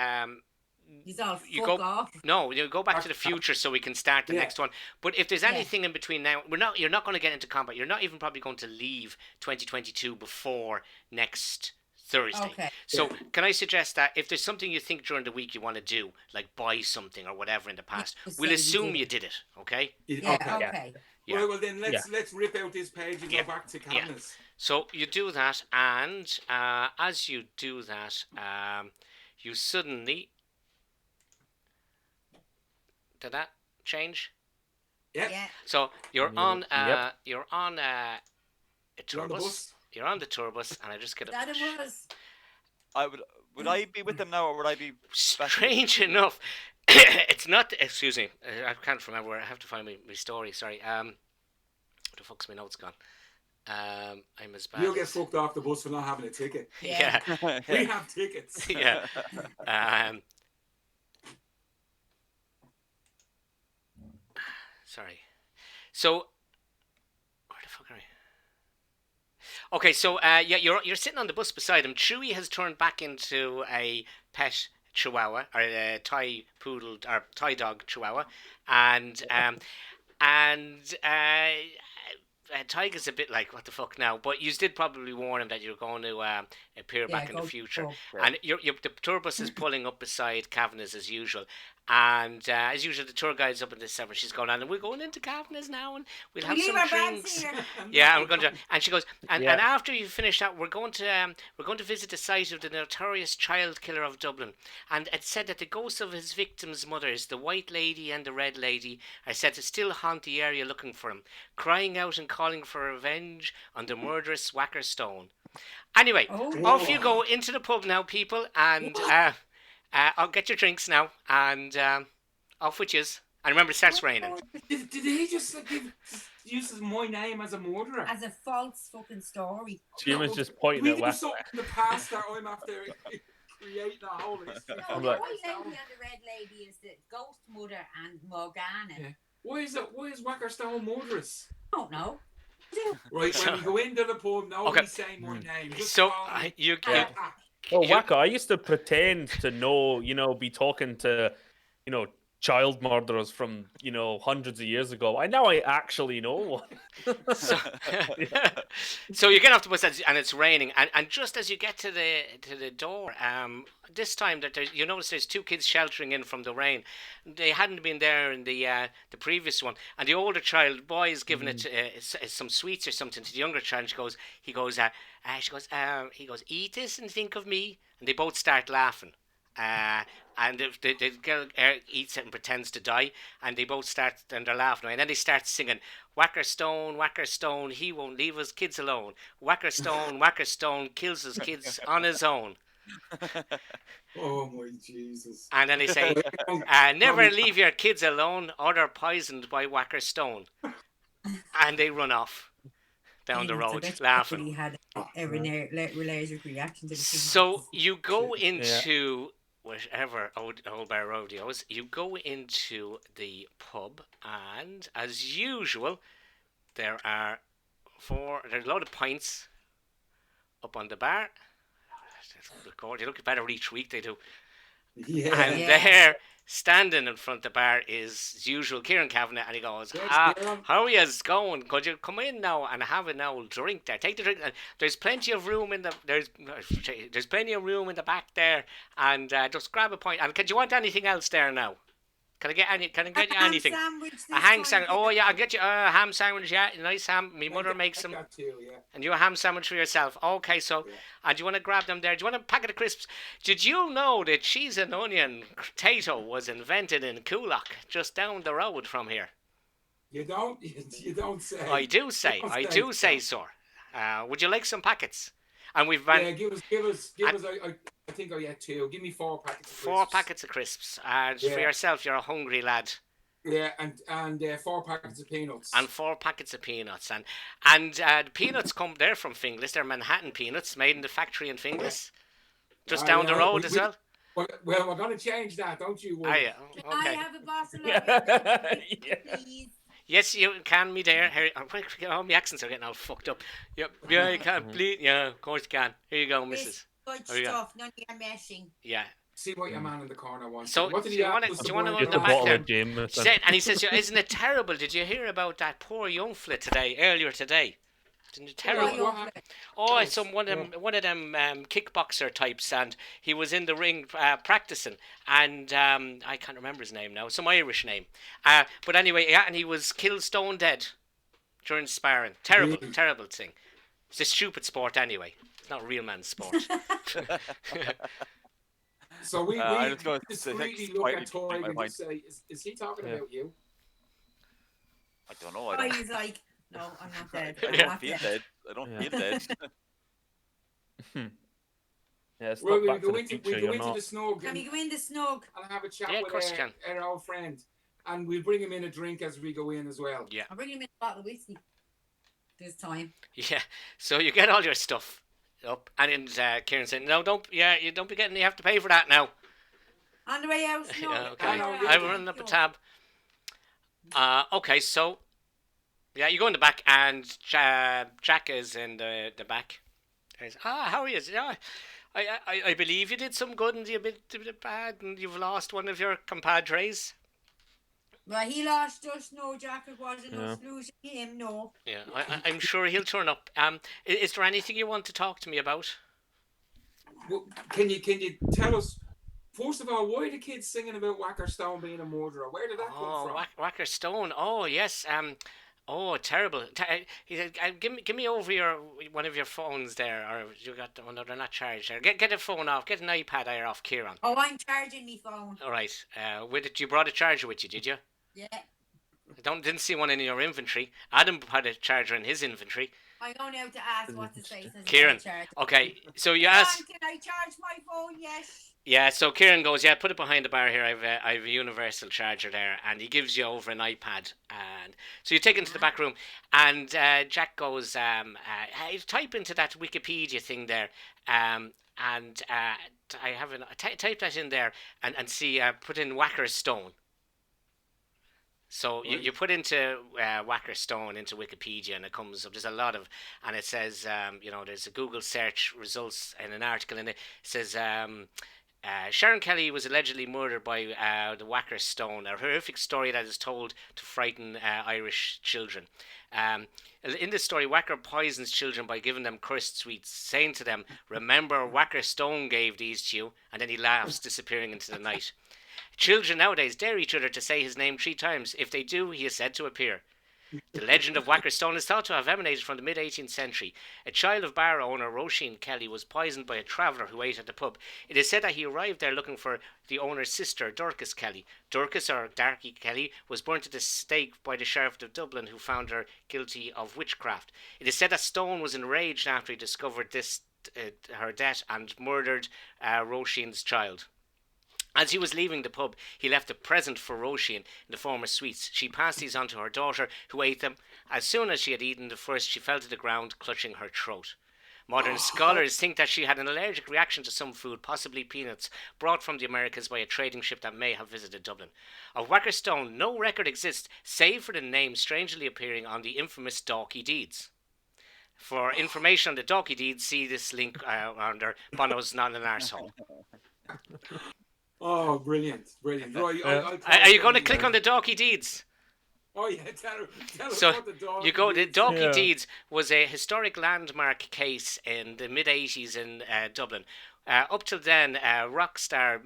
He's all you fuck go off. no, you go back to the future so we can start the Yeah. next one. But if there's Yeah. anything in between now, you're not going to get into combat. You're not even probably going to leave 2022 before next Thursday. Okay. So can I suggest that if there's something you think during the week you want to do, like buy something or whatever in the past, just we'll say we assume did you it. did it. Okay. Yeah, Okay. okay. Yeah. Right, well then let's rip out this page and Yeah. go back to Yeah. Cavanagh. So you do that, and as you do that, you suddenly. Did that change? Yeah. Yeah. So you're on. Yep. You're on a You're on the tourbus. bus. You're on the tourbus, and I just get a. That it was. Would I be with them now, or would I be? Strange enough, it's not. Excuse me, I can't remember. I have to find my story. Sorry. What the fuck's my notes gone? I'm as bad. You'll get as- fucked off the bus for not having a ticket. Yeah. We have tickets. Yeah. Sorry. So, where the fuck are we? Okay, so yeah, you're sitting on the bus beside him. Chewie has turned back into a pet chihuahua, or a Thai poodle, or Thai dog chihuahua, and Tiger's a bit like, what the fuck now? But you did probably warn him that you're going to appear back in the future. And the tour bus is pulling up beside Kavanagh's as usual. And as usual, the tour guide's up in the 7. She's going on, and we're going into Kavanagh's now, and we'll have leave some our bags drinks. here. Yeah, and we're going to. And she goes, and Yeah. after you finish that, we're going to visit the site of the notorious child killer of Dublin. And it said that the ghosts of his victims' mothers, the white lady and the red lady, are said to still haunt the area looking for him, crying out and calling for revenge on the murderous Whacker Stone. Anyway, off you go into the pub now, people, and I'll get your drinks now, and off with yous. And remember, it starts raining. Did he just use my name as a murderer? As a false fucking story. Jim is just pointing we at do Wack. something in the past that I'm after creating a whole history. No, I'm the like- white lady and the red lady is the ghost mother and Morgana. Yeah. Why is Whacker Stone murderous? I don't know. Right, when you go into the pub, nobody's Okay. saying my name. Just So call me you Yeah. get. Oh, You- Wacko, I used to pretend to know, be talking to, child murderers from, hundreds of years ago. Now I actually know one. So, so you get off the bus and it's raining, and just as you get to the door, this time that you notice there's 2 kids sheltering in from the rain. They hadn't been there in the previous one, and the older child boy is giving it some sweets or something to the younger child. And he goes, eat this and think of me, and they both start laughing. And the girl eats it and pretends to die, and they both start and they're laughing, and then they start singing, Whacker Stone, he won't leave his kids alone. Whacker Stone kills his kids on his own. Oh my Jesus! And then they say, never leave your kids alone, or they're poisoned by Whacker Stone. And they run off down the road laughing. He had a allergic reaction to the So you go into whatever old Bear Rodeos, you go into the pub, and as usual, There's a load of pints up on the bar. God, they look better each week, they do. Yeah. And there, standing in front of the bar, is as usual Kieran Kavanagh, and he goes, Kieran. how are you going? Could you come in now and have an old drink there? Take the drink. And there's plenty of room in the there's plenty of room in the back there, and just grab a pint. And do you want anything else there now? Can I get you anything? A ham sandwich. Oh yeah, I'll get you a ham sandwich. Yeah, nice ham. My mother makes them. That too, yeah. And you a ham sandwich for yourself. Okay, so and do you want to grab them there? Do you want a packet of crisps? Did you know that cheese and onion potato was invented in Coolock, just down the road from here? You don't say. I do say, sir. Would you like some packets? And we've been. Yeah, give us. I think I had 2. Give me 4 packets. Of 4 packets of crisps. And for yourself, you're a hungry lad. Yeah, and 4 packets of peanuts. And 4 packets of peanuts. And the peanuts come there from Finglas. They're Manhattan peanuts made in the factory in Finglas. Just down the road as well. Well, we're going to change that, don't you? Oh, yeah. Okay. Can I have a bottle of please? Yes, you can, me there. Here, all my accents are getting all fucked up. Yep. Yeah, you can. Please. Yeah, of course you can. Here you go, missus. Good stuff. None of your meshing. Yeah. See what your man in the corner wants. So, what did do he you want to go in the back there? And he says, isn't it terrible? Did you hear about that poor young fella earlier today? Isn't it terrible? Oh, it's one of them kickboxer types, and he was in the ring practicing, and I can't remember his name now, some Irish name. But anyway, yeah, and he was killed stone dead during sparring. Terrible thing. It's a stupid sport anyway. It's not a real man's sport. So we just really look at Tori and just say, is he talking about you? I don't know. He's like, no, I'm not dead. I don't feel dead. I don't feel dead. Well, we go into the snug. Can we go in the snug? And have a chat of course with you can. our old friend. And we'll bring him in a drink as we go in as well. Yeah. I'll bring him in a bottle of whiskey this time. Yeah. So you get all your stuff up, and Kieran said, "No, you don't be getting. You have to pay for that now." On the way out. No. Yeah, okay. I will run up a tab. Okay, so you go in the back, and Jack is in the back. He's, how are you? Yeah, I believe you did some good and you bit bad, and you've lost one of your compadres. Well, he lost us, no, Jack. It wasn't us losing him, no. Yeah, I'm sure he'll turn up. Is there anything you want to talk to me about? Well, can you tell us, first of all, why are the kids singing about Wacker Stone being a murderer? Where did that come from? Wacker Stone. Oh, yes. Oh, terrible. He said, give me over one of your phones there, or you got one. No, they're not charged there. Get a phone off. Get an iPad there off Kieran. Oh, I'm charging me phone. All right. With it, you brought a charger with you, did you? Yeah. Didn't see one in your inventory. Adam had a charger in his inventory. I'm going out to ask what to say. Kieran. Okay, so you ask. Can I charge my phone? Yes. Yeah, so Kieran goes, put it behind the bar here. I've a universal charger there, and he gives you over an iPad, and so you take it into the back room, and Jack goes, type into that Wikipedia thing there, and I have type that in there, and see, put in Wacker Stone. So you put into Wacker Stone into Wikipedia, and it comes up. There's a lot of, and it says, there's a Google search results in an article, and it says, Sharon Kelly was allegedly murdered by the Wacker Stone, a horrific story that is told to frighten Irish children. In this story, Wacker poisons children by giving them cursed sweets, saying to them, "Remember, Wacker Stone gave these to you," and then he laughs, disappearing into the night. Children nowadays dare each other to say his name 3 times. If they do, he is said to appear. The legend of Wacker Stone is thought to have emanated from the mid-18th century. A child of bar owner Roisin Kelly was poisoned by a traveller who ate at the pub. It is said that he arrived there looking for the owner's sister, Dorcas Kelly. Dorcas, or Darky Kelly, was burnt at the stake by the Sheriff of Dublin, who found her guilty of witchcraft. It is said that Stone was enraged after he discovered her death and murdered Roisin's child. As he was leaving the pub, he left a present for Roisin in the form of sweets. She passed these on to her daughter, who ate them. As soon as she had eaten the first, she fell to the ground, clutching her throat. Modern scholars think that she had an allergic reaction to some food, possibly peanuts, brought from the Americas by a trading ship that may have visited Dublin. Of Whacker Stone, no record exists, save for the name strangely appearing on the infamous Dalkey Deeds. For information on the Dalkey Deeds, see this link under Bono's Not an Arsehole. Oh, brilliant. Right, Are you going to click on the Dalkey Deeds? Oh yeah, tell us So what the dog. you go. The Dalkey Yeah. Deeds was a historic landmark case in the mid '80s in Dublin. Up till then, rock star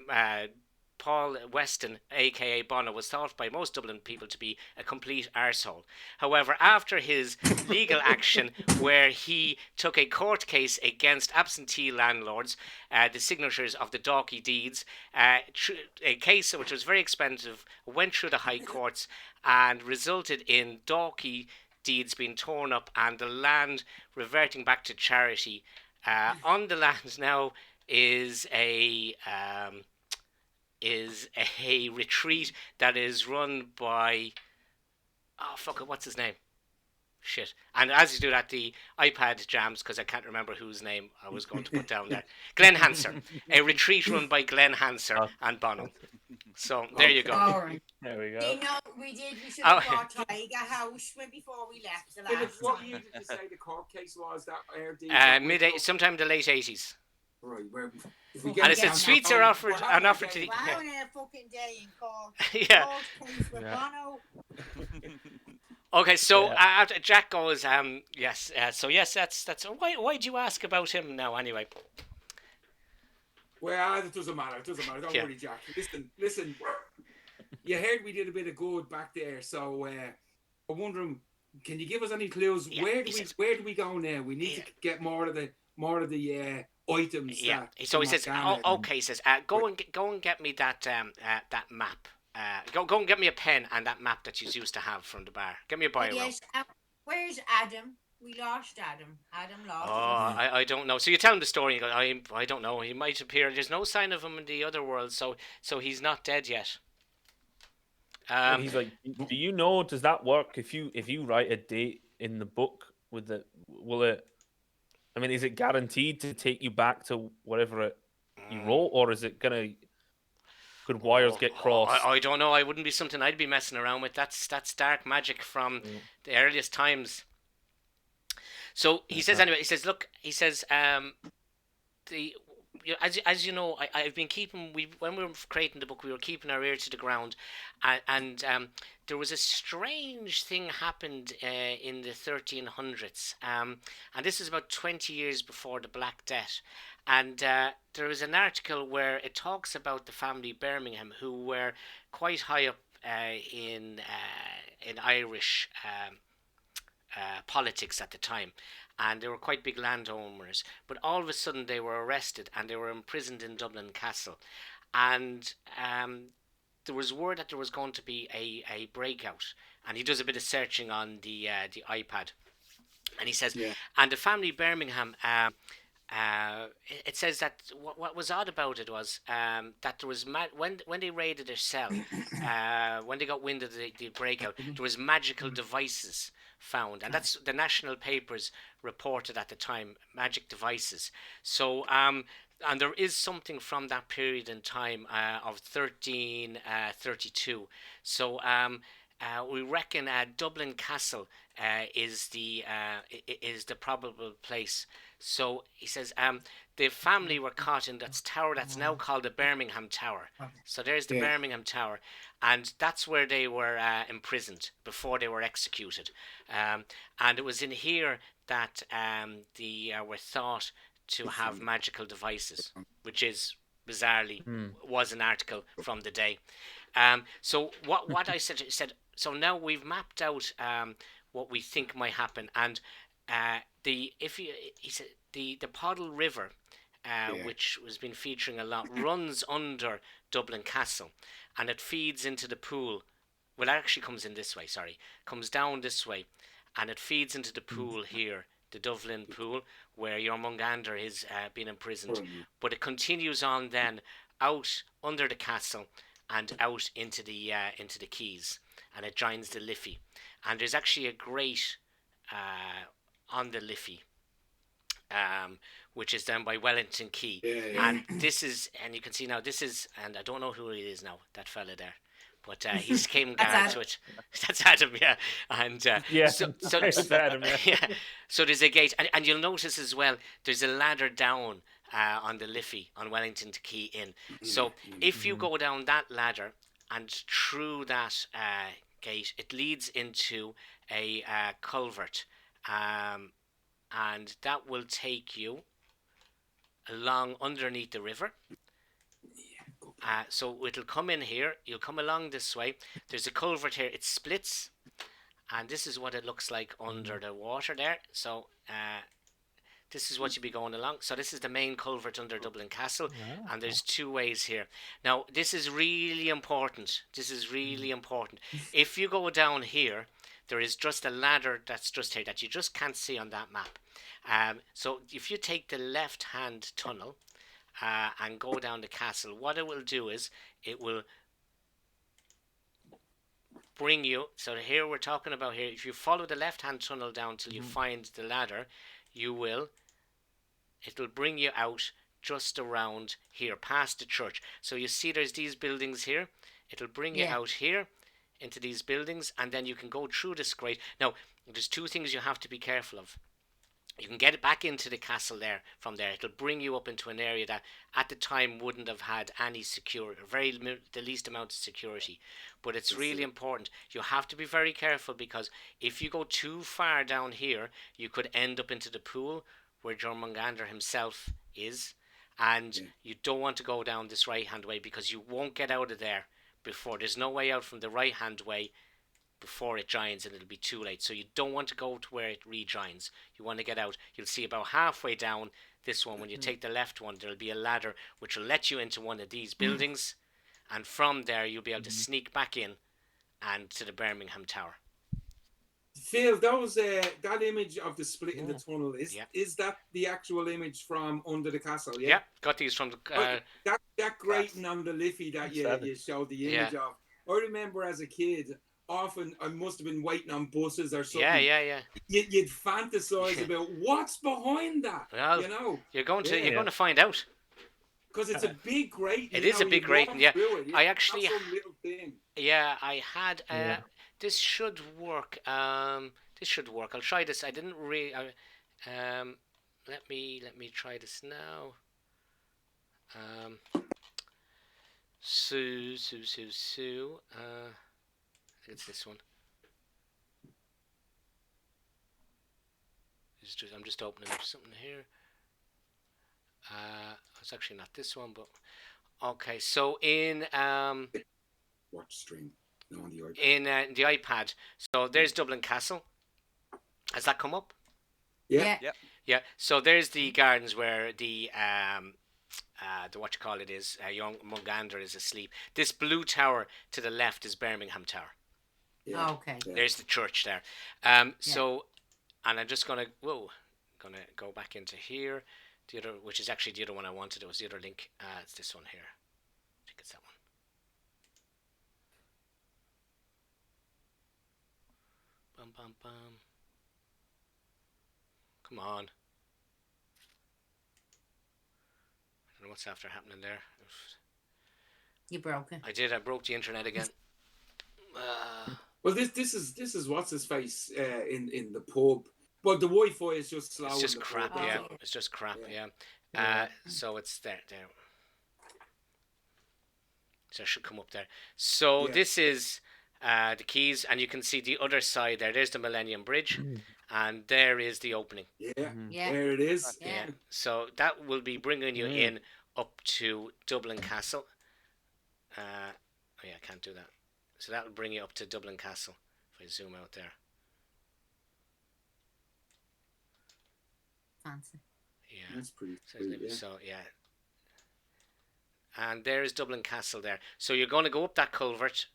Paul Weston, aka Bono, was thought by most Dublin people to be a complete arsehole. However, after his legal action, where he took a court case against absentee landlords, the signatories of the Dalkey Deeds, a case which was very expensive, went through the High Courts and resulted in Dalkey Deeds being torn up and the land reverting back to charity. On the land now is a retreat that is run by what's his name? Shit. And as you do that, the iPad jams because I can't remember whose name I was going to put down there. Glenn Hanser. A retreat run by Glenn Hanser and Bono. So there you go. All right. There we You go. know, we should have bought Tiger House before we left the Philip, last what time. year did you say the court case was that aired? Sometime in the late 80s. Right, where if And And it Yeah, said no, sweets are offered to the. Wow, in a fucking day in court. Yeah. Court case with Yeah. Bono. Okay, so Yeah. after Jack goes, yes. So yes, that's. Why do you ask about him now anyway? Well, it doesn't matter. Don't Yeah. worry, Jack. Listen. You heard we did a bit of good back there, so I'm wondering, can you give us any clues? Yeah, where he says- do we go now? We need Yeah. to get more of the items. Yeah. that So he says, Morgana- okay. He says, go and get me that that map. Go and get me a pen and that map that you used to have from the bar. Get me a biro. Yes, where's Adam? We lost Adam. Adam lost Oh, us. I don't know. So you tell him the story and you go, I don't know. He might appear. There's no sign of him in the other world, so he's not dead yet. And he's like, do you know? Does that work? If you write a date in the book, will it? I mean, is it guaranteed to take you back to whatever you wrote, or is it gonna? Could wires get crossed? I don't know. I wouldn't be something I'd be messing around with. That's dark magic from the earliest times. So he says anyway. He says, look. He says, as you know, I've been keeping. When we were creating the book, we were keeping our ear to the ground, and there was a strange thing happened in the 1300s, and this is about 20 years before the Black Death, and there was an article where it talks about the family Birmingham who were quite high up in Irish politics at the time, and they were quite big landowners, but all of a sudden they were arrested and they were imprisoned in Dublin Castle, and there was word that there was going to be a breakout, and he does a bit of searching on the iPad, and he says, and the family Birmingham, it says that what was odd about it was that there was when they raided their cell, when they got wind of the breakout, there was magical devices found, and that's the national papers reported at the time, magic devices. So and there is something from that period in time of 1332. So we reckon Dublin Castle is the probable place. So he says the family were caught in that tower that's now called the Birmingham Tower. So there's the Birmingham Tower, and that's where they were imprisoned before they were executed. And it was in here that they were thought to have magical devices, which is bizarrely was an article from the day. So what I said, so now we've mapped out what we think might happen, and the Poddle River, which has been featuring a lot, runs under Dublin Castle, and it feeds into the pool. Well, it actually comes in this way. Sorry, comes down this way, and it feeds into the pool here, the Dublin pool, where Jormungandr is being imprisoned. But it continues on then out under the castle and out into the quays, and it joins the Liffey. And there's actually a grate on the Liffey, which is down by Wellington Quay. Yeah. And this is, and you can see now, this is, and I don't know who it is now, that fella there. But he's came That's guards Adam. with. That's Adam, yeah. And Yeah, so it's Adam, yeah. yeah. So there's a gate, and you'll notice as well. There's a ladder down on the Liffey on Wellington to Quay Inn. So if you go down that ladder and through that gate, it leads into a culvert, and that will take you along underneath the river. So it'll come in here. You'll come along this way. There's a culvert here. It splits, and this is what it looks like under the water there. So this is what you'll be going along. So this is the main culvert under Dublin Castle, and there's two ways here. Now this is really important. This is really important. If you go down here, there is just a ladder that's just here that you just can't see on that map. So if you take the left-hand tunnel and go down the castle, what it will do is it will bring you. So here we're talking about here. If you follow the left-hand tunnel down till you find the ladder, it'll bring you out just around here, past the church. So you see there's these buildings here. It'll bring you out here into these buildings, and then you can go through this grate. Now, there's two things you have to be careful of. You can get it back into the castle there from there. It'll bring you up into an area that at the time wouldn't have had any security, the least amount of security. But it's really important. You have to be very careful, because if you go too far down here, you could end up into the pool where Jormungandr himself is. And you don't want to go down this right-hand way, because you won't get out of there before. There's no way out from the right-hand way before it joins, and it'll be too late. So you don't want to go to where it rejoins. You want to get out. You'll see about halfway down this one, when you take the left one, there'll be a ladder which will let you into one of these buildings, and from there you'll be able to sneak back in and to the Birmingham Tower. Phil, that image of the split in the tunnel, is that the actual image from under the castle? Yeah, got these from the that grating on the Liffey that you showed the image of. I remember as a kid, often I must have been waiting on buses or something. Yeah. You'd fantasize about what's behind that. Well, you know, you're going to find out, because it's a big grate. It is a big grating. Yeah, I actually. Little thing. Yeah, I had. This should work. This should work. I'll try this. I didn't really. Let me try this now. Sue. I think it's this one. I'm just opening up something here. It's actually not this one, but okay. So in watch stream. No, on the iPad. In the iPad. So there's Dublin Castle. Has that come up? Yeah. Yeah. So there's the gardens where the young Mungander is asleep. This blue tower to the left is Birmingham Tower. Yeah. Okay. Yeah. There's the church there. So, and I'm just gonna go back into here. The other, which is actually the other one I wanted. It was the other link. It's this one here. I think it's that one. Bum bum bum. Come on. I don't know what's after happening there. You broke it. I did. I broke the internet again. Well, this is what's his face in the pub, but the Wi-Fi is just slow. It's just crap. Pub. Yeah, it's just crap. Yeah. So it's there. So it should come up there. So this is the keys, and you can see the other side there. There's the Millennium Bridge, and there is the opening. Yeah. There it is. Yeah. So that will be bringing you in up to Dublin Castle. I can't do that. So that will bring you up to Dublin Castle. If I zoom out there. Fancy. Yeah. That's pretty. So and there's Dublin Castle there. So you're going to go up that culvert,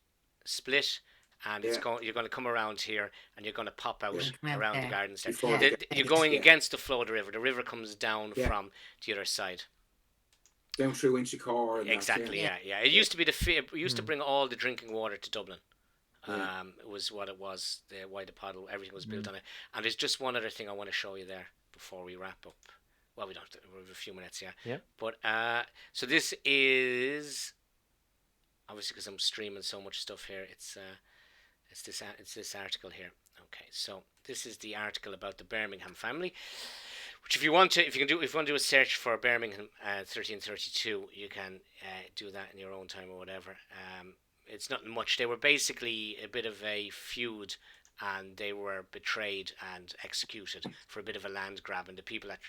split, and you're going to come around here, and you're going to pop out around the gardens there. You're going against the flow of the river. The river comes down from the other side. Down through Inchicore. Exactly. Yeah. It used to be it used to bring all the drinking water to Dublin. It was what it was. Why the puddle, everything was built on it. And there's just one other thing I want to show you there before we wrap up. Well, we don't. We have a few minutes, yeah. Yeah. But so this is obviously because I'm streaming so much stuff here. It's this article here. Okay, so this is the article about the Birmingham family. Which, if you want to do a search for Birmingham 1332, you can do that in your own time or whatever. It's not much. They were basically a bit of a feud, and they were betrayed and executed for a bit of a land grab, and the people that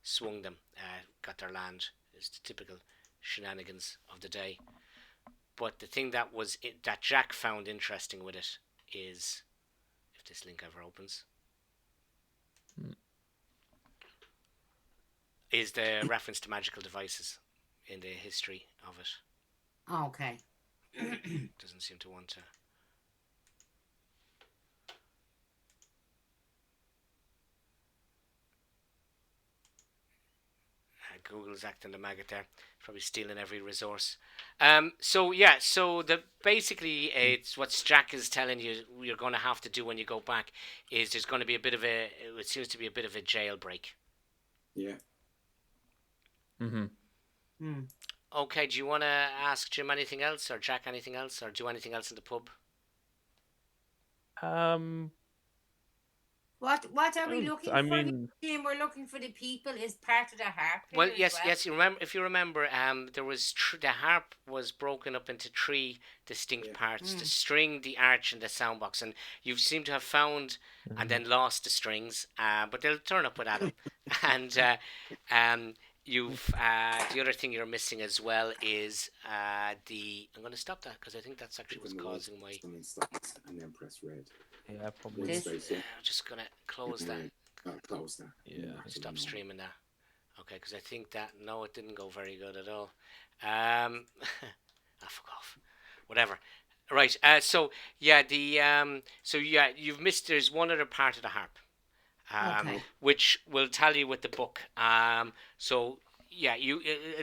swung them got their land. It's the typical shenanigans of the day. But the thing that that Jack found interesting with it is, if this link ever opens, is the reference to magical devices in the history of it. Okay. Doesn't seem to want to. Google's acting the maggot there, probably stealing every resource. So basically it's what Jack is telling you you're going to have to do when you go back is there's going to be it seems to be a bit of a jailbreak. Yeah. Okay, do you want to ask Jim anything else, or Jack anything else, or do anything else in the pub? What are we looking for? Jim, we're looking for the people is part of the harp. Well, yes. You remember, if you remember, there was the harp was broken up into 3 distinct parts: the string, the arch, and the soundbox. And you seem to have found and then lost the strings, but they'll turn up with Adam. And you've the other thing you're missing as well is the. I'm going to stop that because I think that's actually what's causing my. And then press red. Yeah, probably. I'm just going to close that. Close that. Yeah. Stop streaming that. Okay, because I think that it didn't go very good at all. Fuck off. Whatever. Right. You've missed. There's one other part of the harp. Which will tell you with the book. It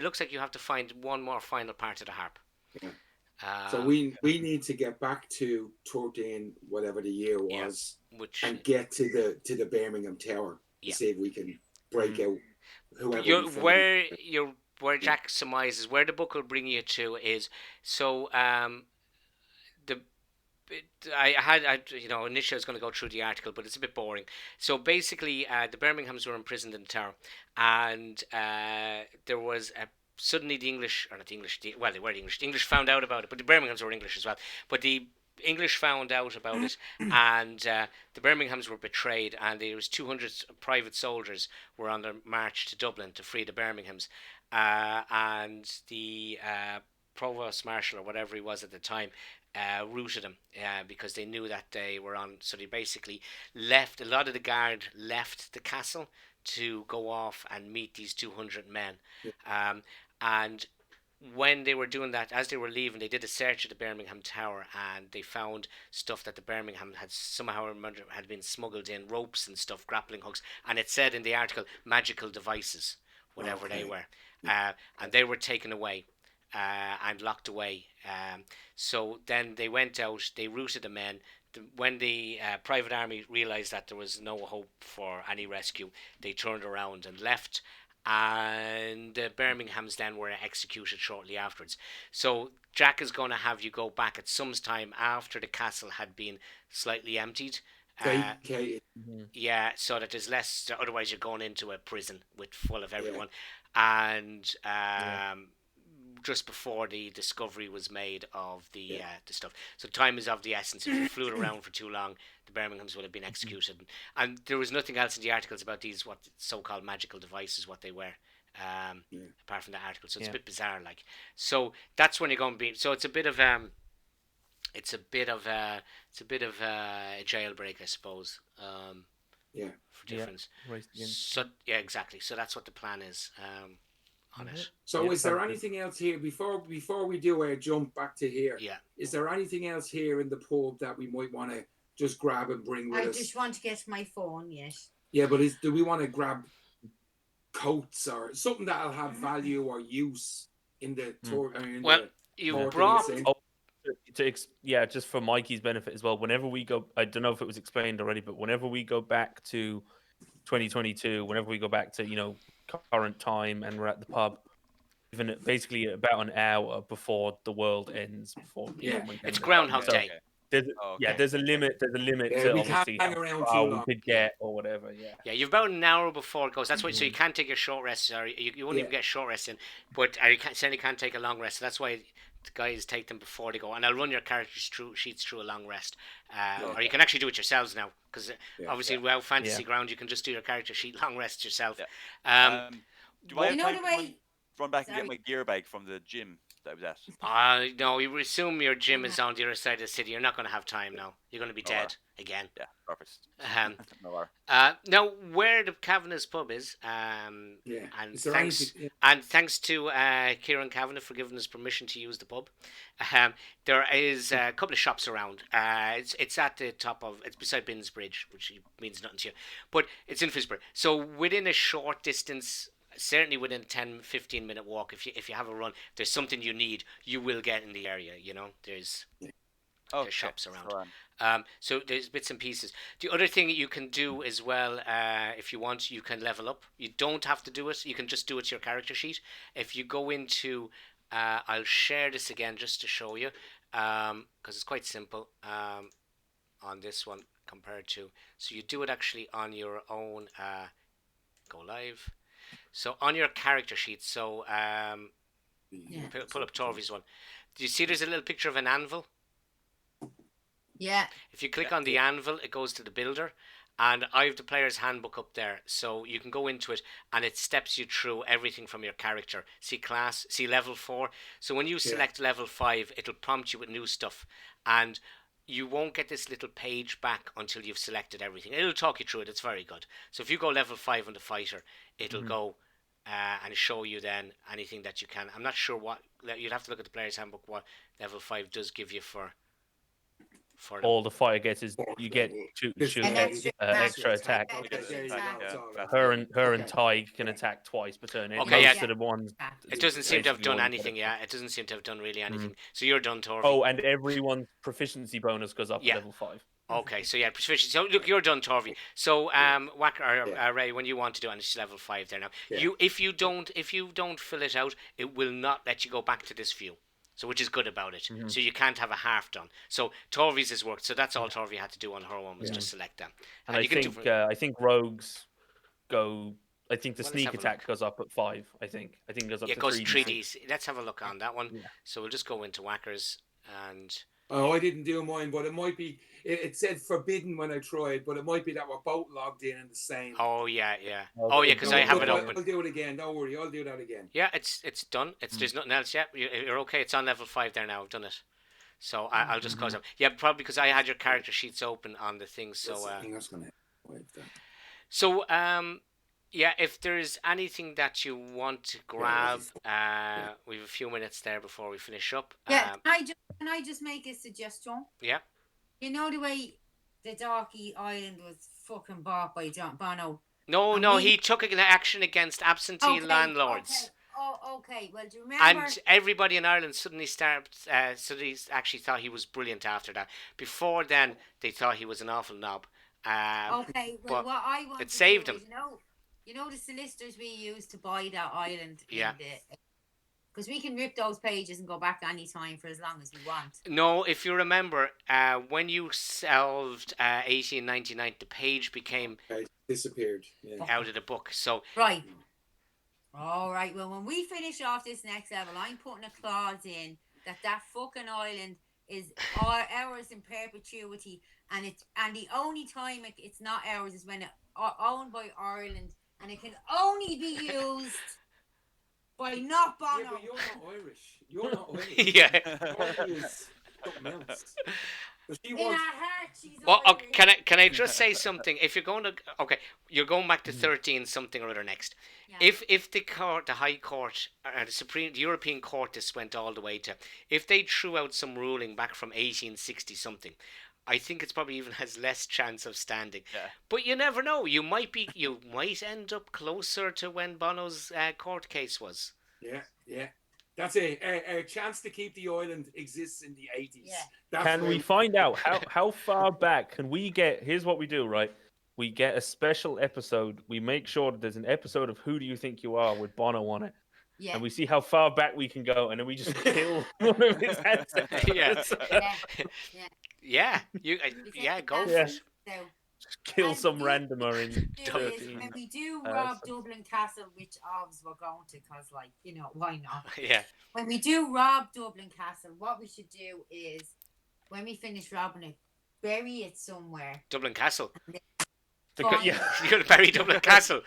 looks like you have to find one more final part of the harp. Yeah. So we need to get back to 13, whatever the year was, and get to the Birmingham Tower to see if we can break out. Where Jack surmises where the book will bring you to is initially I was going to go through the article, but it's a bit boring. So basically, the Birminghams were imprisoned in the tower, and there was suddenly they were the English. The English found out about it, but the Birminghams were English as well. But the English found out about it, and the Birminghams were betrayed, and there was 200 private soldiers were on their march to Dublin to free the Birminghams, and the provost marshal or whatever he was at the time routed them because they knew that they were on. So they basically left. A lot of the guard left the castle to go off and meet these 200 men, and when they were doing that, as they were leaving, they did a search of the Birmingham Tower, and they found stuff that the Birmingham had somehow had been smuggled in, ropes and stuff, grappling hooks, and it said in the article magical devices, whatever they were, and they were taken away and locked away. So then they went out, they routed the men. When the private army realised that there was no hope for any rescue, they turned around and left. And the Birminghams then were executed shortly afterwards. So Jack is going to have you go back at some time after the castle had been slightly emptied. Yeah, so that there's less. Otherwise, you're going into a prison full of everyone, and just before the discovery was made of the stuff. So time is of the essence. If you flew it around for too long, the Birminghams would have been executed. And there was nothing else in the articles about these so-called magical devices, what they were, apart from the article. So it's a bit bizarre, like. So that's when you're going to be. So it's a bit of a jailbreak, I suppose. For difference. So exactly. So that's what the plan is. On it. So is there anything else here before we do a jump back to here? Yeah. Is there anything else here in the pub that we might want to just grab and bring with us? I just want to get my phone, yes. Yeah, but do we want to grab coats or something that'll have value or use in the tour? You brought. Just for Mikey's benefit as well. Whenever we go, I don't know if it was explained already, but whenever we go back to 2022, whenever we go back to current time, and we're at the pub. Even basically about an hour before the world ends. Before Yeah. someone It's can- Groundhog So, Day. There's, Oh, yeah, okay. there's a limit. There's a limit Yeah, to we can't obviously hang how around far too we long. could get or whatever. Yeah. Yeah, you've about an hour before it goes. That's why. So you can't take your short rest. Or you won't even get a short rest in. But you certainly can't take a long rest. So that's why the guys take them before they go. And I'll run your character sheets through a long rest. Or you can actually do it yourselves now. Because obviously, well, Fantasy Ground, you can just do your character sheet long rest yourself. Yeah. Do I have You know time the to way. run back and Sorry. get my gear bag from the gym that I was at? No, you assume your gym is on the other side of the city. You're not going to have time now. You're going to be dead again. Yeah, perfect. No worry. Now, where the Kavanagh's pub is, and Is there thanks anything- and thanks to Kieran Kavanagh for giving us permission to use the pub. There is a couple of shops around. It's at the top of it's beside Binns Bridge, which means nothing to you, but it's in Fisbury. So within a short distance. Certainly within a 10-15 minute walk, if you have a run, there's something you need, you will get in the area. You know, there's shops around. So there's bits and pieces. The other thing that you can do as well, if you want, you can level up. You don't have to do it. You can just do it to your character sheet. If you go into, I'll share this again just to show you, because it's quite simple on this one compared to. So you do it actually on your own. Go live. So on your character sheet, so pull up Torvi's one. Do you see there's a little picture of an anvil? Yeah. If you click on the anvil, it goes to the builder. And I have the player's handbook up there. So you can go into it and it steps you through everything from your character. See class, see level 4. So when you select level 5, it'll prompt you with new stuff. And you won't get this little page back until you've selected everything. It'll talk you through it. It's very good. So if you go level 5 on the fighter, it'll go and show you then anything that you can. I'm not sure what you'd have to look at the player's handbook what level 5 does give you for all the fighter gets is you get to shoot extra attack. Her and Ty can attack twice per turn. Most of the ones. It doesn't seem to have done anything. Yeah, it doesn't seem to have done really anything. So you're done, Torvi. Oh, and everyone's proficiency bonus goes up at level 5. Okay, so proficiency. So look, you're done, Torvi. So Ray, when you want to do it, and it's level 5 there now. If you don't fill it out, it will not let you go back to this view. So which is good about it. So you can't have a half done. So Torvi's has worked. So that's all Torvi had to do on her one was just select them. And I think rogues go. I think the sneak attack goes up at 5. I think it goes up to 3D. It goes 3D. Let's have a look on that one. Yeah. So we'll just go into Whackers and. Oh, I didn't do mine, but it might be. It said forbidden when I tried, but it might be that we're both logged in the same. Oh yeah. Oh yeah, because I have it open. I'll do it again. Don't worry, I'll do that again. Yeah, it's done. There's nothing else yet. You're okay. It's on level 5 there now. I've done it. So I'll just close up. Yeah, probably because I had your character sheets open on the thing. So that's gonna wipe that. So yeah, if there's anything that you want to grab, we have a few minutes there before we finish up. Yeah, can I just make a suggestion? Yeah. You know the way the Darky Island was fucking bought by John Bono? No, he took an action against absentee landlords. Okay. Oh, okay. Well, do you remember? And everybody in Ireland suddenly actually thought he was brilliant after that. Before then, they thought he was an awful knob. Okay, well, what I want it saved him. You know the solicitors we used to buy that island? Yeah. Because we can rip those pages and go back any time for as long as we want. No, if you remember, when you solved 1899, the page became disappeared out of the book. So right. All right. Well, when we finish off this next level, I'm putting a clause in that fucking island is ours in perpetuity, and the only time it's not ours is when it's owned by Ireland, and it can only be used. By not Bono. Yeah, but you're not Irish. You're not Irish. Yeah. Is something else. In her heart, she's well, Irish. can I just say something? If you're going to you're going back to 13 something or other next. Yeah. If the High Court, the European Court, this went all the way to, if they threw out some ruling back from 1860 something, I think it's probably even has less chance of standing. Yeah. But you never know. You might end up closer to when Bono's court case was. Yeah. That's a chance to keep the island exists in the 80s. Yeah. Can we find out how far back can we get? Here's what we do, right? we get a special episode. We make sure that there's an episode of Who Do You Think You Are with Bono on it. Yeah. And we see how far back we can go, and then we just kill one of his ancestors. Yeah. Yeah. Go for Yeah. it. So, Just kill And some the- randomer in do is 13. when we do rob so- Dublin Castle, which obviously we're going to, because why not? Yeah. When we do rob Dublin Castle, what we should do is when we finish robbing it, bury it somewhere. Dublin Castle. Fine. Yeah. You're going to bury Dublin Castle.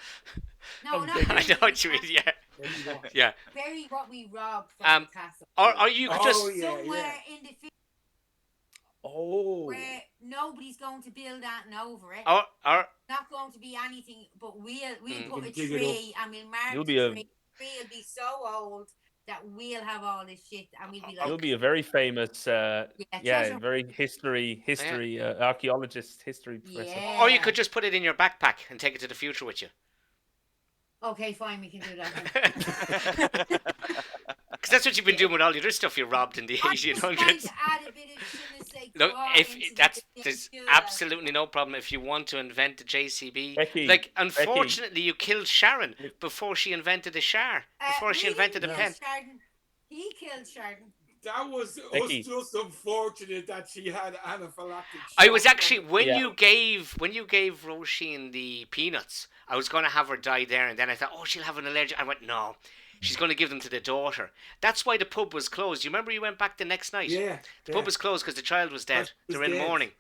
No, I'm not thinking- I know what you mean. Yeah. There you go. Yeah. bury what we robbed from the castle. Or you could just. Oh, yeah, somewhere in the field Oh. where nobody's going to build anything over it. Or Not going to be anything, but we'll Mm. put a We'll dig it tree and we'll mark You'll the be a- tree. The tree will be so old that we'll have all this shit, and we'll be like, He'll be a very famous, treasure. very history, archaeologist, history professor. Yeah. or you could just put it in your backpack and take it to the future with you. Okay, fine, we can do that. then. Because that's what you've been doing with all the other stuff you robbed in the I'm just trying 1800s. to add a bit of je ne sais Look, quoi if into that's the there's thing, absolutely no problem if you want to invent the JCB. Becky, Like, unfortunately, you killed Sharon before she invented the Shar. Before she he invented the didn't pen. kill Sheridan. He killed Sheridan. That was Becky. us just unfortunate that she had anaphylactic I shock was actually from- when Yeah. you gave Roisin the peanuts, I was going to have her die there, and then I thought, oh, she'll have an allergy. I went, no, she's going to give them to the daughter. That's why the pub was closed. You remember you went back the next night? Yeah. The pub was closed because the child was dead. She They was were in dead. mourning.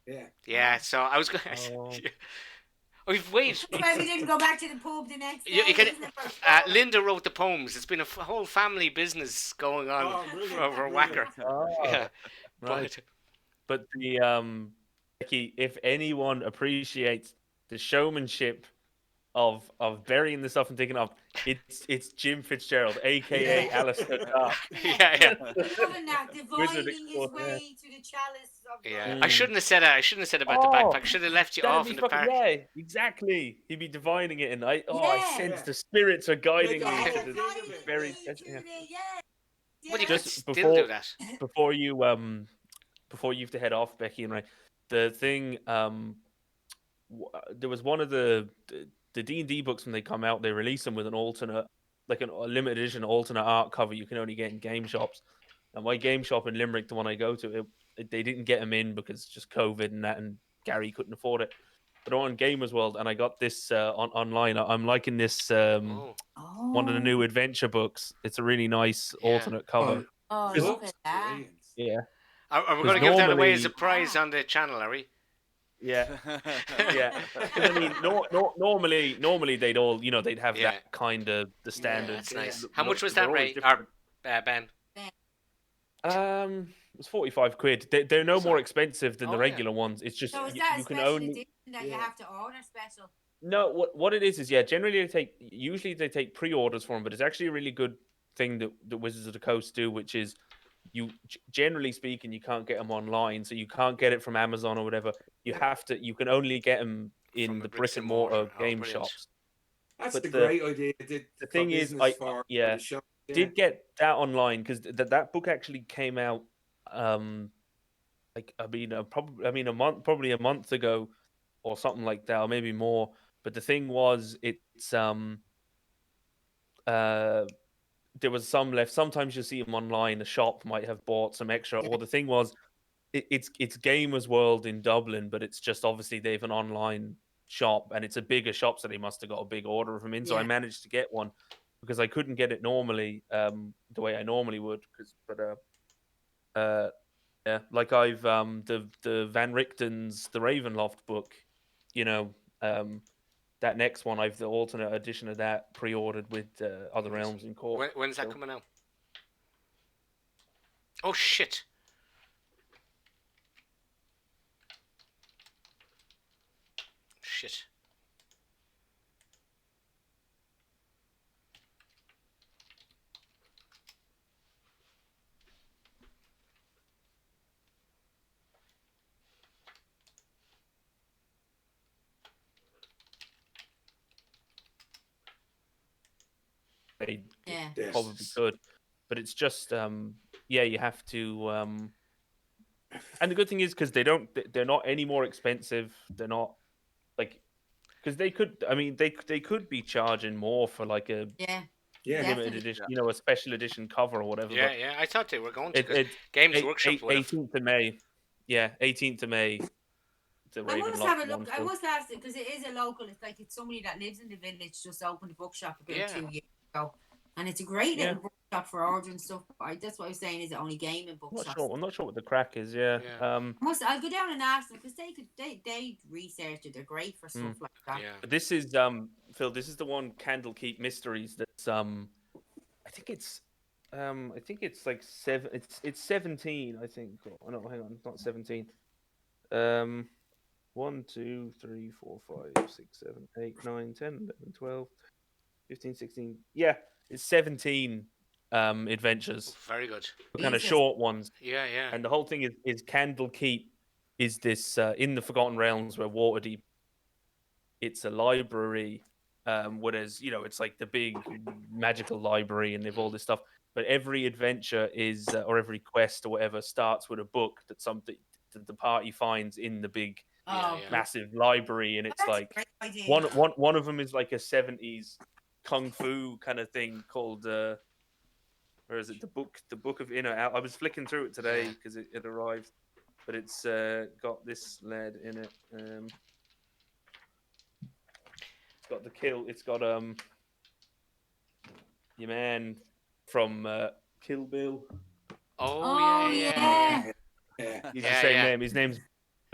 Yeah. Yeah, so I was going. Oh. Oh, wait. Well, we didn't go back to the pub the next day. You can, isn't it? Linda wrote the poems. It's been a whole family business going on Oh, brilliant, over brilliant. Wacker. Oh, Yeah, right. but But the Becky, if anyone appreciates the showmanship of burying the stuff and taking it off, it's Jim Fitzgerald, aka Yeah. Alistair Dark. yeah. Loving that, Wizard dividing his extraordinaire. way to the chalice of Yeah, God. I shouldn't have said it. I shouldn't have said about the Oh, backpack. I should have left you That'd off be in the fucking- park. Yeah, exactly. He'd be divining it, and I Yeah. sense the spirits are guiding Yeah. me Yeah, to the- the guiding very me to yeah. the- yeah. But you Yeah. could Just still before- do that. before you have to head off, Becky and Ray, the thing there was one of the D&D books when they come out, they release them with an alternate, like a limited edition alternate art cover you can only get in game shops. And my game shop in Limerick, the one I go to, they didn't get them in because just COVID and that, and Gary couldn't afford it. But on Gamers World, and I got this online. I'm liking this Oh, one of the new adventure books. It's a really nice Yeah. alternate cover. Oh, Is- look at that. Brilliant. Yeah, are we 'Cause going to give that away as a normally- prize on the channel, are we? yeah. Yeah, 'cause I mean, normally they'd all, they'd have Yeah. that kind of the standard. That's nice. look- How much look, was they're that, always Ray? different. Or Ben? It was 45 quid. They're no So- more expensive than Oh, the yeah. regular ones. It's just So is you, that a you can special only edition that you Yeah. have to order special? no. What it is yeah. Generally usually they take pre-orders for them, but it's actually a really good thing that the Wizards of the Coast do, which is generally speaking you can't get them online, so you can't get it from Amazon or whatever. You can only get them in From the a brick and mortar Oh, game brilliant. shops. That's But a the- great idea. the thing is, yeah, the show. Did get that online because that book actually came out probably a month ago or something like that, or maybe more. But the thing was, it's there was some left. Sometimes you see them online. A shop might have bought some extra. Or the thing was, it's Gamers World in Dublin, but it's just obviously they have an online shop, and it's a bigger shop, so they must have got a big order of them in. So I Yeah. managed to get one because I couldn't get it normally, the way I normally would. Yeah, like I've the Van Richten's The Ravenloft book, that next one I've the alternate edition of that pre-ordered with Other Realms in Cork. When's that So- coming out? Oh, shit. Shit. They Yeah. Yes. probably could, but it's just you have to and the good thing is because they're not any more expensive, they're not like, because they could. I mean, they could be charging more for like a Yeah. Yeah. limited Definitely. edition, a special edition cover or whatever. Yeah, But yeah. I thought they were going to, because it's Games Workshop would have. 18th of May. Yeah, 18th of May. The I must Ravenloft have a one. look. I So. must ask it because it is a local. It's like it's somebody that lives in the village just opened a bookshop about Yeah. 2 years ago, and it's a great Yeah. little bookshop for ordering stuff. That's what I was saying. Is it only gaming I'm not bookshops? sure. I'm not sure what the crack is. Yeah. Yeah. I'll go down and ask them because they research it. They're great for stuff like that. Yeah. But this is Phil. This is the one, Candlekeep Mysteries. That's I think it's like It's 17. I think. Oh, no, hang on. It's not 17. 1, 2, 3, 4, 5, 6, 7, 8, 9, 10, 11, 12, 15, 16. Yeah, it's 17 adventures. Very good. Kind of Jesus. short ones. Yeah, yeah. And the whole thing is Candlekeep is this in the Forgotten Realms where Waterdeep. It's a library, where there's it's like the big magical library, and they've all this stuff. But every adventure is or every quest or whatever starts with a book that something that the party finds in the big Yeah, Oh, yeah. massive library, and it's that's a like great idea. one of them is like a 70s kung fu kind of thing called where is it, the book of inner out. I was flicking through it today Yeah. because it arrived, but it's got this lad in it. It's got it's got your man from Kill Bill. Oh, Oh, yeah, yeah, yeah. Yeah. He's Yeah, the same yeah. name. His name's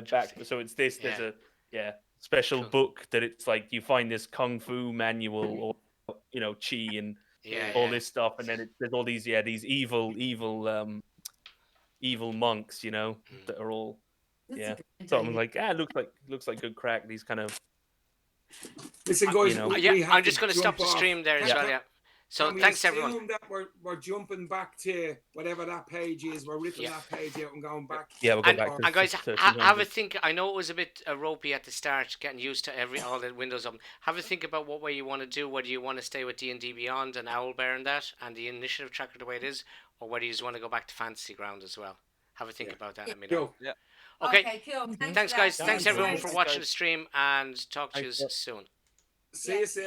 Jack. So it's this. There's Yeah. a special Cool. book that it's like you find this kung fu manual or chi and Yeah, all yeah. this stuff, and then there's all these evil monks, that are all That's a yeah. great So I'm idea. like, looks like good crack. These kind of Listen, guys, You know. we Yeah, have I'm just to going to stop jump the off. stream there as Yeah. well, yeah. So Can we thanks, everyone. assume that we're jumping back to whatever that page is? We're ripping Yeah. that page out and going back. yeah. We'll go And, back to and guys, to have a 200. think. I know it was a bit ropey at the start, getting used to all the windows open. Have a think about what way you want to do. Whether you want to stay with D&D Beyond and Owlbear and that, and the initiative tracker the way it is, or whether you just want to go back to Fantasy Ground as well. Have a think Yeah. about that. Let me know. Cool. Okay. Cool. Thanks, guys. Yeah, Thanks, thanks, everyone, guys. for Thanks, watching guys. the stream, and talk to you Thanks, soon. See you soon.